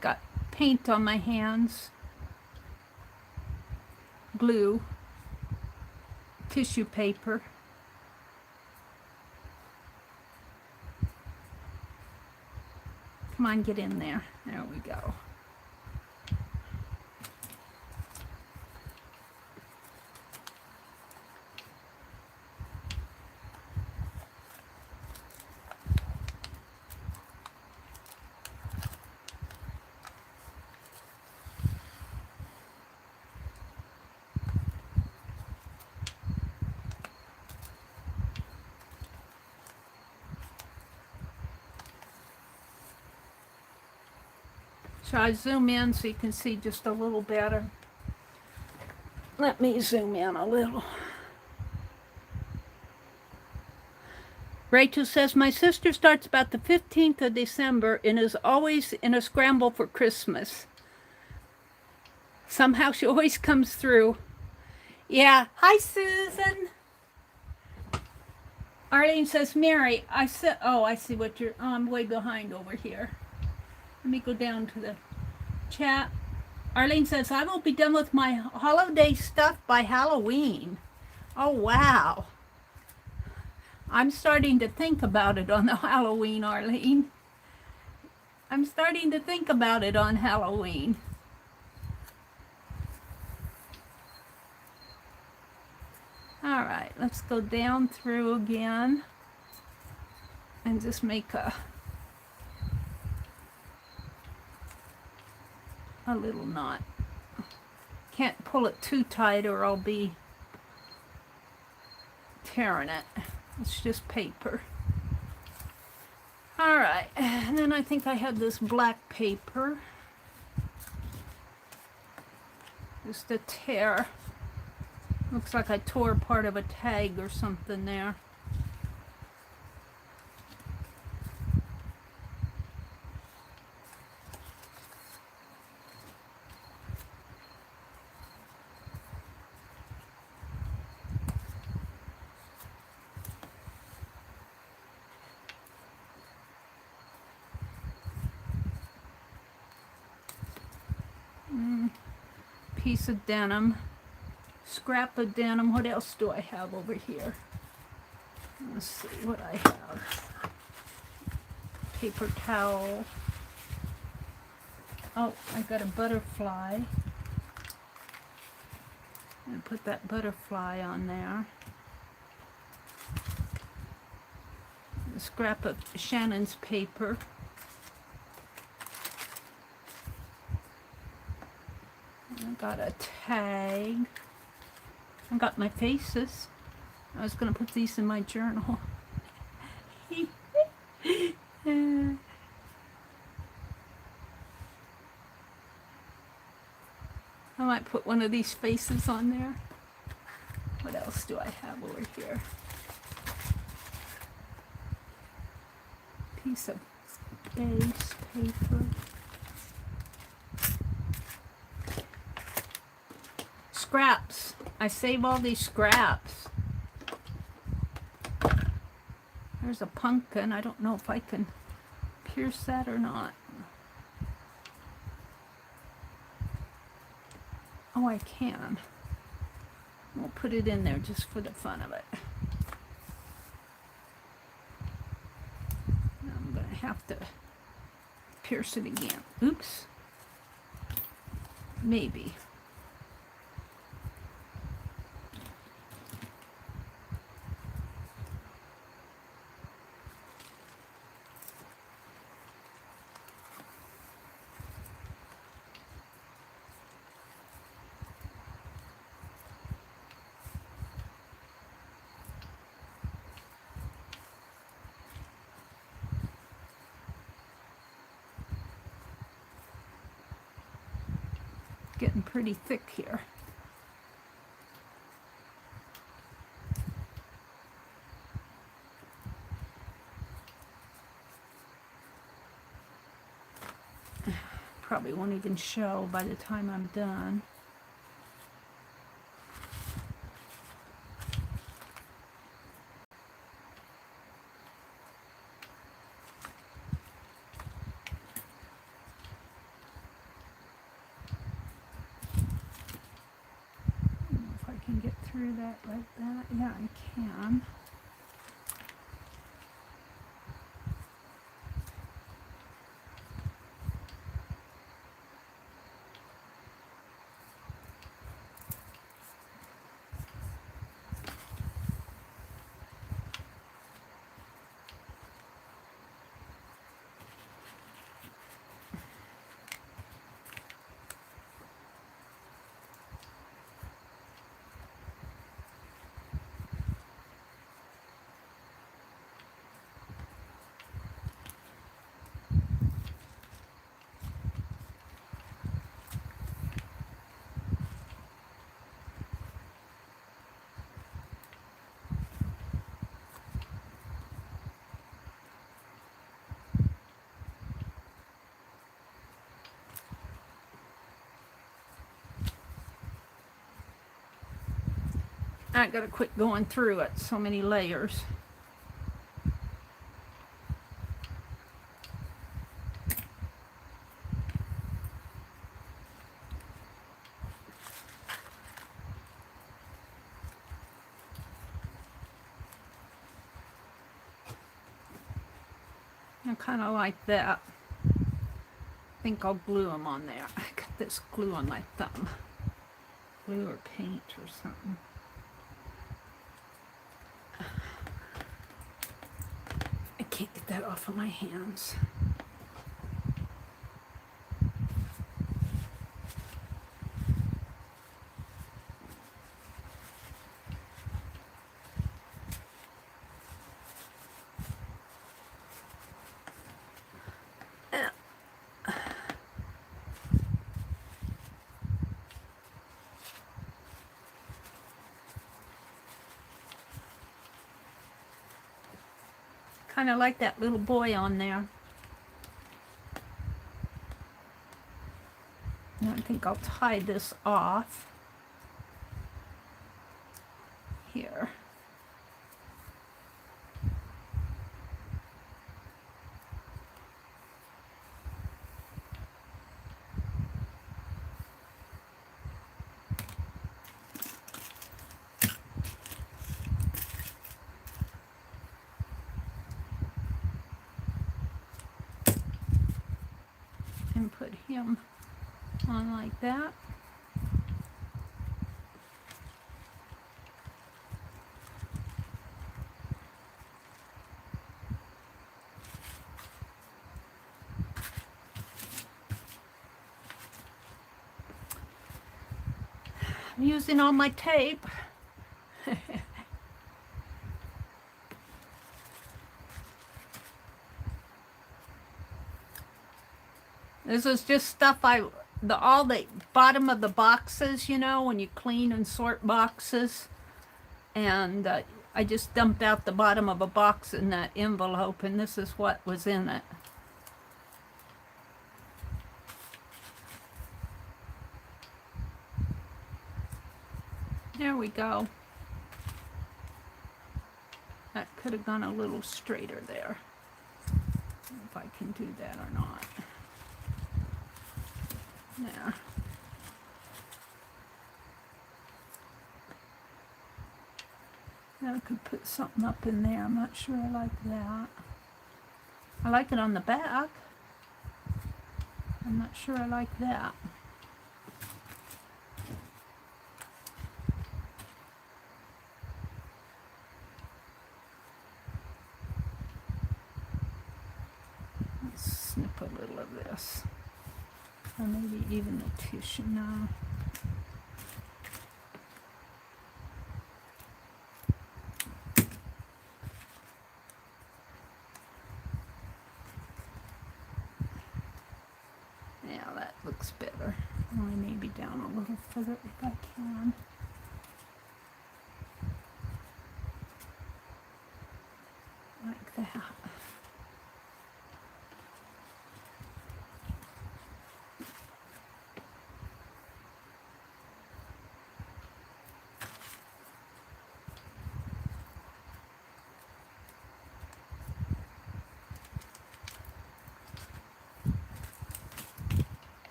Got paint on my hands. Glue. Tissue paper. Come on, get in there. There we go. Should I zoom in so you can see just a little better? Let me zoom in a little. Rachel says, my sister starts about the 15th of December and is always in a scramble for Christmas. Somehow she always comes through. Yeah. Hi, Susan. Arlene says, Mary, I said, oh, I see what you're, I'm way behind over here. Let me go down to the chat. Arlene says, I will be done with my holiday stuff by Halloween. Oh, wow. I'm starting to think about it on the Halloween, Arlene. I'm starting to think about it on Halloween. All right, let's go down through again and just make a little knot. Can't pull it too tight or I'll be tearing it. It's just paper. All right, and then I think I have this black paper. Just a tear. Looks like I tore part of a tag or something there. Piece of denim, scrap of denim. What else do I have over here? Let's see what I have. Paper towel. Oh, I got a butterfly. And put that butterfly on there. A scrap of Shannon's paper. I got a tag. I got my faces. I was going to put these in my journal. I might put one of these faces on there. What else do I have over here? Piece of base paper. Scraps. I save all these scraps. There's a pumpkin. I don't know if I can pierce that or not. Oh, I can. We'll put it in there just for the fun of it. I'm going to have to pierce it again. Oops. Maybe. Getting pretty thick here. Probably won't even show by the time I'm done. That like that. Yeah, I can. I gotta quit going through it. So many layers. I kind of like that. I think I'll glue them on there. I got this glue on my thumb. Glue or paint or something. I can't get that off of my hands. Kind of like that little boy on there. And I think I'll tie this off here. And put him on like that. I'm using all my tape. This is just stuff all the bottom of the boxes, you know, when you clean and sort boxes. And I just dumped out the bottom of a box in that envelope, and this is what was in it. There we go. That could have gone a little straighter there. If I can do that or not. There. Now I could put something up in there. I'm not sure I like that. I like it on the back. I'm not sure I like that. Snip a little of this, or maybe even the tissue now. Yeah, that looks better. Only maybe down a little further if I can. Like that.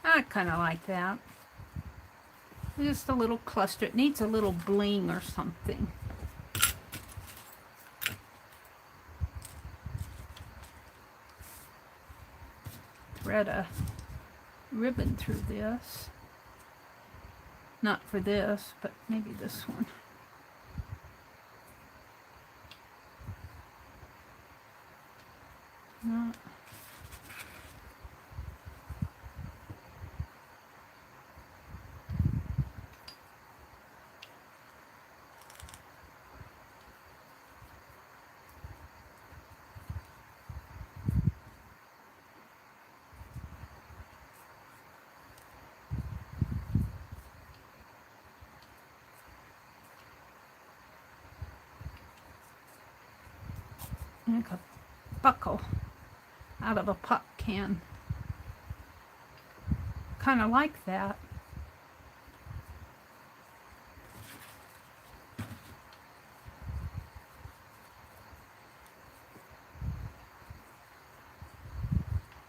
I kind of like that. Just a little cluster. It needs a little bling or something. Thread a ribbon through this. Not for this, but maybe this one. No. Like a buckle out of a pop can. Kind of like that.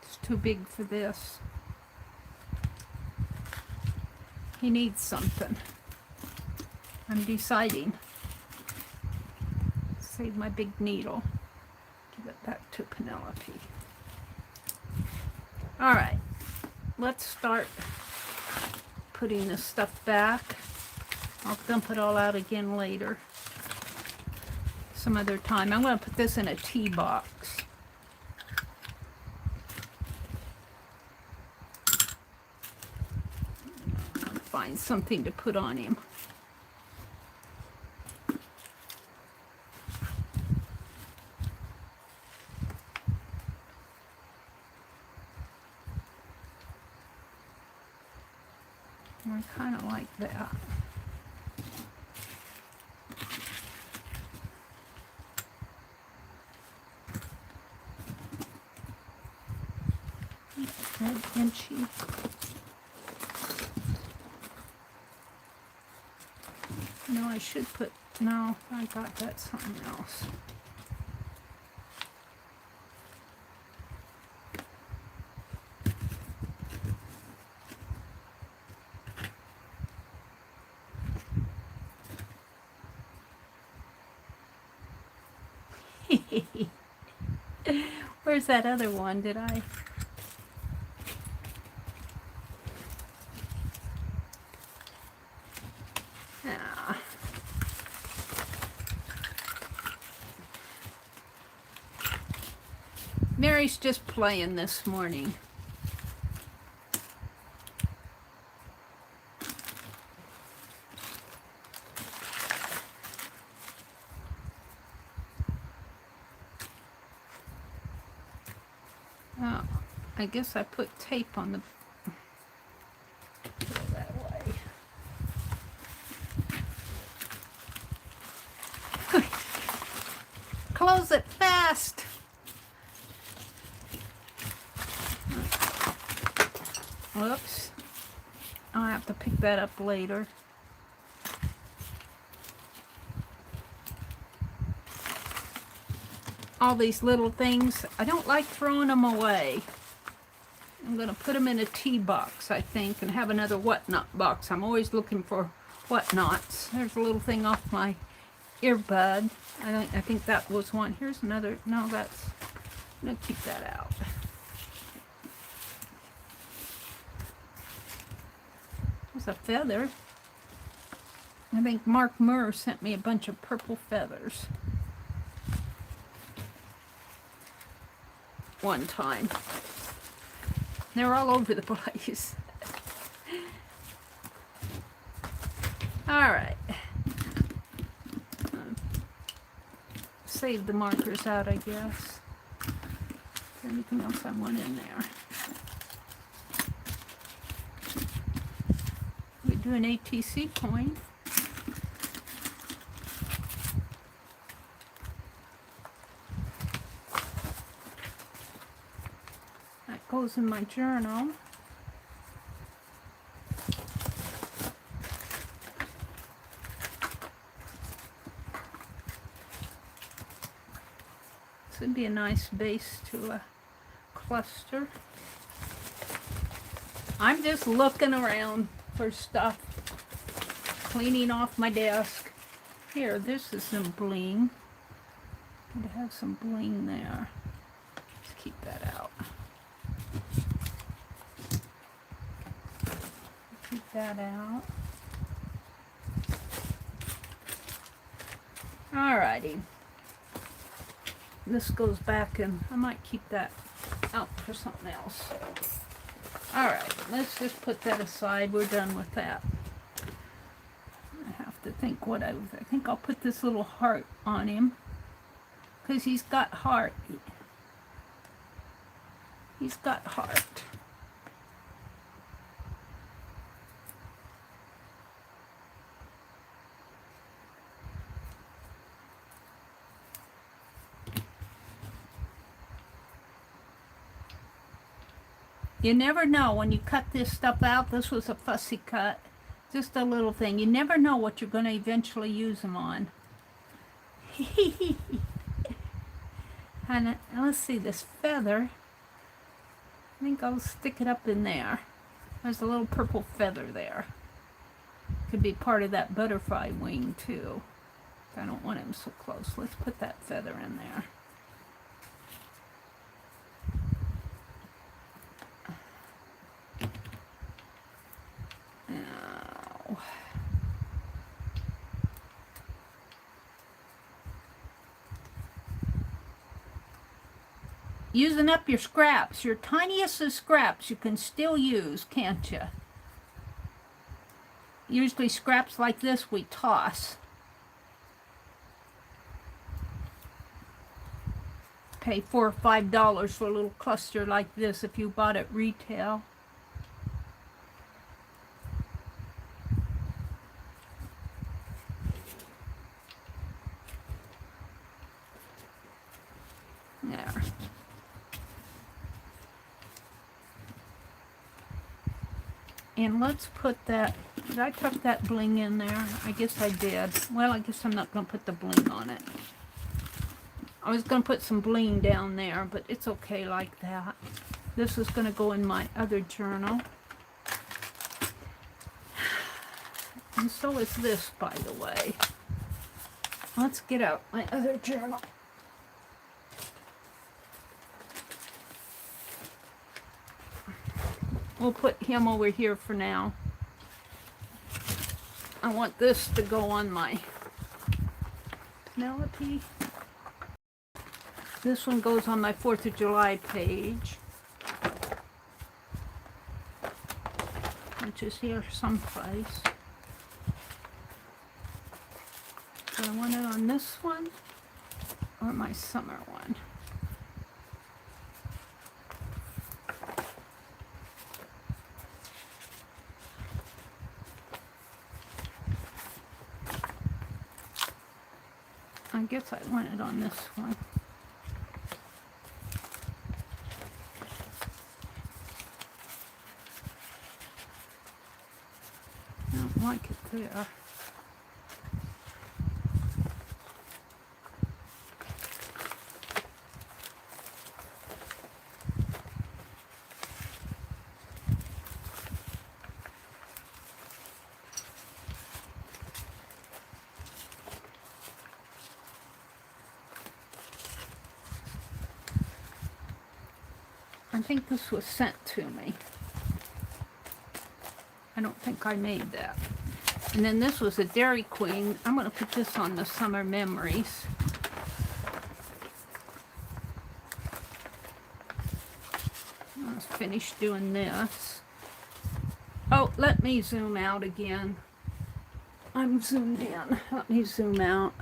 It's too big for this. He needs something. I'm deciding. Save my big needle. Give it back to Penelope. All right, let's start putting this stuff back. I'll dump it all out again later, some other time. I'm going to put this in a tea box. I'll find something to put on him. I kind of like that. Red inchy. No, I should put, no, I got that something else. Where's that other one? Did I? Mary's just playing this morning. Oh, I guess I put tape on the... Go that way. Close it fast. Whoops. I'll have to pick that up later. All these little things, I don't like throwing them away. I'm going to put them in a tea box, I think, and have another whatnot box. I'm always looking for whatnots. There's a little thing off my earbud. I think that was one. Here's another. No, that's... I'm going to keep that out. There's a feather. I think Mark Murr sent me a bunch of purple feathers one time. They're all over the place. All right. Save the markers out, I guess. Anything else I want in there? We do an ATC coin. That goes in my journal. This would be a nice base to a cluster. I'm just looking around for stuff, cleaning off my desk. Here, this is some bling. It has some bling there. Let's keep that out. Keep that out. Alrighty. This goes back, and I might keep that out for something else. Alright, let's just put that aside. We're done with that. I have to think what I think I'll put this little heart on him, because he's got heart. He's got heart. You never know when you cut this stuff out. This was a fussy cut. Just a little thing. You never know what you're going to eventually use them on. And let's see, this feather. I think I'll stick it up in there. There's a little purple feather there. Could be part of that butterfly wing too. I don't want him so close. Let's put that feather in there. Using up your scraps, your tiniest of scraps you can still use, can't you? Usually scraps like this we toss. Pay $4 or $5 for a little cluster like this if you bought it retail. There. And let's put that, did I tuck that bling in there? I guess I did. Well, I guess I'm not going to put the bling on it. I was going to put some bling down there, but it's okay like that. This is going to go in my other journal. And so is this, by the way. Let's get out my other journal. We'll put him over here for now. I want this to go on my Penelope. This one goes on my 4th of July page, which is here someplace. Do I want it on this one or my summer one? I guess I want it on this one. I don't like it there. I think this was sent to me. I don't think I made that. And then this was a Dairy Queen. I'm going to put this on the Summer Memories. Let's finish doing this. Oh, let me zoom out again. I'm zoomed in. Let me zoom out.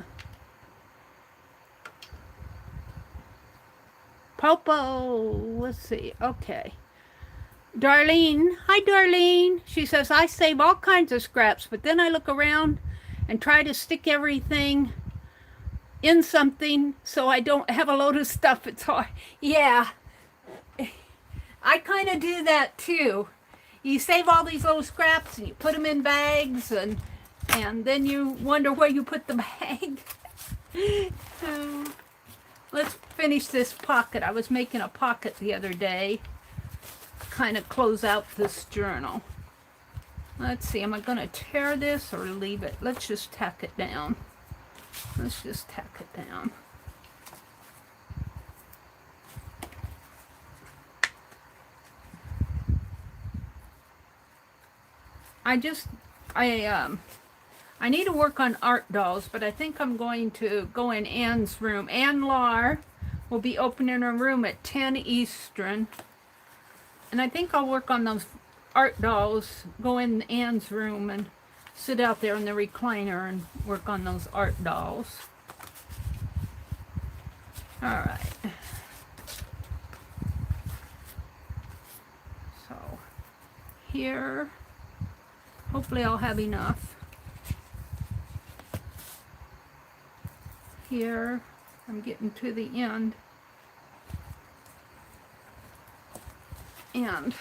Popo, let's see, okay. Darlene, hi Darlene. She says, I save all kinds of scraps, but then I look around and try to stick everything in something so I don't have a load of stuff. It's hard. Yeah, I kind of do that too. You save all these little scraps and you put them in bags and then you wonder where you put the bag. Let's finish this pocket. I was making a pocket the other day, kind of close out this journal. Let's see, am I going to tear this or leave it? Let's just tack it down. Let's just tack it down. I need to work on art dolls, but I think I'm going to go in Anne's room. Anne Lar will be opening her room at 10 Eastern. And I think I'll work on those art dolls, go in Anne's room and sit out there in the recliner and work on those art dolls. All right. So here, hopefully I'll have enough. Here, I'm getting to the end. And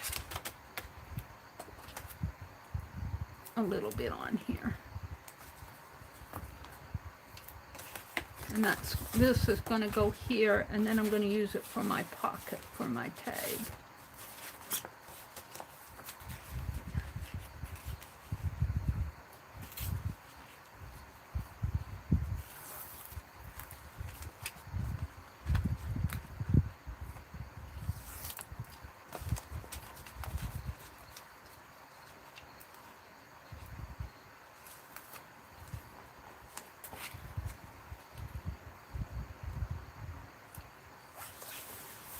a little bit on here. And this is going to go here, and then I'm going to use it for my pocket, for my tag.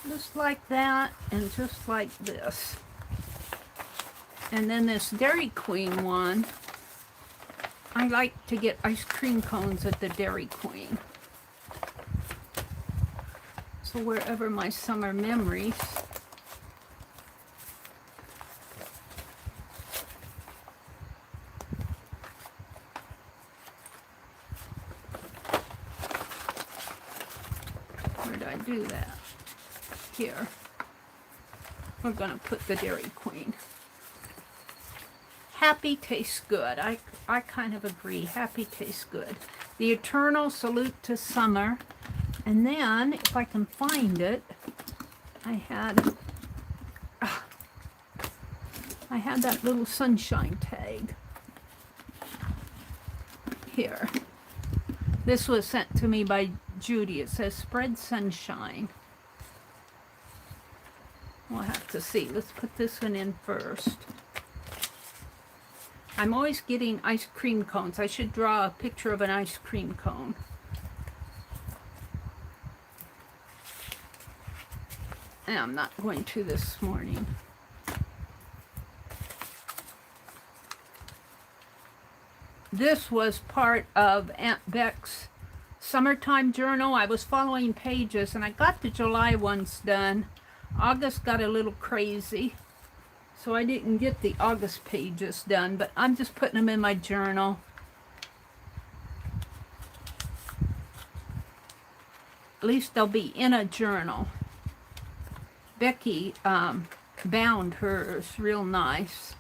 Just like that, and just like this. And then this Dairy Queen one, I like to get ice cream cones at the Dairy Queen. So wherever my summer memories. Where did I do that? Here, we're going to put the Dairy Queen. Happy tastes good. I kind of agree. Happy tastes good. The Eternal Salute to Summer. And then, if I can find it, I had that little sunshine tag. Here. This was sent to me by Judy. It says, Spread Sunshine. We'll have to see. Let's put this one in first. I'm always getting ice cream cones. I should draw a picture of an ice cream cone. I'm not going to this morning. This was part of Aunt Beck's summertime journal. I was following pages, and I got the July ones done. August got a little crazy, so I didn't get the August pages done, but I'm just putting them in my journal. At least they'll be in a journal. Becky bound hers real nice.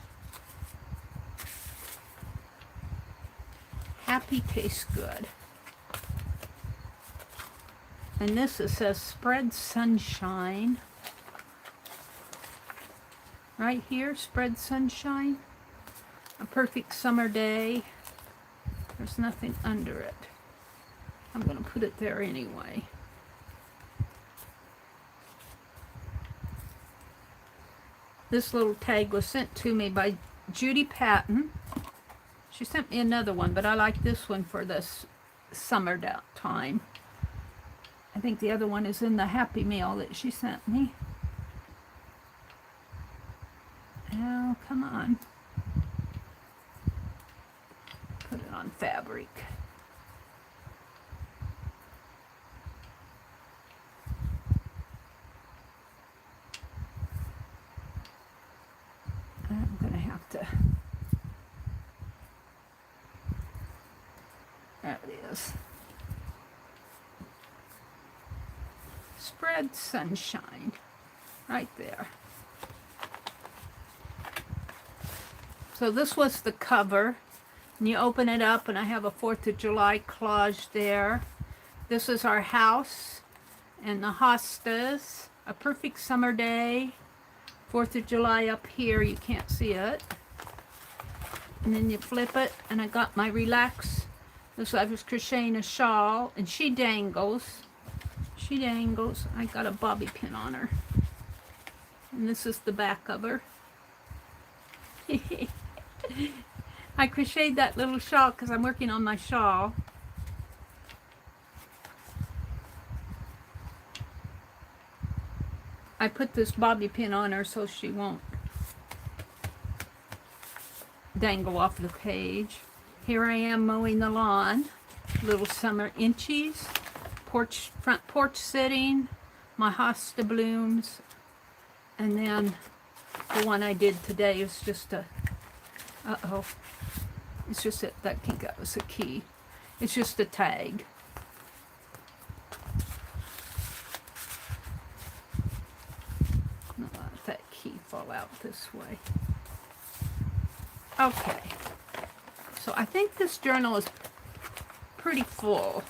Happy tastes good. And this, it says spread sunshine. Right here, spread sunshine. A perfect summer day. There's nothing under it. I'm going to put it there anyway. This little tag was sent to me by Judy Patton. She sent me another one, but I like this one for this summer time. I think the other one is in the Happy Meal that she sent me. Oh, come on. Put it on fabric. I'm going to have to... There it is. Spread sunshine. Right there. So this was the cover. And you open it up, and I have a 4th of July collage there. This is our house and the hostas. A perfect summer day. 4th of July up here. You can't see it. And then you flip it, and I got my relax. This, I was crocheting a shawl, and she dangles. She dangles. I got a bobby pin on her. And this is the back of her. I crocheted that little shawl because I'm working on my shawl. I put this bobby pin on her so she won't dangle off the page. Here I am mowing the lawn. Little summer inchies. Front porch sitting. My hosta blooms. And then the one I did today is just a... Uh-oh. It's just that I think that was a key. It's just a tag. Not let that key fall out this way. Okay. So I think this journal is pretty full.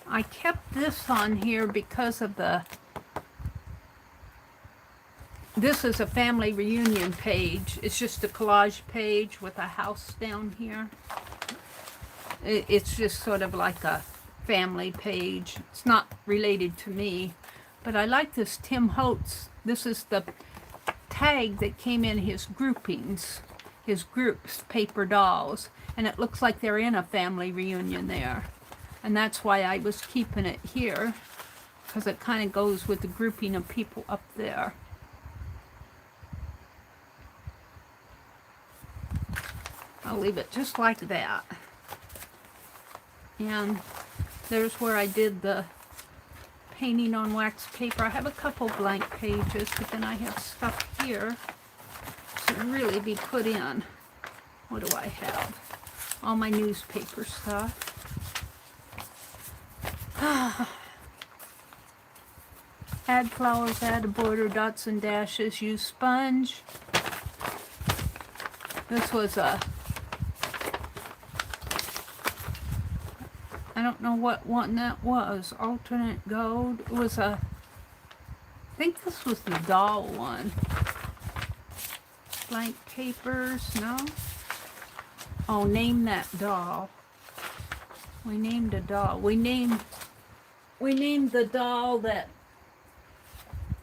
I kept this on here because of the... This is a family reunion page. It's just a collage page with a house down here. It's just sort of like a family page. It's not related to me. But I like this Tim Holtz. This is the tag that came in his groupings. His groups, paper dolls. And it looks like they're in a family reunion there. And that's why I was keeping it here. Because it kind of goes with the grouping of people up there. I'll leave it just like that. And there's where I did the painting on wax paper. I have a couple blank pages, but then I have stuff here to really be put in. What do I have? All my newspaper stuff. Add flowers, add a border, dots and dashes, use sponge. This was a... I don't know what one that was. Alternate gold. It was a... I think this was the doll one. Blank papers, no? Oh, name that doll. We named a doll. We named the doll that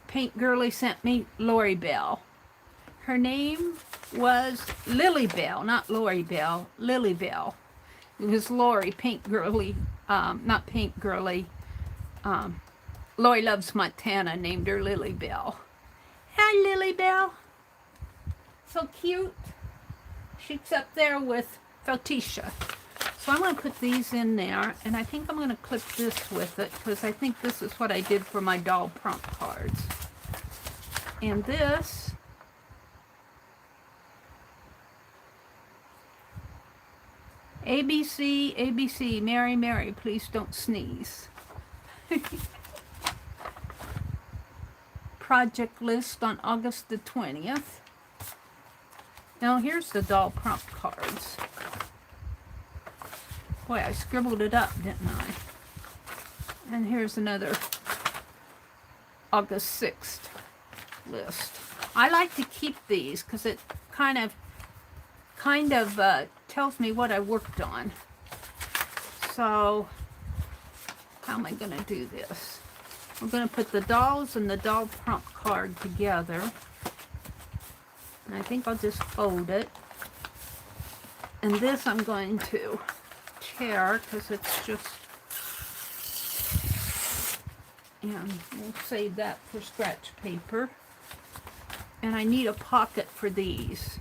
Paint Girly sent me, Lori Bell. Her name was Lily Bell, not Lori Bell, Lily Bell. It was Lori, Paint Girly, not paint girly. Lori Loves Montana named her Lily Bell. Hi, Lily Bell. So cute. She's up there with Felticia. So I'm going to put these in there, and I think I'm going to clip this with it, because I think this is what I did for my doll prompt cards. And this, ABC, ABC, Mary, Mary, please don't sneeze. Project list on August the 20th. Now here's the doll prompt cards. Boy, I scribbled it up, didn't I? And here's another August 6th list. I like to keep these because it kind of tells me what I worked on. So, how am I going to do this? I'm going to put the dolls and the doll prompt card together. And I think I'll just fold it. And this I'm going to tear because it's just, and we'll save that for scratch paper. And I need a pocket for these.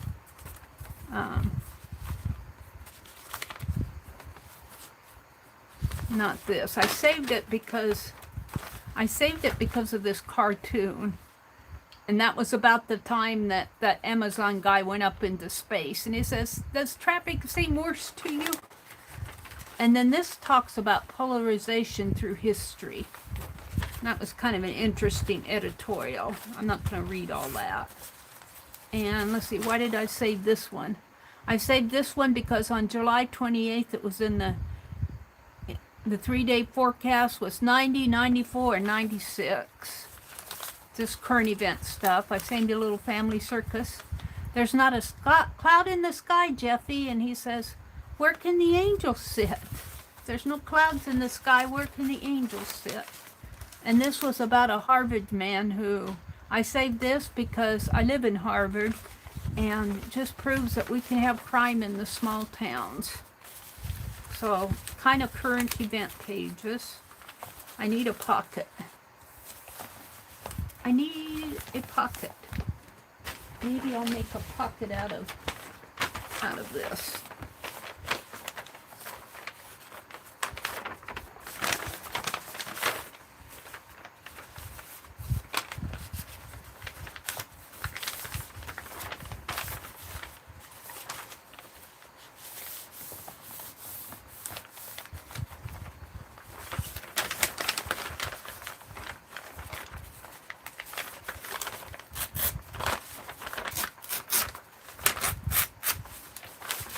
Not this. I saved it because of this cartoon. And that was about the time that Amazon guy went up into space. And he says, does traffic seem worse to you? And then this talks about polarization through history. And that was kind of an interesting editorial. I'm not going to read all that. And let's see, why did I save this one? I saved this one because on July 28th, it was in the 3-day forecast was 90, 94, and 96. This current event stuff. I saved a little family circus. There's not a cloud in the sky, Jeffy. And he says, where can the angels sit? If there's no clouds in the sky, where can the angels sit? And this was about a Harvard man who, I saved this because I live in Harvard, and it just proves that we can have crime in the small towns. So, kind of current event pages. I need a pocket. I need a pocket. Maybe I'll make a pocket out of this.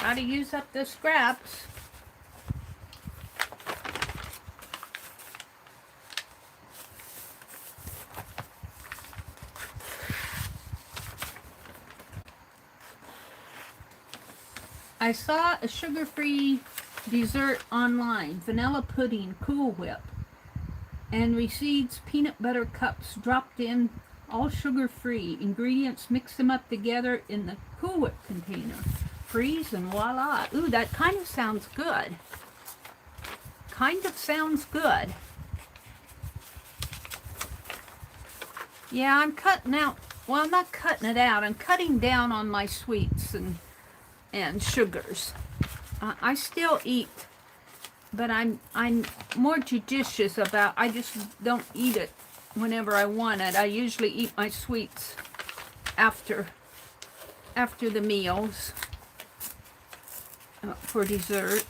Got to use up the scraps. I saw a sugar-free dessert online, vanilla pudding, Cool Whip, and recedes peanut butter cups dropped in, all sugar-free. Ingredients, mix them up together in the Cool Whip container. Freeze and voila. Ooh, that kind of sounds good. Kind of sounds good. Yeah, I'm cutting out, well, I'm not cutting it out. I'm cutting down on my sweets and sugars. I still eat, but I'm more judicious about, I just don't eat it whenever I want it. I usually eat my sweets after the meals. For dessert.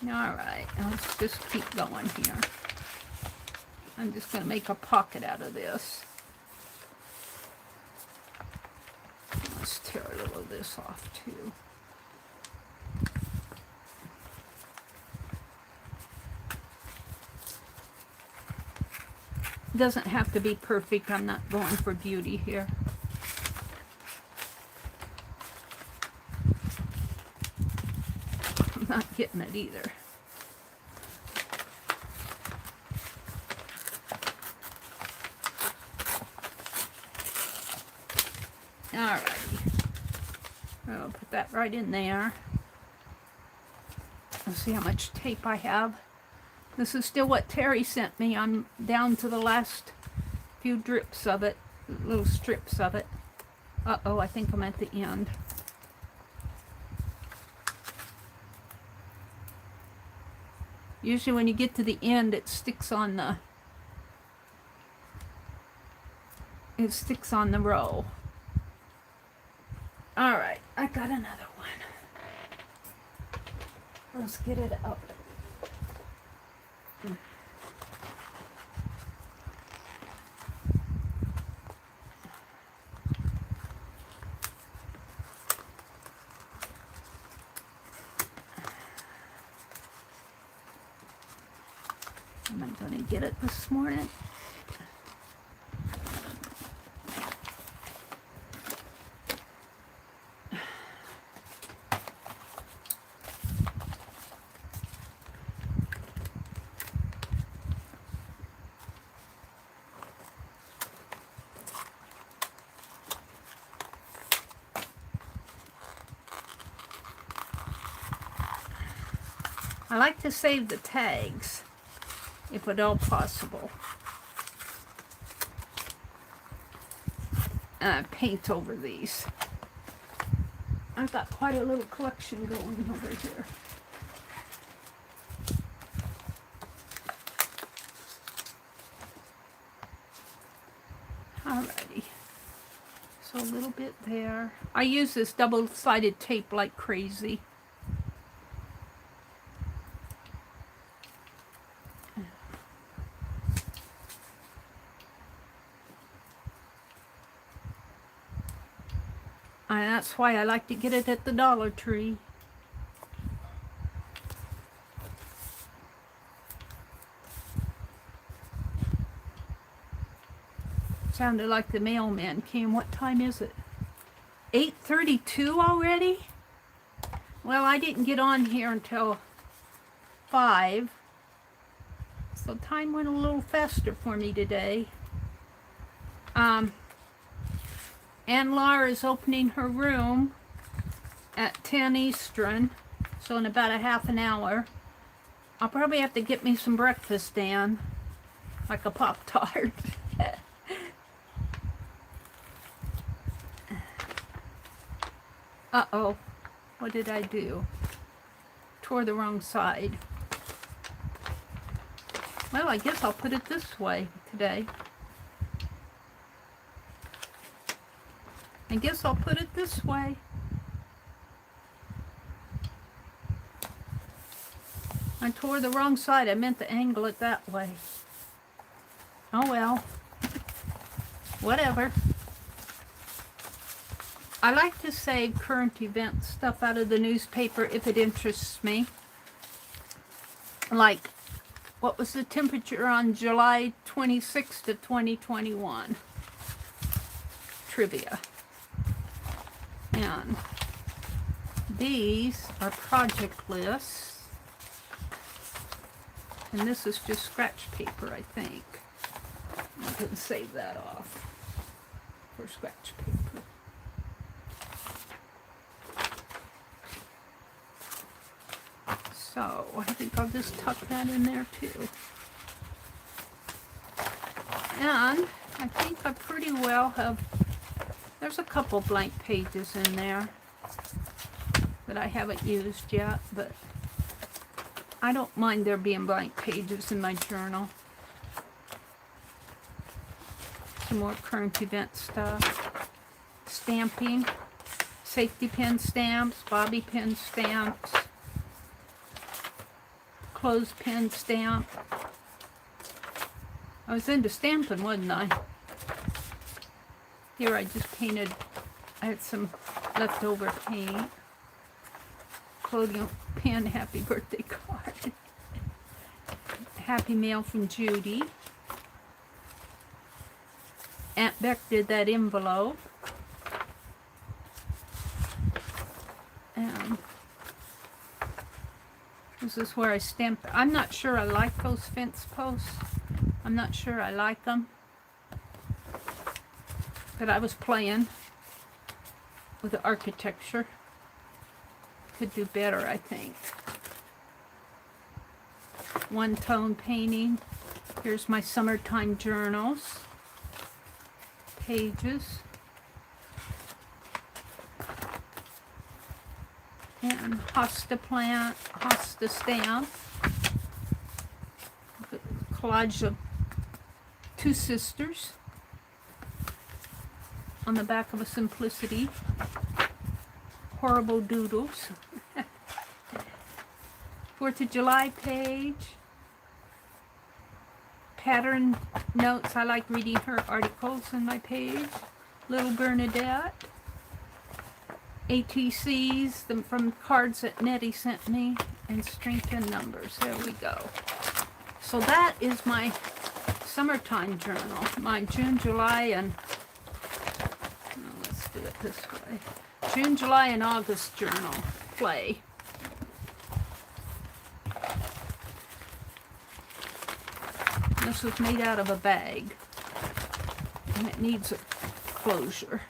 Alright, let's just keep going here. I'm just going to make a pocket out of this. Let's tear a little of this off too. It doesn't have to be perfect. I'm not going for beauty here. Not getting it either. Alrighty. I'll put that right in there. see how much tape I have. This is still what Terry sent me. I'm down to the last few drips of it, little strips of it. Uh-oh, I think I'm at the end. Usually when you get to the end, it sticks on the row. All right, I got another one. Let's get it up. Am I going to get it this morning? I like to save the tags, if at all possible. And I paint over these. I've got quite a little collection going over here. Alrighty. So a little bit there. I use this double-sided tape like crazy. And that's why I like to get it at the Dollar Tree. Sounded like the mailman came. What time is it? 8:32 already? Well, I didn't get on here until 5. So time went a little faster for me today. Ann Laura is opening her room at 10 Eastern, so in about a half an hour. I'll probably have to get me some breakfast, Dan, like a Pop-Tart. Uh-oh, what did I do? Tore the wrong side. Well, I guess I'll put it this way today. I guess I'll put it this way. I tore the wrong side. I meant to angle it that way. Oh well. Whatever. I like to save current event stuff out of the newspaper if it interests me. Like, what was the temperature on July 26th of 2021? Trivia. And these are project lists. And this is just scratch paper, I think. I can save that off for scratch paper. So I think I'll just tuck that in there too. And I think I pretty well have, there's a couple blank pages in there that I haven't used yet, but I don't mind there being blank pages in my journal. Some more current event stuff. Stamping, safety pin stamps, bobby pin stamps, clothespin stamp. I was into stamping, wasn't I? Here I just painted, I had some leftover paint. Colonial pin, happy birthday card. Happy mail from Judy. Aunt Beck did that envelope. And this is where I stamped. I'm not sure I like those fence posts. I'm not sure I like them. But I was playing with the architecture. Could do better, I think. one-tone painting. Here's my summertime journals. Pages. And hosta plant, hosta stamp. Collage of two sisters on the back of a Simplicity. Horrible doodles. 4th of July page. Pattern notes. I like reading her articles on my page. Little Bernadette. ATCs from cards that Nettie sent me, and strength in numbers. There we go. So that is my summertime journal. My June, July, and let's do it this way. June, July, and August journal. Play. This was made out of a bag, and it needs a closure.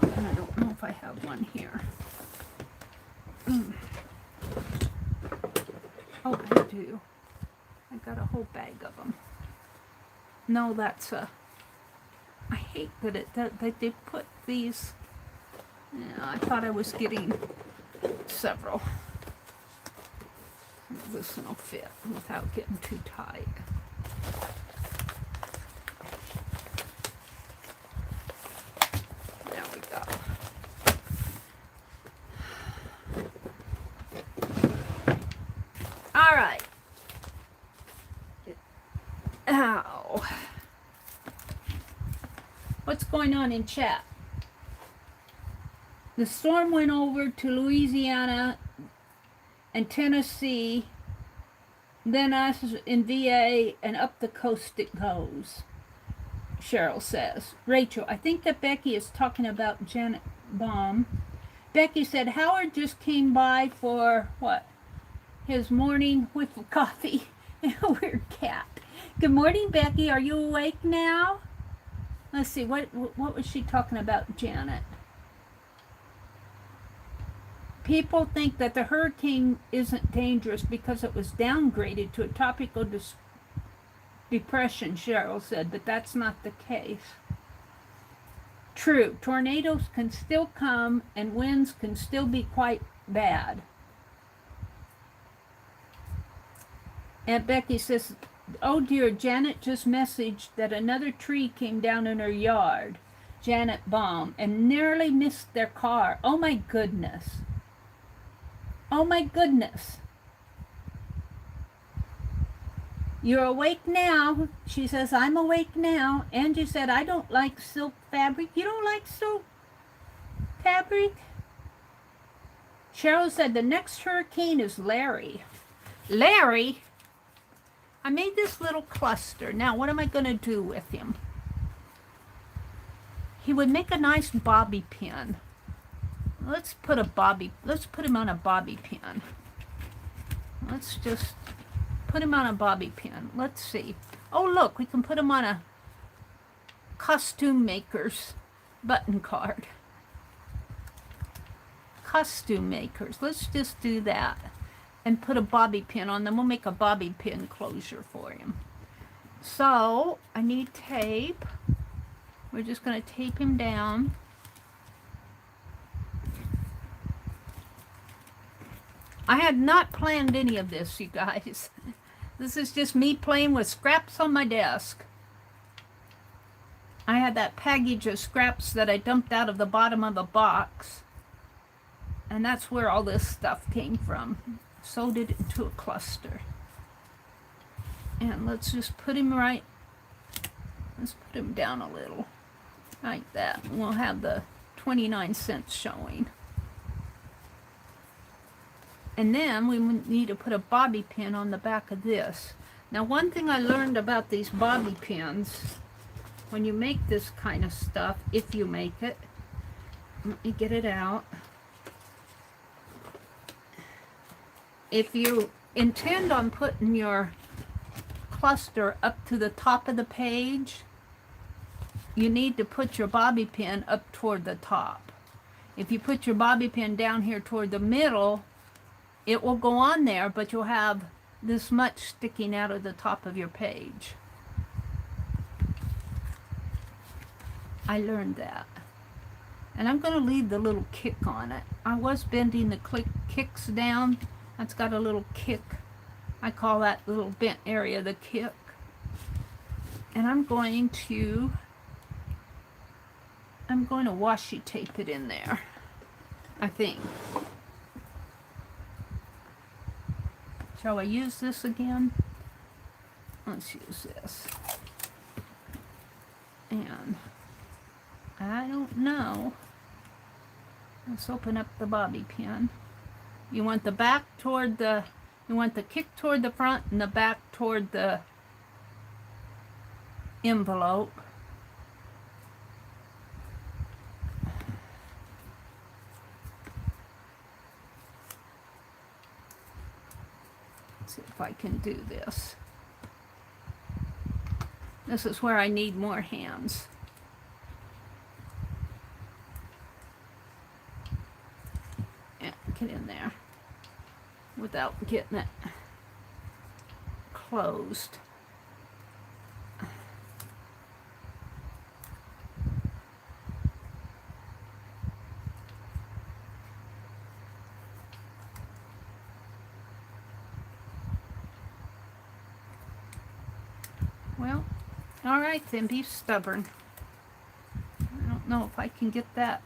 And I don't know if I have one here. Oh, I do. I got a whole bag of them. No, that's a... I hate that they put these... Yeah, I thought I was getting several. This one will fit without getting too tight. There we go. All right. Ow. What's going on in chat? The storm went over to Louisiana and Tennessee, then us in VA, and up the coast it goes, Cheryl says. Rachel, I think that Becky is talking about Janet Baum. Becky said Howard just came by for, what, his morning whiff of coffee. Weird cat. Good morning, Becky. Are you awake now? Let's see, what was she talking about, Janet? People think that the hurricane isn't dangerous because it was downgraded to a tropical depression, Cheryl said, but that's not the case. True, tornadoes can still come and winds can still be quite bad. Aunt Becky says, oh dear, Janet just messaged that another tree came down in her yard, Janet Baum, and nearly missed their car. Oh my goodness. Oh my goodness. You're awake now. She says, I'm awake now. Angie said, I don't like silk fabric. You don't like silk fabric? Cheryl said, the next hurricane is Larry. Larry? I made this little cluster. Now, what am I going to do with him? He would make a nice bobby pin. Let's put him on a bobby pin. Let's just put him on a bobby pin. Let's see. Oh, look, we can put him on a costume maker's button card. Costume makers. Let's just do that and put a bobby pin on them. We'll make a bobby pin closure for him. So, I need tape. We're just going to tape him down. I had not planned any of this, you guys. This is just me playing with scraps on my desk. I had that package of scraps that I dumped out of the bottom of a box. And that's where all this stuff came from. Sewed it into a cluster. And let's just put him right. Let's put him down a little. Like that. And we'll have the 29 cents showing. And then we need to put a bobby pin on the back of this. Now, one thing I learned about these bobby pins, when you make this kind of stuff, if you make it, let me get it out. If you intend on putting your cluster up to the top of the page, you need to put your bobby pin up toward the top. If you put your bobby pin down here toward the middle, it will go on there, but you'll have this much sticking out of the top of your page. I learned that. And I'm going to leave the little kick on it. I was bending the kicks down. That's got a little kick. I call that little bent area the kick. And I'm going to washi tape it in there, I think. Shall I use this again? Let's use this. And I don't know. Let's open up the bobby pin. You want the back toward the, you want the kick toward the front and the back toward the envelope. Let's see if I can do this. This is where I need more hands. Yeah, get in there without getting it closed. Well, all right then, be stubborn. I don't know if I can get that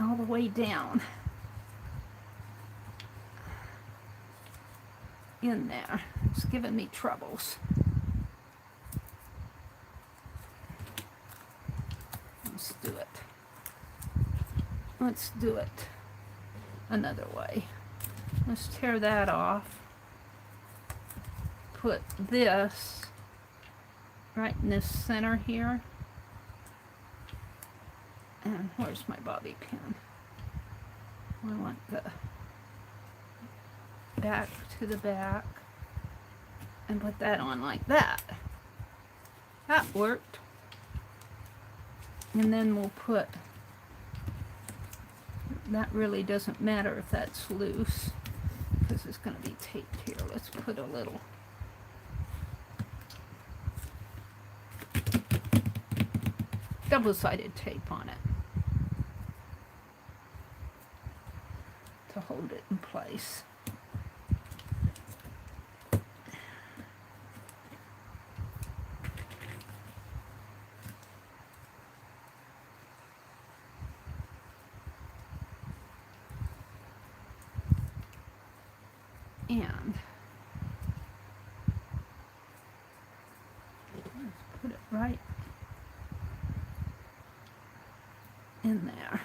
all the way down in there. It's giving me troubles. Let's do it. Let's do it another way. Let's tear that off. Put this right in this center here. And where's my bobby pin? I want the back to the back and put that on like that. That worked. And then we'll put, that really doesn't matter if that's loose because it's going to be taped here. Let's put a little double-sided tape on it to hold it in place. And let's put it right in there.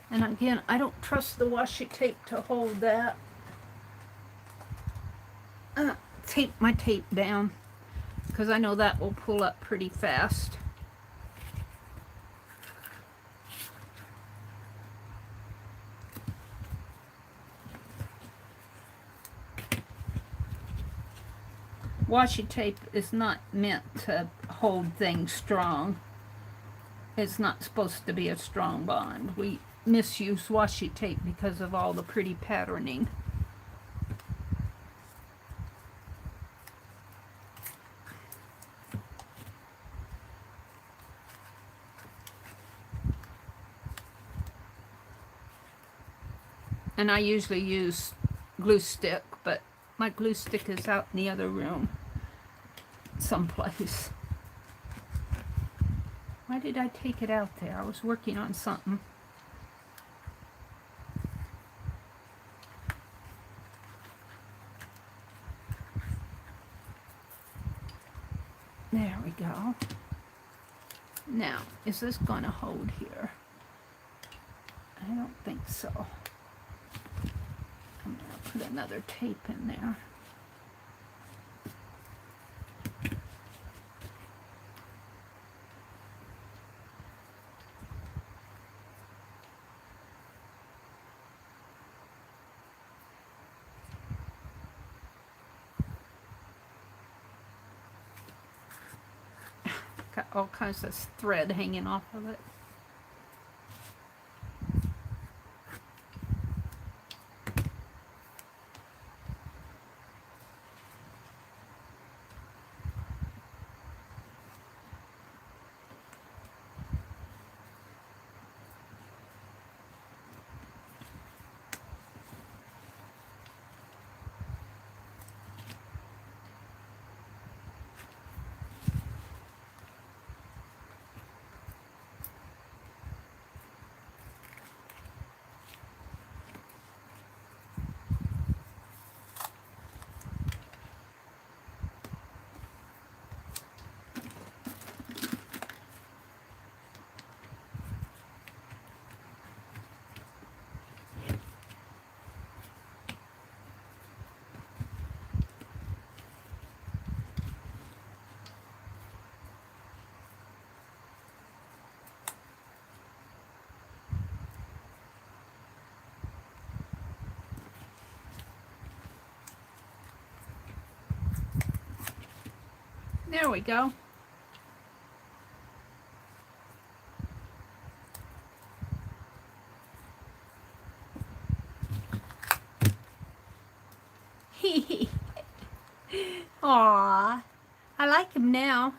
And again, I don't trust the washi tape to hold that. Tape my tape down because I know that will pull up pretty fast. Washi tape is not meant to hold things strong. It's not supposed to be a strong bond. We misuse washi tape because of all the pretty patterning. And I usually use glue stick, but my glue stick is out in the other room someplace. Why did I take it out there? I was working on something. There we go. Now, is this going to hold here? I don't think so. I'm going to put another tape in there. Got all kinds of thread hanging off of it. There we go. Aww. I like him now.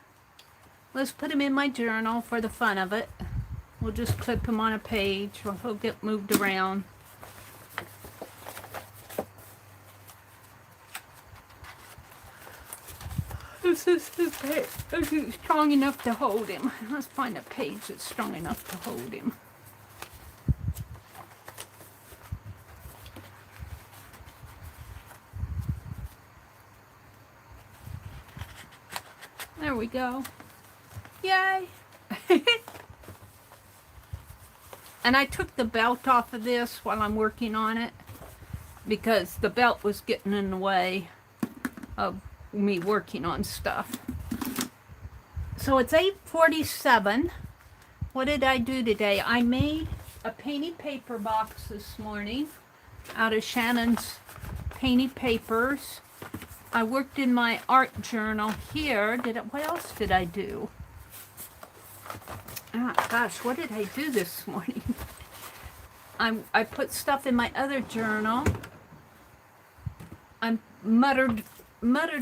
Let's put him in my journal for the fun of it. We'll just clip him on a page or he'll get moved around. This is his page. It's strong enough to hold him. Let's find a page that's strong enough to hold him. There we go. Yay! And I took the belt off of this while I'm working on it because the belt was getting in the way of me working on stuff. So it's 8:47. What did I do today? I made a painted paper box this morning out of Shannon's painted papers. I worked in my art journal here. What else did I do? Oh gosh, what did I do this morning? I put stuff in my other journal. I muttered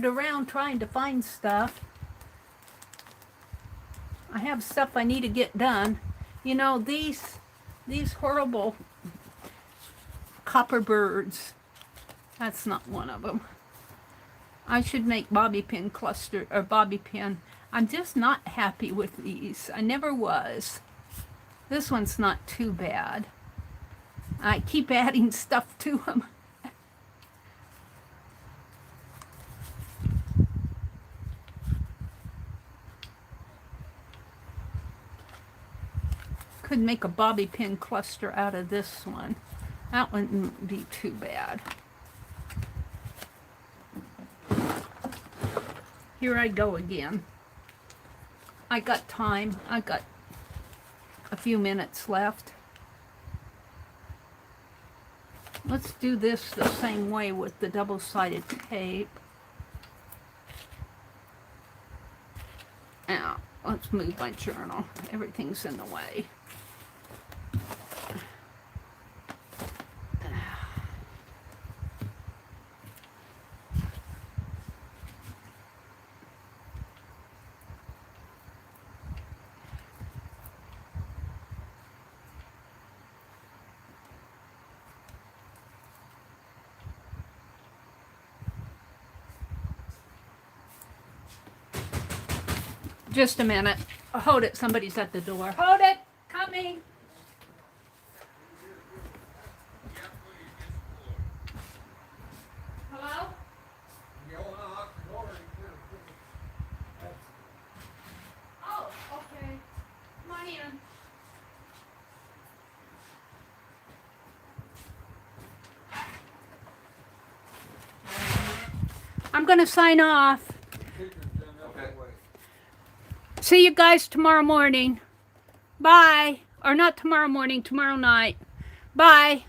around trying to find stuff. I have stuff I need to get done. You know, these horrible copper birds. That's not one of them. I should make bobby pin cluster or bobby pin. I'm just not happy with these. I never was. This one's not too bad. I keep adding stuff to them. Could make a bobby pin cluster out of this one. That wouldn't be too bad. Here I go again. I got time. I got a few minutes left. Let's do this the same way with the double-sided tape. Now, let's move my journal. Everything's in the way. Just a minute. Hold it. Somebody's at the door. Hold it. Coming. Hello? Oh, okay. Come on in. I'm going to sign off. See you guys tomorrow morning. Bye. Or not tomorrow morning, tomorrow night. Bye.